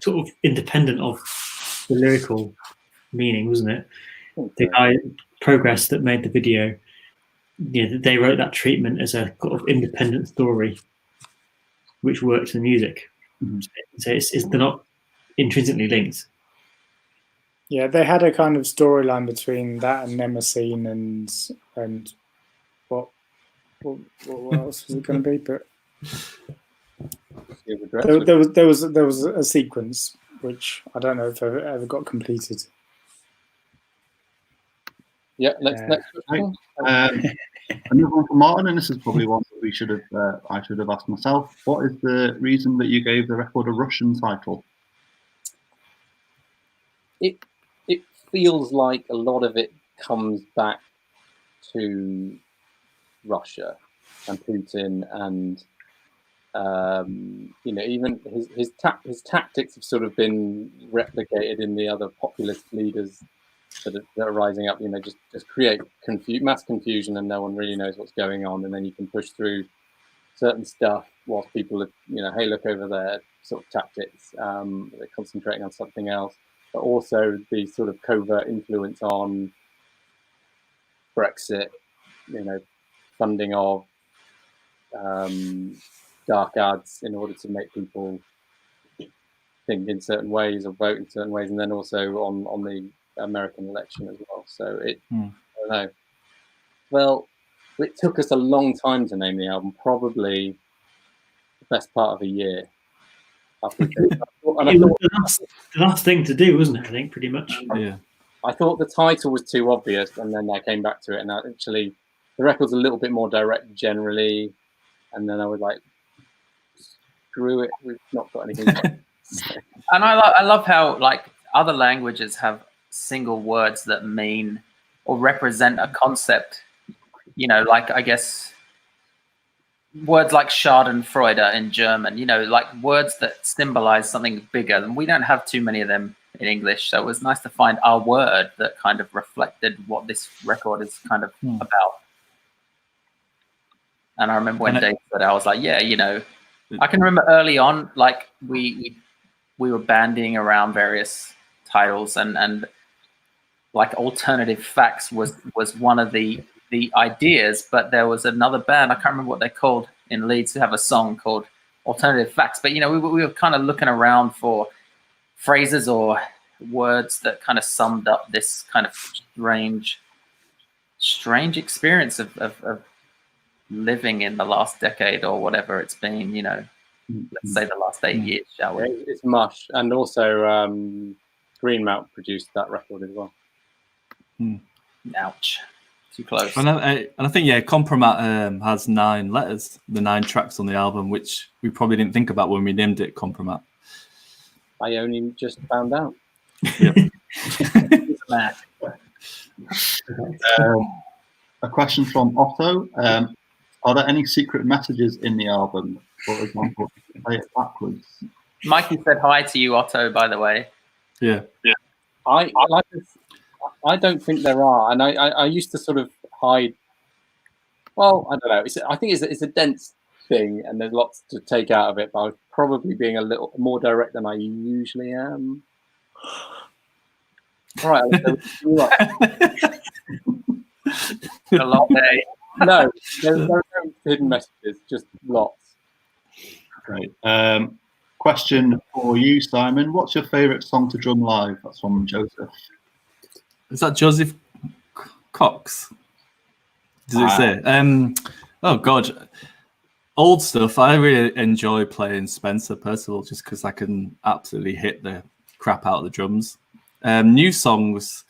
sort of independent of the lyrical meaning, wasn't it? The guy Progress that made the video, they wrote that treatment as a sort of independent story, which worked for the music. So they're not intrinsically linked. Yeah, they had a kind of storyline between that and Nemesis and what else was it going to be? But there was a sequence which I don't know if it ever got completed. Yeah, next question. Another one from Martin, and this is probably one that I should have asked myself. What is the reason that you gave the record a Russian title? It feels like a lot of it comes back to Russia and Putin, and even his tactics have sort of been replicated in the other populist leaders that are rising up. Just create mass confusion, and no one really knows what's going on, and then you can push through certain stuff whilst people are, hey, look over there, sort of tactics. They're concentrating on something else, but also the sort of covert influence on Brexit, funding of dark ads in order to make people think in certain ways or vote in certain ways, and then also on the American election as well. So I don't know. Well, it took us a long time to name the album, probably the best part of a year. It was the last thing to do, wasn't it? I think pretty much. Yeah. I thought the title was too obvious, and then I came back to it, and actually the record's a little bit more direct generally, and then I was like, screw it, we've not got anything. And I love how like other languages have single words that mean or represent a concept. Like I guess words like Schadenfreude in German, like words that symbolize something bigger. And we don't have too many of them in English. So it was nice to find our word that kind of reflected what this record is kind of about. And I remember when Dave said it, I was like, yeah, I can remember early on, like we were bandying around various titles, and like Alternative Facts was one of the ideas, but there was another band, I can't remember what they're called, in Leeds, who have a song called Alternative Facts. But you know, we were kind of looking around for phrases or words that kind of summed up this kind of strange experience of living in the last decade or whatever it's been, you know, let's say the last 8 years, shall we? It's mush, and also Greenmount produced that record as well. Ouch, too close. And I think, yeah, Compromat has 9 letters, the 9 tracks on the album, which we probably didn't think about when we named it Compromat. I only just found out. A question from Otto. Are there any secret messages in the album? For example, play it backwards. Mikey said hi to you, Otto, by the way. Yeah. I don't think there are, and I used to sort of hide. Well, I don't know. I think it's a dense thing, and there's lots to take out of it. But I was probably being a little more direct than I usually am. All right, a long day. No, there's no hidden messages, just lots. Great. Question for you, Simon. What's your favourite song to drum live? That's from Joseph. Is that Joseph Cox? Does it say? Oh God, old stuff. I really enjoy playing Spencer Percival just because I can absolutely hit the crap out of the drums. New songs.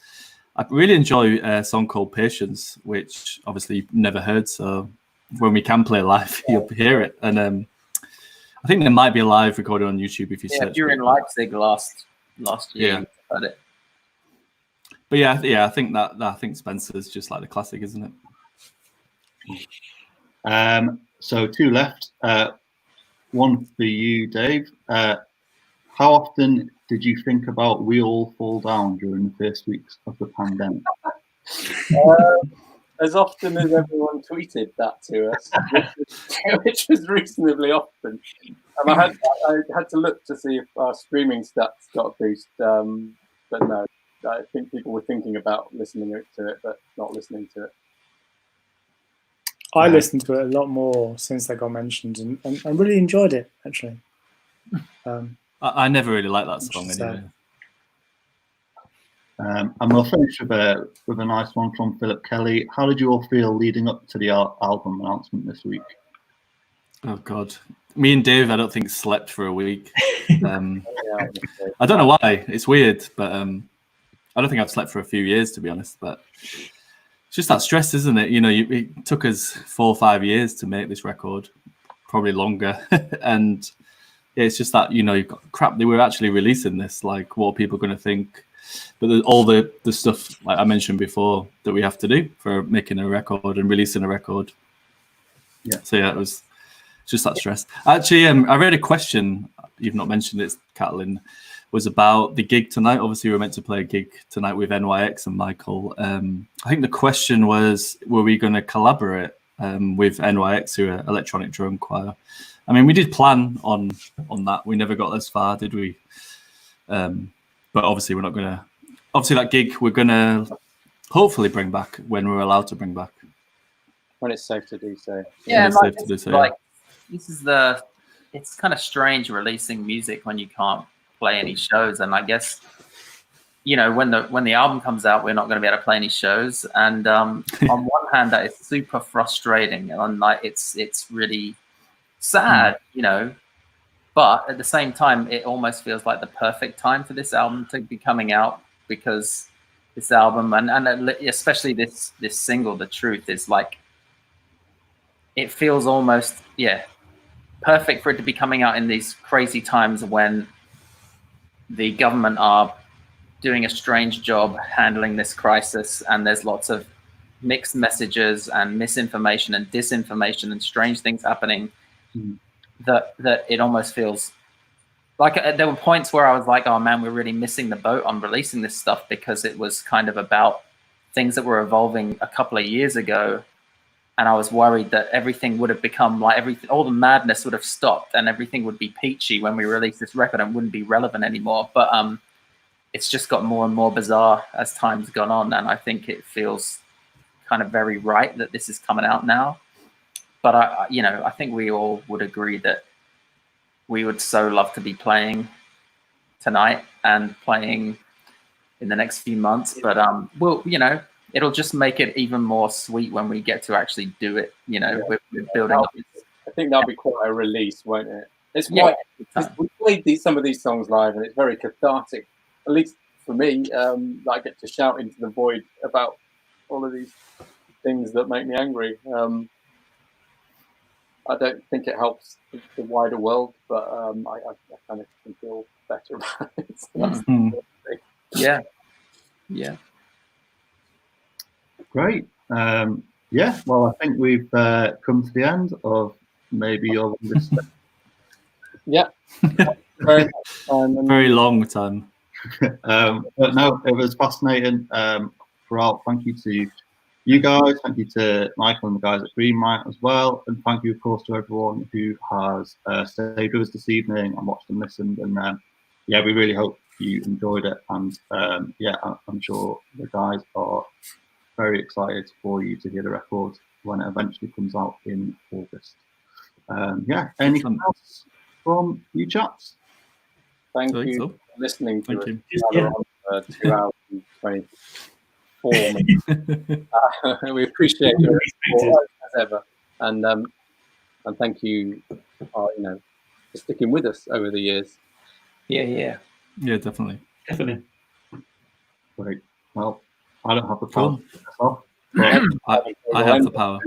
I really enjoy a song called Patience, which obviously you've never heard. So when we can play live, you'll hear it. And I think there might be a live recording on YouTube if you search. If you're in Leipzig last year, you heard it. But yeah, I think Spencer's just like the classic, isn't it? So 2 left. One for you, Dave. How often did you think about We All Fall Down during the first weeks of the pandemic? As often as everyone tweeted that to us, which was reasonably often. And I had to look to see if our streaming stats got a boost, but no, I think people were thinking about listening to it, but not listening to it. I listened to it a lot more since they got mentioned, and I really enjoyed it, actually. I never really liked that song anyway. And we'll finish with a nice one from Philip Kelly. How did you all feel leading up to the album announcement this week? Oh God, me and Dave, I don't think slept for a week. I don't know why. It's weird, but I don't think I've slept for a few years, to be honest. But it's just that stress, isn't it? You know, it took us 4 or 5 years to make this record, probably longer, and it's just that, you know, you've got crap. They were actually releasing this. Like, what are people going to think? But there's all the stuff, like I mentioned before, that we have to do for making a record and releasing a record. Yeah. So yeah, it was just that stress. Actually, I read a question. You've not mentioned it, Catelyn. Was about the gig tonight. Obviously, we were meant to play a gig tonight with NYX and Michael. I think the question was, were we going to collaborate with NYX, who are electronic drum choir? I mean, we did plan on that. We never got as far, did we? But obviously, we're not going to. Obviously, that gig we're going to hopefully bring back when we're allowed to bring back. When it's safe to do so. Yeah, like, safe to do so, like this is it's kind of strange releasing music when you can't play any shows, and I guess, you know, when the album comes out, we're not going to be able to play any shows, and on one hand, that is super frustrating, and like it's really sad, you know, but at the same time, it almost feels like the perfect time for this album to be coming out, because this album and especially this single, The Truth, is like, it feels almost perfect for it to be coming out in these crazy times when the government are doing a strange job handling this crisis, and there's lots of mixed messages and misinformation and disinformation and strange things happening. That it almost feels like there were points where I was like, oh man, we're really missing the boat on releasing this stuff, because it was kind of about things that were evolving a couple of years ago, and I was worried that everything would have become like all the madness would have stopped, and everything would be peachy when we released this record and wouldn't be relevant anymore. But it's just got more and more bizarre as time's gone on, and I think it feels kind of very right that this is coming out now. But I think we all would agree that we would so love to be playing tonight and playing in the next few months. But we'll, it'll just make it even more sweet when we get to actually do it. We're building up. I think that'll be quite a release, won't it? It's quite. We played some of these songs live, and it's very cathartic. At least for me, I get to shout into the void about all of these things that make me angry. I don't think it helps the wider world, but I kind of can feel better about it. So that's the thing. Yeah. Great. Yeah, well, I think we've come to the end of maybe your longest. Yeah. Very long time. But no, it was fascinating. Throughout, thank you to you guys, thank you to Michael and the guys at Greenlight as well, and thank you, of course, to everyone who has stayed with us this evening and watched and listened. And yeah, we really hope you enjoyed it. And yeah, I'm sure the guys are very excited for you to hear the record when it eventually comes out in August. Yeah, anything else from you chaps? Thank you for listening to Thank us. 2 hours and 24 minutes. We appreciate your support as ever, and thank you, for sticking with us over the years. Yeah, definitely. Great. Well, I don't have the power. I have the power.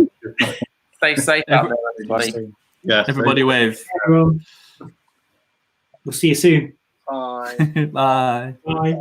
Stay safe out there, everybody. Yeah, everybody wave. We'll see you soon. Bye. Bye. Bye.